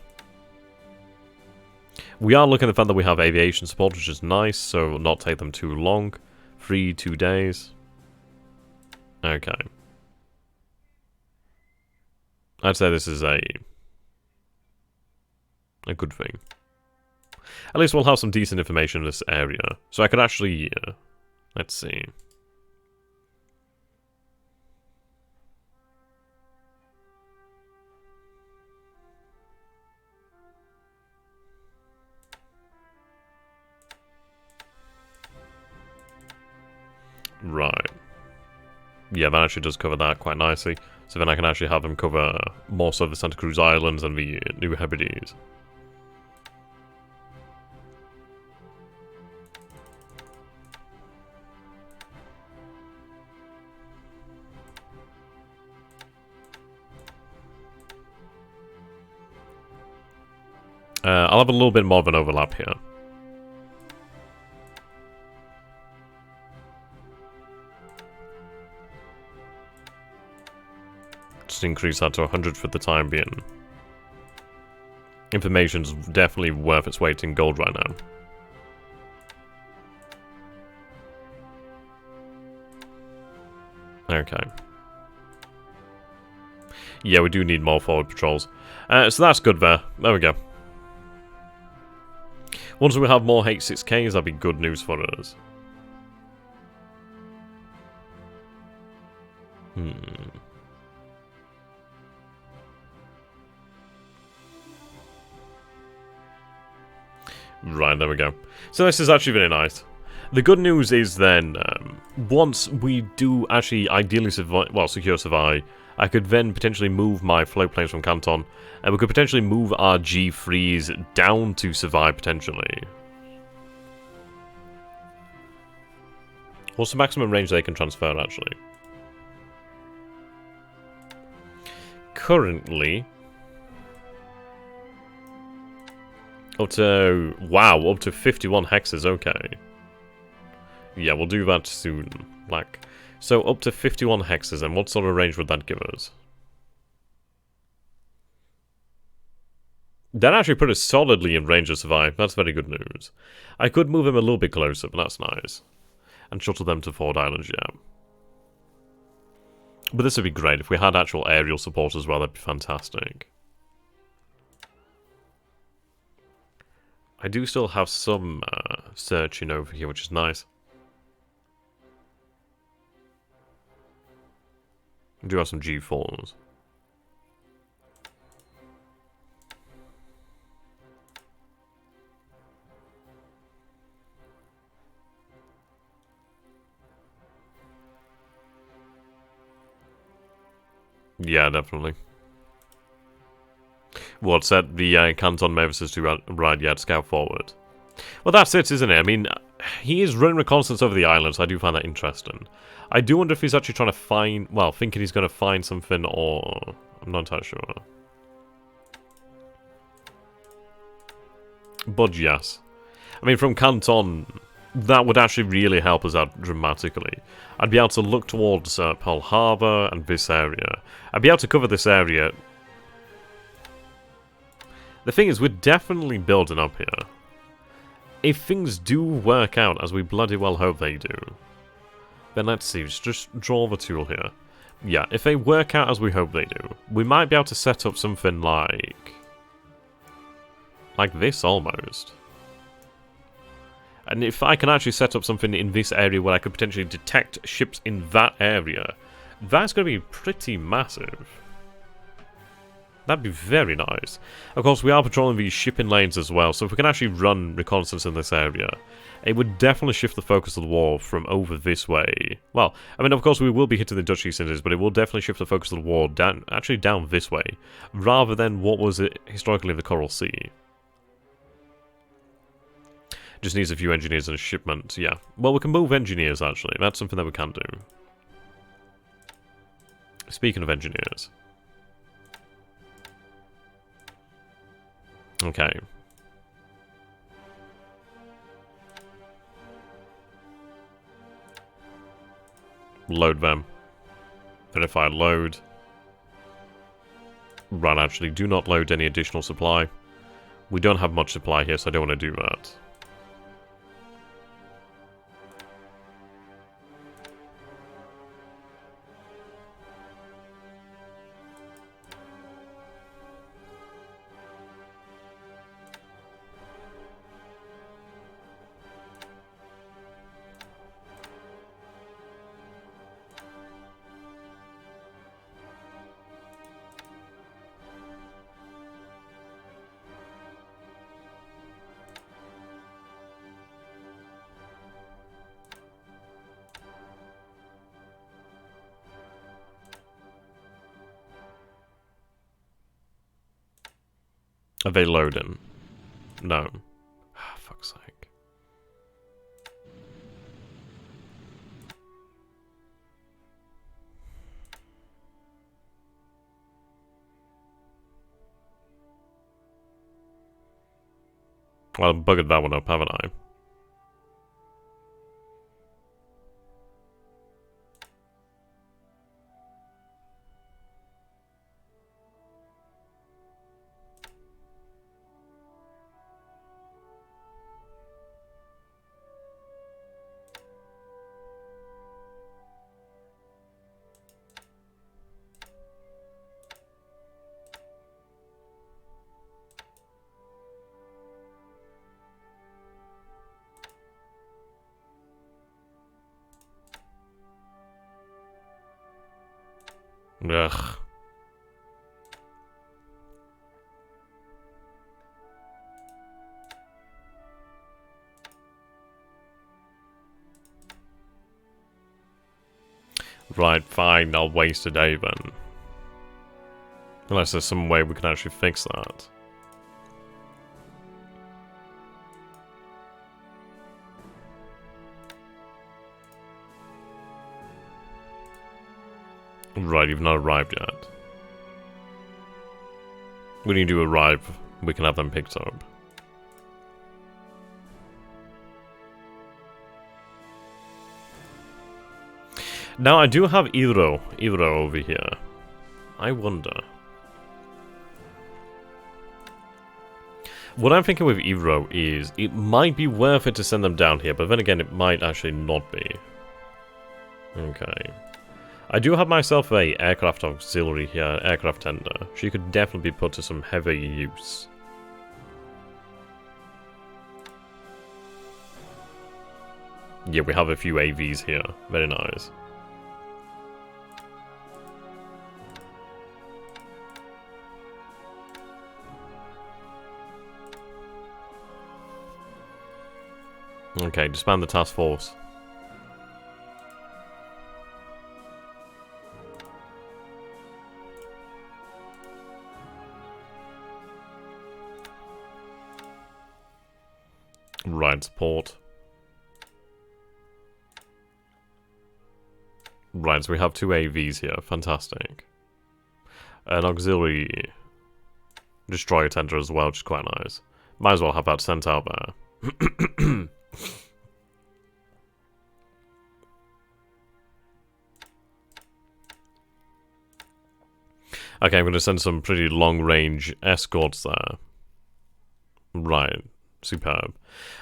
We are looking at the fact that we have aviation support, which is nice, so will not take them too long. 2 days. Okay. I'd say this is a good thing. At least we'll have some decent information in this area. So I could actually, let's see. Right. Yeah, that actually does cover that quite nicely. So then I can actually have them cover more so the Santa Cruz Islands and the New Hebrides. I'll have a little bit more of an overlap here. Just increase that to 100 for the time being. Information's definitely worth its weight in gold right now. Okay. Yeah, we do need more forward patrols. So that's good there. There we go. Once we have more H6Ks, that'd be good news for us. Right, there we go. So this is actually very nice. The good news is then, once we do actually ideally survive, well, secure survive, I could then potentially move my float planes from Canton, and we could potentially move our G3s down to survive potentially. What's the maximum range they can transfer actually? Currently, up to, wow, up to 51 hexes, okay. Yeah, we'll do that soon. Like, so up to 51 hexes, and what sort of range would that give us? That actually put us solidly in range to survive. That's very good news. I could move him a little bit closer, but that's nice. And shuttle them to Ford Islands, yeah. But this would be great. If we had actual aerial support as well, that'd be fantastic. I do still have some searching over here, which is nice. I do have some G4s. Yeah, definitely. What, set the Canton Mavises to ride yet, scout forward. Well, that's it, isn't it? I mean, he is running reconnaissance over the island, so I do find that interesting. I do wonder if he's actually trying to find, well, thinking he's going to find something, or... I'm not entirely sure. But yes. I mean, from Canton, that would actually really help us out dramatically. I'd be able to look towards Pearl Harbor and this area. I'd be able to cover this area. The thing is, we're definitely building up here. If things do work out as we bloody well hope they do, then let's see, just draw the tool here. Yeah, if they work out as we hope they do, we might be able to set up something like this almost. And if I can actually set up something in this area where I could potentially detect ships in that area, that's going to be pretty massive. That'd be very nice. Of course, we are patrolling these shipping lanes as well, so if we can actually run reconnaissance in this area, it would definitely shift the focus of the war from over this way. Well, I mean, of course, we will be hitting the Dutch East Indies, but it will definitely shift the focus of the war down, actually down this way, rather than what was it historically the Coral Sea. Just needs a few engineers and a shipment, yeah. Well, we can move engineers, actually. That's something that we can do. Speaking of engineers. Okay. Load them. Verify load. Right, actually, do not load any additional supply. We don't have much supply here, so I don't want to do that. Are they loading? No. Ah, fuck's sake. Well, I've buggered that one up, haven't I? Ugh. Right, fine, I'll waste a day then. Unless there's some way we can actually fix that. Right, you've not arrived yet. When you do arrive, we can have them picked up. Now, I do have Iro over here. I wonder. What I'm thinking with Iro is, it might be worth it to send them down here, but then again, it might actually not be. Okay. I do have myself a aircraft auxiliary here, aircraft tender. She could definitely be put to some heavy use. Yeah, we have a few AVs here. Very nice. Okay, disband the task force. Right, port. Right, so we have 2 AVs here. Fantastic. An auxiliary destroyer tender as well, which is quite nice. Might as well have that sent out there. Okay, I'm going to send some pretty long-range escorts there. Right. Superb.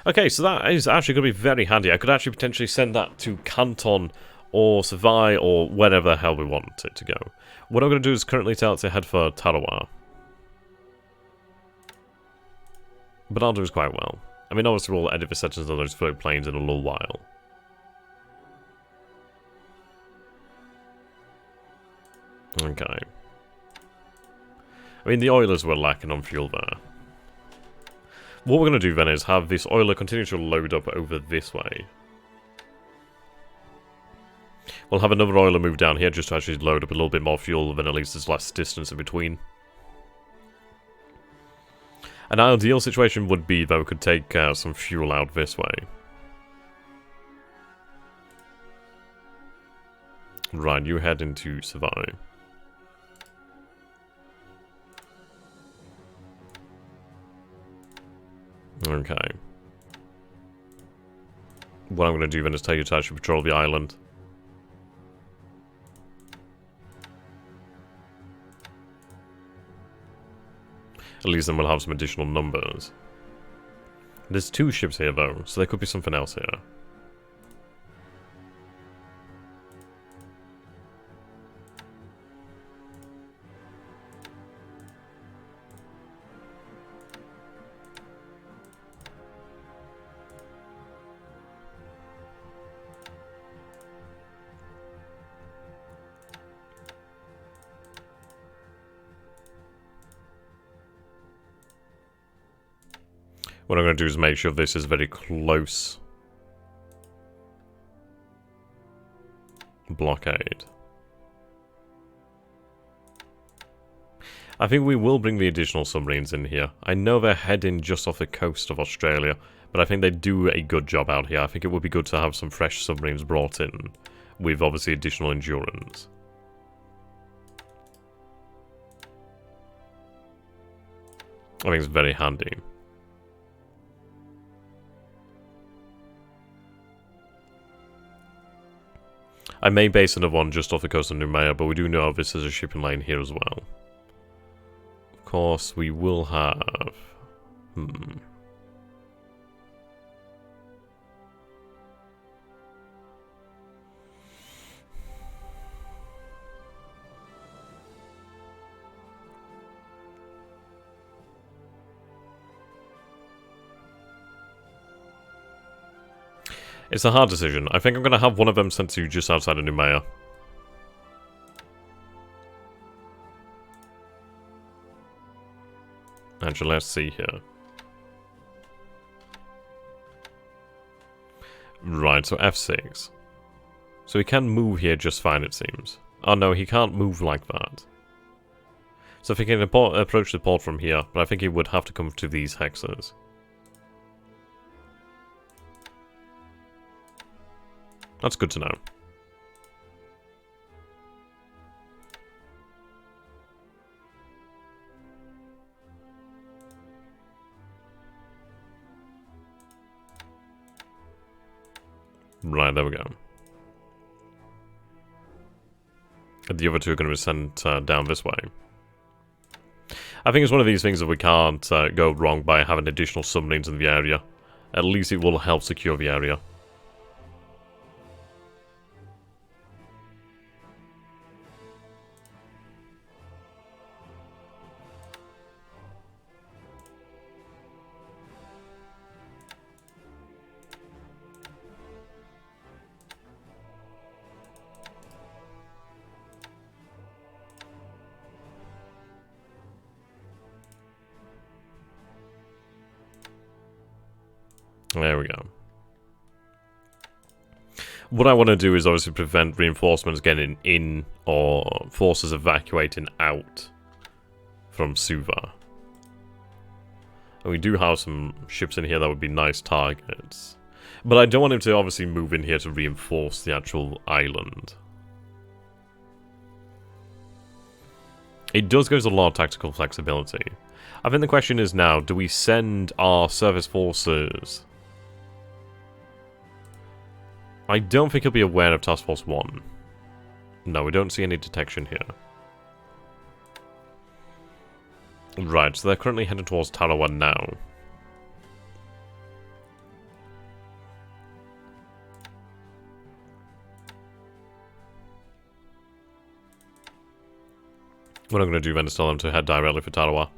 Okay, so that is actually going to be very handy. I could actually potentially send that to Canton or Savai or wherever the hell we want it to go. What I'm going to do is currently tell it to head for Tarawa. But I'll do this quite well. I mean, obviously we'll edit the settings on those float planes in a little while. Okay. I mean, the oilers were lacking on fuel there. What we're going to do then is have this oiler continue to load up over this way. We'll have another oiler move down here just to actually load up a little bit more fuel, then at least there's less distance in between. An ideal situation would be, though, we could take some fuel out this way. Right, you head into Savai. Okay. What I'm going to do then is take you to actually patrol the island. At least then we'll have some additional numbers. There's 2 ships here though, so there could be something else here. What I'm going to do is make sure this is very close. Blockade. I think we will bring the additional submarines in here. I know they're heading just off the coast of Australia, but I think they do a good job out here. I think it would be good to have some fresh submarines brought in, with obviously additional endurance. I think it's very handy. I may base another one just off the coast of Noumea, but we do know this is a shipping lane here as well. Of course, we will have... It's a hard decision. I think I'm going to have one of them sent to just outside of Noumea. Actually, let's see here. Right, so F6. So he can move here just fine, it seems. Oh no, he can't move like that. So if he can approach the port from here, but I think he would have to come to these hexes. That's good to know. Right, there we go. The other 2 are going to be sent down this way. I think it's one of these things that we can't go wrong by having additional submarines in the area. At least it will help secure the area. There we go. What I want to do is obviously prevent reinforcements getting in or forces evacuating out from Suva. And we do have some ships in here that would be nice targets. But I don't want him to obviously move in here to reinforce the actual island. It does give us a lot of tactical flexibility. I think the question is now, do we send our service forces? I don't think he'll be aware of Task Force 1. No, we don't see any detection here. Right, so they're currently heading towards Tarawa now. What I'm going to do then is tell them to head directly for Tarawa.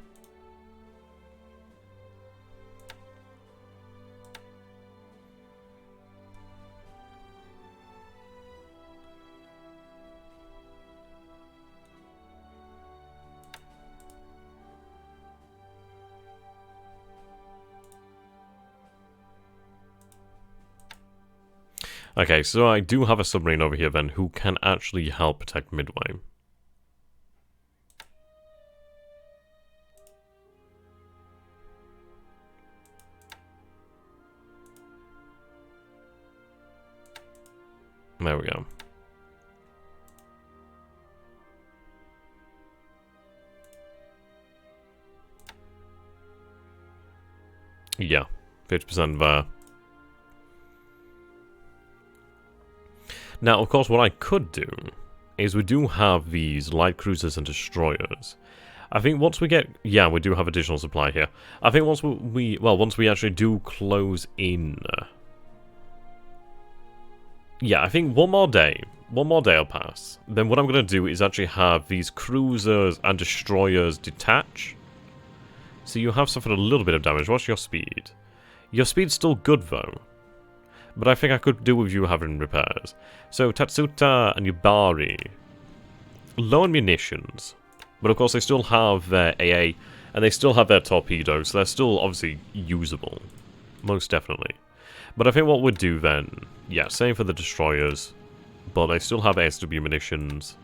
Okay, so I do have a submarine over here then who can actually help protect Midway. There we go. Yeah, 50% there. Now, of course, what I could do is we do have these light cruisers and destroyers. I think once we get... Yeah, we do have additional supply here. I think once once we actually do close in... Yeah, I think one more day will pass. Then what I'm going to do is actually have these cruisers and destroyers detach. So you have suffered a little bit of damage. What's your speed? Your speed's still good, though. But I think I could do with you having repairs. So, Tatsuta and Yubari. Low on munitions. But of course they still have their AA. And they still have their torpedoes. So they're still obviously usable. Most definitely. But I think what we'd do then... Yeah, same for the destroyers. But they still have SW munitions.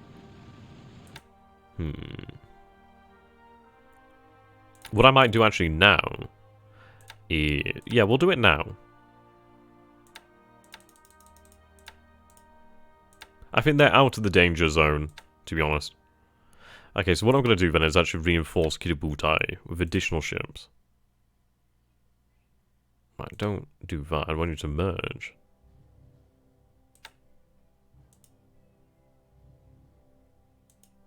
What I might do actually now... is... Yeah, we'll do it now. I think they're out of the danger zone, to be honest. Okay, so what I'm going to do then is actually reinforce Kiributai with additional ships. Right, don't do that. I want you to merge.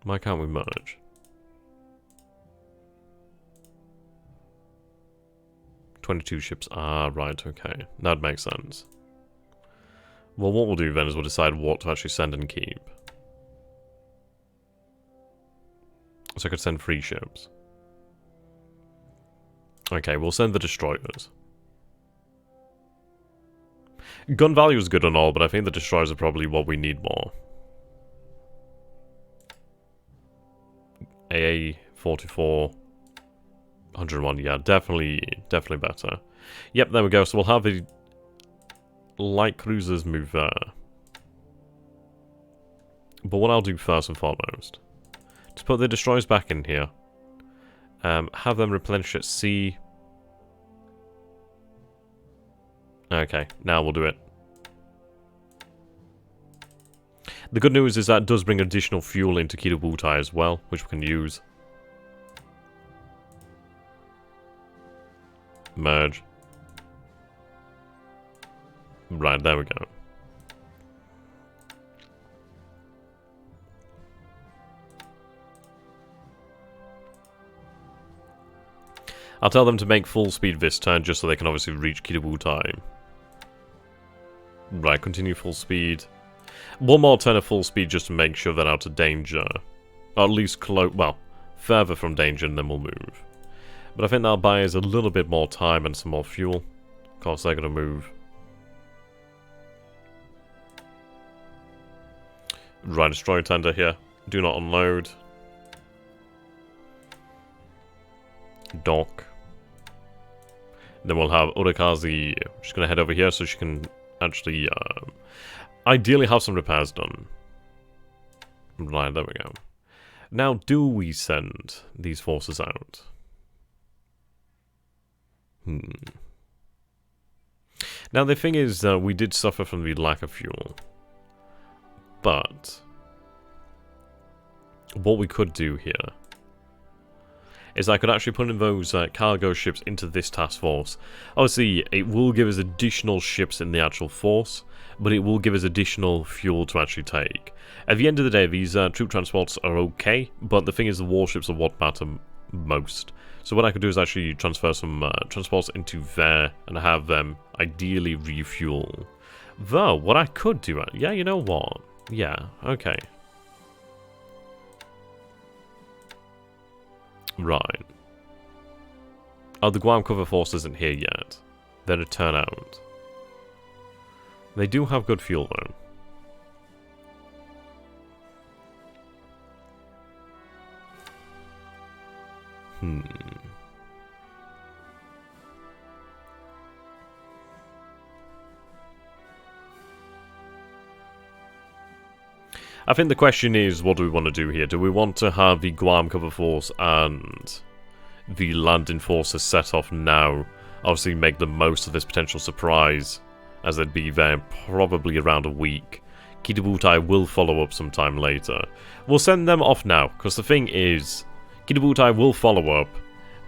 Why can't we merge? 22 ships. Ah, right, okay. That makes sense. Well, what we'll do then is we'll decide what to actually send and keep. So I could send 3 ships. Okay, we'll send the destroyers. Gun value is good and all, but I think the destroyers are probably what we need more. AA 44, 101, yeah, definitely better. Yep, there we go. So we'll have the light cruisers move there. But what I'll do first and foremost, just put the destroyers back in here. Have them replenish at sea. Okay, now we'll do it. The good news is that does bring additional fuel into Kiributai as well, which we can use. Merge. Right, there we go. I'll tell them to make full speed this turn just so they can obviously reach Kiributai. Right, continue full speed. One more turn of full speed just to make sure they're out of danger. Or at least further from danger, and then we'll move. But I think that'll buy us a little bit more time and some more fuel. Of course, they're going to move. Right, destroy tender here. Do not unload. Dock. Then we'll have Urakazi. She's going to head over here so she can actually, ideally have some repairs done. Right, there we go. Now, do we send these forces out? Now, the thing is, we did suffer from the lack of fuel. But what we could do here is I could actually put in those cargo ships into this task force. Obviously, it will give us additional ships in the actual force, but it will give us additional fuel to actually take. At the end of the day, these troop transports are okay, but the thing is the warships are what matter most. So what I could do is actually transfer some transports into there and have them ideally refuel. Though, what I could do... yeah, you know what? Yeah, okay. Right. Oh, the Guam cover force isn't here yet. They're a turnout. They do have good fuel, though. I think the question is, what do we want to do here? Do we want to have the Guam cover force and the landing forces set off now? Obviously make the most of this potential surprise, as they'd be there probably around a week. Kitabutai will follow up sometime later. We'll send them off now, because the thing is, Kitabutai will follow up,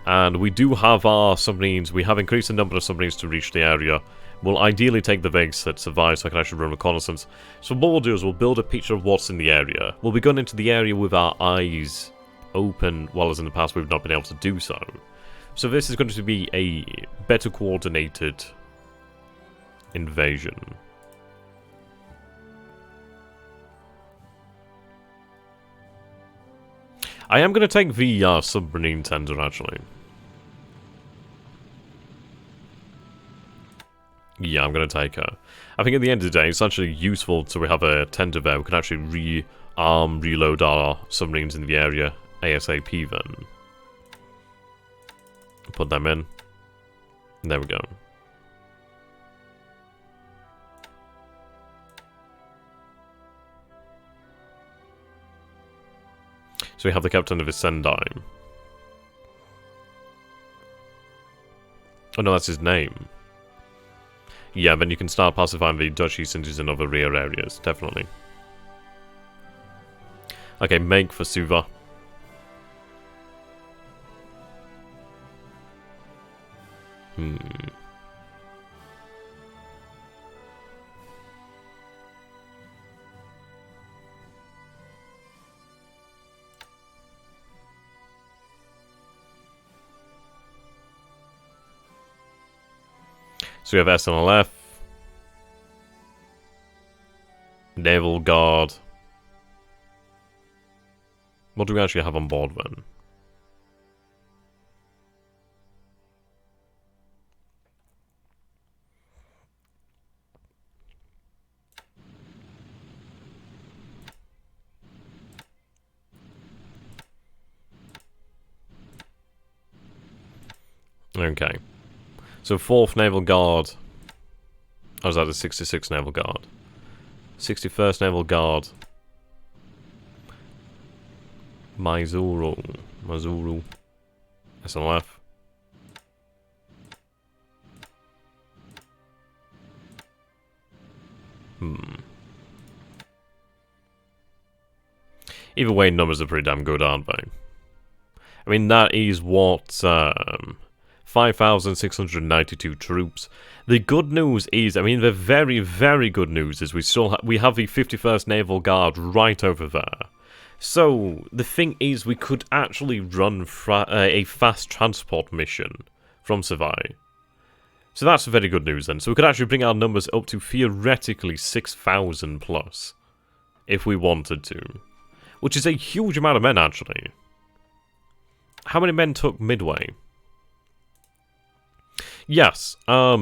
and we do have our submarines. We have increased the number of submarines to reach the area. We'll ideally take the Vegas that survive so I can actually run reconnaissance. So what we'll do is we'll build a picture of what's in the area. We'll be going into the area with our eyes open, while as in the past we've not been able to do so. So this is going to be a better coordinated invasion. I am going to take the submarine tender, actually. Yeah, I'm going to take her. I think at the end of the day, it's actually useful to have a tender there. We can actually rearm, reload our submarines in the area ASAP then. Put them in. There we go. So we have the captain of his Sendai. Oh no, that's his name. Yeah, then you can start pacifying the Dutch East Indies and other rear areas, definitely. Okay, make for Suva. So we have SNLF, Naval Guard. What do we actually have on board then? Okay. So 4th Naval Guard. I was at the 66th Naval Guard. 61st Naval Guard. Maizuru. SNLF. Either way, numbers are pretty damn good, aren't they? I mean, that is what 5,692 troops. The good news is, I mean, the very, very good news is we have the 51st Naval Guard right over there. So, the thing is, we could actually run a fast transport mission from Savai. So that's very good news then. So we could actually bring our numbers up to theoretically 6,000 plus, if we wanted to. Which is a huge amount of men, actually. How many men took Midway? Yes, yeah,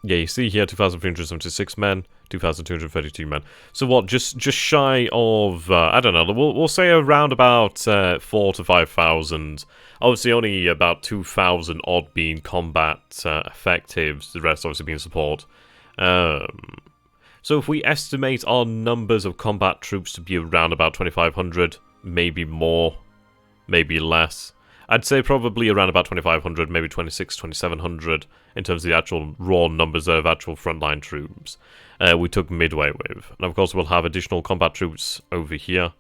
you see here, 2,376 men, 2,232 men. So what, just shy of, I don't know, we'll say around about 4,000 to 5,000. Obviously only about 2,000 odd being combat effectives, the rest obviously being support. So if we estimate our numbers of combat troops to be around about 2,500, maybe more, maybe less. I'd say probably around about 2,500, maybe 2,700 in terms of the actual raw numbers of actual frontline troops we took Midway with. And of course we'll have additional combat troops over here.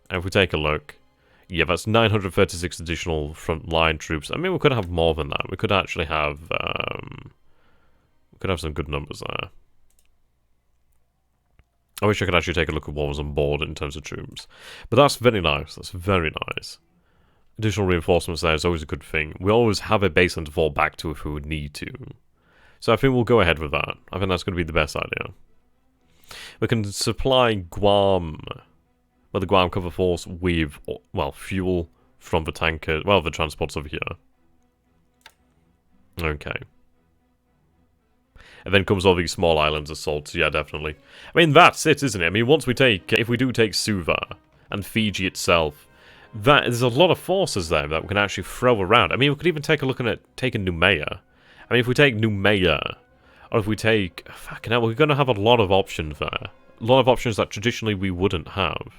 And if we take a look, yeah, that's 936 additional frontline troops. I mean, we could have more than that. We could actually have, some good numbers there. I wish I could actually take a look at what was on board in terms of troops. But that's very nice. That's very nice. Additional reinforcements there is always a good thing. We always have a baseline to fall back to if we would need to. So I think we'll go ahead with that. I think that's going to be the best idea. We can supply Guam, well, the Guam Cover Force with, well, fuel from the tanker, well, the transports over here. Okay. And then comes all these small islands assaults, yeah, definitely. I mean, that's it, isn't it? I mean, once we take, if we do take Suva and Fiji itself, there's a lot of forces there that we can actually throw around. I mean, we could even take a look at taking Noumea. I mean, if we take Noumea, or if we take, fucking hell, we're going to have a lot of options there. A lot of options that traditionally we wouldn't have.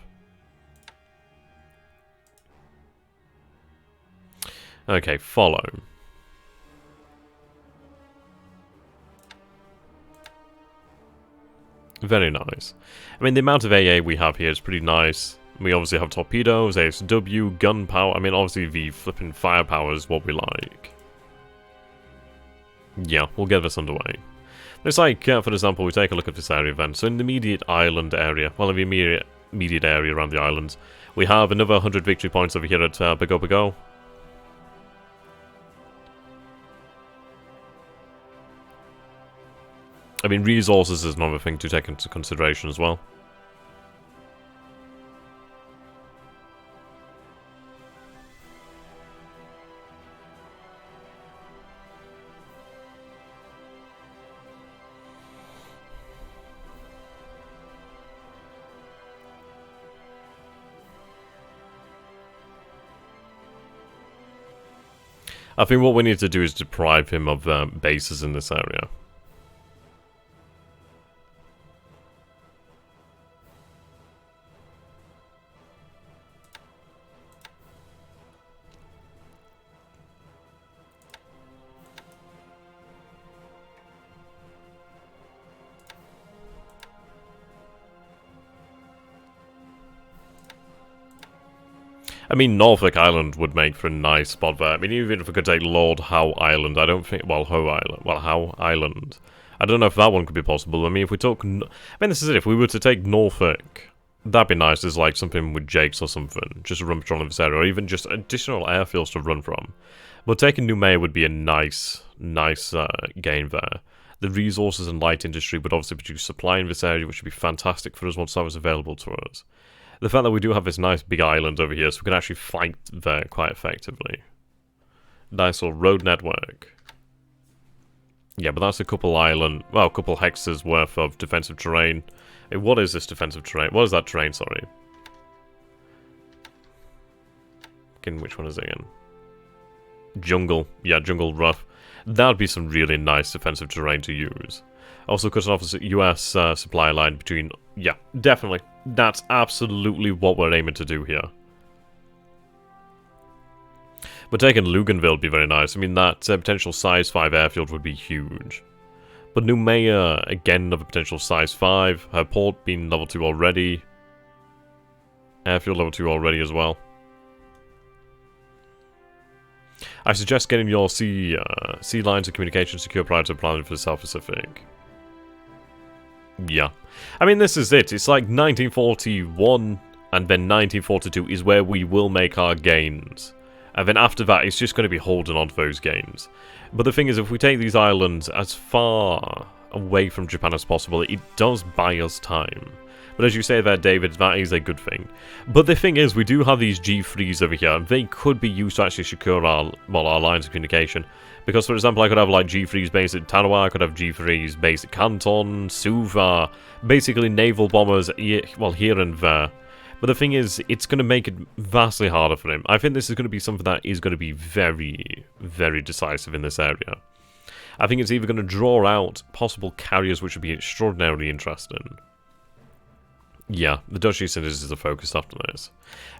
Okay, follow. Very nice. I mean, the amount of AA we have here is pretty nice. We obviously have torpedoes, ASW, gunpowder. I mean, obviously the flipping firepower is what we like. Yeah, we'll get this underway. It's like, for example, we take a look at this area then. So in the immediate island area, well, in the immediate area around the islands, we have another 100 victory points over here at Bago Bago. I mean, resources is another thing to take into consideration as well. I think what we need to do is deprive him of bases in this area. I mean, Norfolk Island would make for a nice spot there. I mean, even if we could take Lord Howe Island, I don't think... Well, Howe Island. I don't know if that one could be possible. I mean, if we took... I mean, this is it. If we were to take Norfolk, that'd be nice. There's like something with Jakes or something. Just a run patrol in this area. Or even just additional airfields to run from. But taking Noumea would be a nice gain there. The resources and light industry would obviously produce supply in this area, which would be fantastic for us once that was available to us. The fact that we do have this nice big island over here, so we can actually fight there quite effectively. Nice little road network. Yeah, but that's a couple hexes worth of defensive terrain. Hey, what is this defensive terrain? What is that terrain, sorry? Which one is it again? Jungle. Yeah, jungle rough. That would be some really nice defensive terrain to use. Also cutting off a US supply line between... Yeah, definitely. That's absolutely what we're aiming to do here. But taking Luganville would be very nice. I mean, that potential size 5 airfield would be huge. But Noumea, again, another potential size 5. Her port being level 2 already. Airfield level 2 already as well. I suggest getting your sea lines of communication secure prior to planning for the South Pacific. Yeah. I mean, this is it. It's like 1941 and then 1942 is where we will make our gains. And then after that, it's just going to be holding on to those gains. But the thing is, if we take these islands as far away from Japan as possible, it does buy us time. But as you say there, David, that is a good thing. But the thing is, we do have these G3s over here, and they could be used to actually secure our lines of communication. Because, for example, I could have, like, G3s based at Tarawa, I could have G3s based at Canton, Suva, basically naval bombers, well, here and there. But the thing is, it's going to make it vastly harder for him. I think this is going to be something that is going to be very, very decisive in this area. I think it's either going to draw out possible carriers, which would be extraordinarily interesting. Yeah, the Dutch East Indies is the focus after this.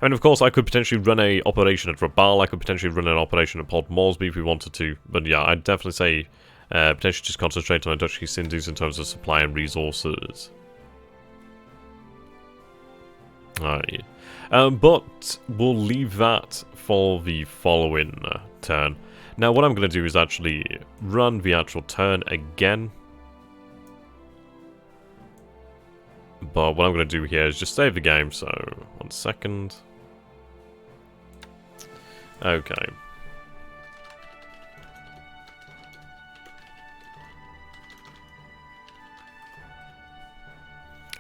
I mean, of course, I could potentially run a operation at Rabaul, I could potentially run an operation at Port Moresby if we wanted to, but yeah, I'd definitely say potentially just concentrate on the Dutch East Indies in terms of supply and resources. Alright. But we'll leave that for the following turn. Now, what I'm going to do is actually run the actual turn again. But what I'm going to do here is just save the game, so 1 second. Okay.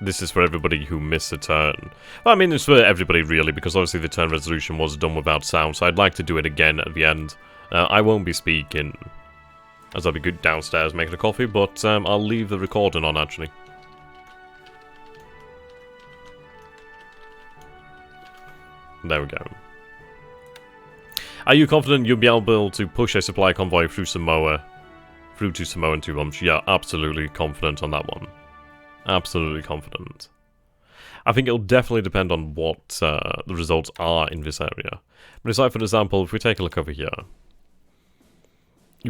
This is for everybody who missed a turn. Well, I mean, it's for everybody really, because obviously the turn resolution was done without sound, so I'd like to do it again at the end. I won't be speaking, as I'll be good downstairs making a coffee, but I'll leave the recording on, actually. There we go. Are you confident you'll be able to push a supply convoy through Samoa, through to Samoa in 2 months? Yeah, absolutely confident on that one. Absolutely confident. I think it'll definitely depend on what the results are in this area. But aside, for example, if we take a look over here,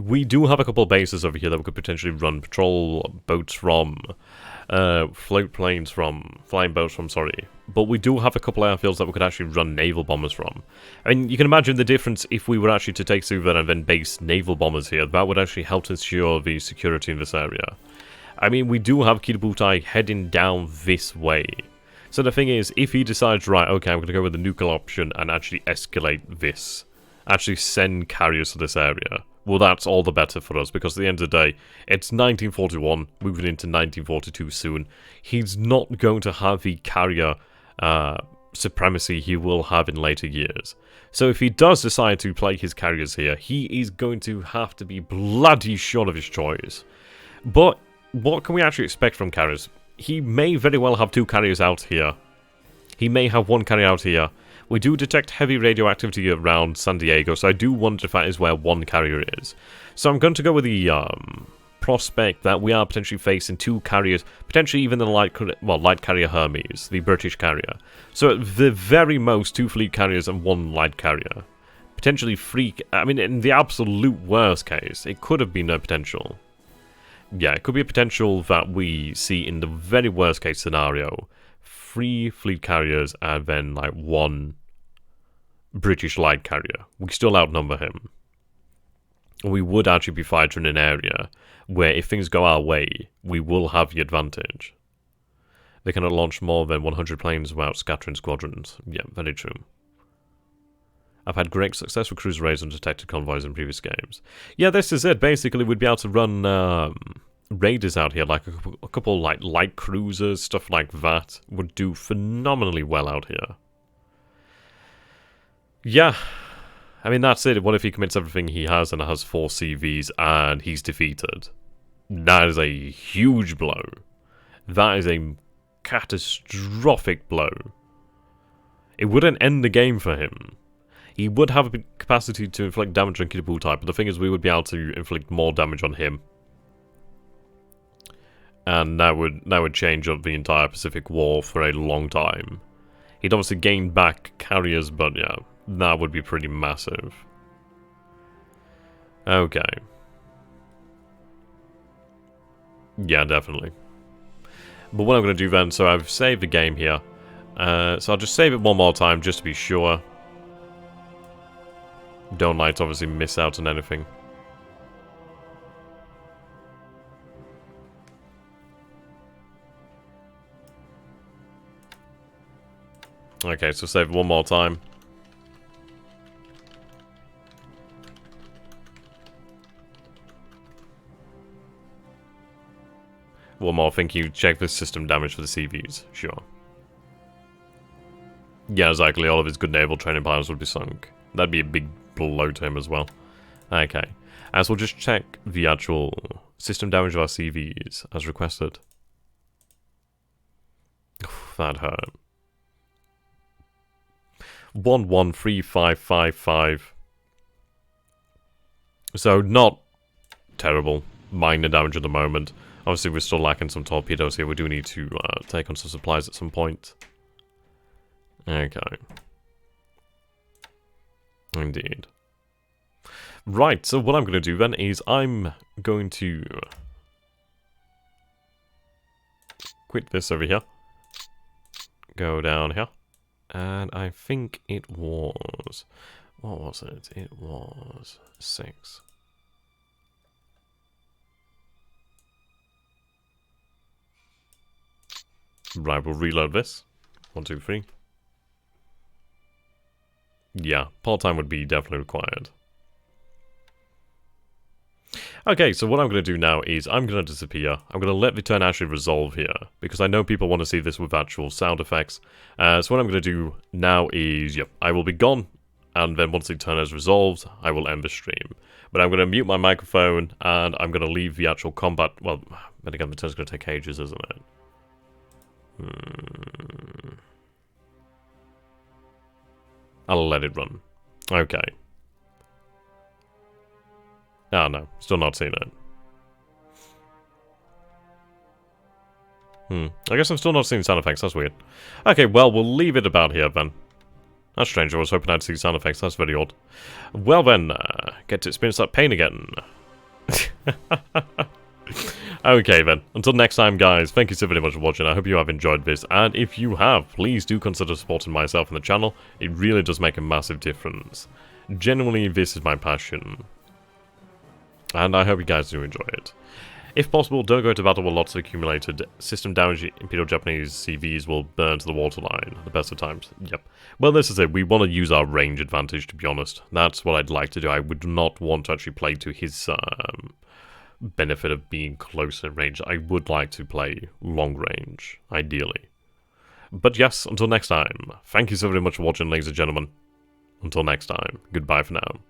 we do have a couple of bases over here that we could potentially run patrol boats from, float planes from, flying boats from, sorry. But we do have a couple of airfields that we could actually run naval bombers from. I mean, you can imagine the difference if we were actually to take Suva and then base naval bombers here. That would actually help to ensure the security in this area. I mean, we do have Kitabutai heading down this way. So the thing is, if he decides, right, okay, I'm going to go with the nuclear option and actually escalate this, actually send carriers to this area, well, that's all the better for us, because at the end of the day, it's 1941, moving into 1942 soon. He's not going to have the carrier supremacy he will have in later years. So if he does decide to play his carriers here, he is going to have to be bloody sure of his choice. But what can we actually expect from carriers? He may very well have 2 carriers out here. He may have 1 carrier out here. We do detect heavy radioactivity around San Diego, so I do wonder if that is where 1 carrier is. So I'm going to go with the prospect that we are potentially facing 2 carriers, potentially even the light carrier Hermes, the British carrier. So at the very most, 2 fleet carriers and 1 light carrier. Potentially 3, I mean, in the absolute worst case, it could have been a potential. Yeah, it could be a potential that we see in the very worst case scenario. 3 fleet carriers and then like 1 British light carrier. We still outnumber him. We would actually be fighting in an area where if things go our way, we will have the advantage. They cannot launch more than 100 planes without scattering squadrons. Yeah, very true. I've had great success with cruiser raids and detected convoys in previous games. Yeah, this is it. Basically, we'd be able to run raiders out here, like a couple like light cruisers, stuff like that, would do phenomenally well out here. Yeah, I mean, that's it. What if he commits everything he has and has 4 CVs and he's defeated? That is a huge blow. That is a catastrophic blow. It wouldn't end the game for him. He would have a capacity to inflict damage on Kitabutai, but the thing is we would be able to inflict more damage on him. And that would change up the entire Pacific War for a long time. He'd obviously gain back carriers, but yeah, that would be pretty massive. Okay. Yeah, definitely. But what I'm going to do then, so I've saved the game here. So I'll just save it one more time, just to be sure. Don't like to obviously miss out on anything. Okay, so save it one more time. One more, think you check the system damage for the CVs. Sure. Yeah, exactly. All of his good naval training piles would be sunk. That'd be a big blow to him as well. Okay. As we'll just check the actual system damage of our CVs as requested. Oof, that hurt. 113555. So not terrible. Minor damage at the moment. Obviously, we're still lacking some torpedoes here. We do need to take on some supplies at some point. Okay. Indeed. Right, so what I'm going to do then is I'm going to quit this over here. Go down here. And I think it was... What was it? It was 6. Right, we'll reload this. 1, 2, 3. Yeah, part-time would be definitely required. Okay, so what I'm going to do now is I'm going to disappear. I'm going to let the turn actually resolve here, because I know people want to see this with actual sound effects. So what I'm going to do now is, yep, I will be gone, and then once the turn has resolved, I will end the stream. But I'm going to mute my microphone, and I'm going to leave the actual combat... Well, then again, the turn's going to take ages, isn't it? I'll let it run. Okay. Ah, no. Still not seeing it. I guess I'm still not seeing sound effects. That's weird. Okay, well, we'll leave it about here, then. That's strange. I was hoping I'd see sound effects. That's very odd. Well, then, get to experience that pain again. Okay, then. Until next time, guys, thank you so very much for watching. I hope you have enjoyed this. And if you have, please do consider supporting myself and the channel. It really does make a massive difference. Genuinely, this is my passion. And I hope you guys do enjoy it. If possible, don't go to battle with lots of accumulated system damage. Imperial Japanese CVs will burn to the waterline at the best of times. Yep. Well, this is it. We want to use our range advantage, to be honest. That's what I'd like to do. I would not want to actually play to his benefit of being close in range. I would like to play long range, ideally. But yes, until next time, thank you so very much for watching, ladies and gentlemen. Until next time, goodbye for now.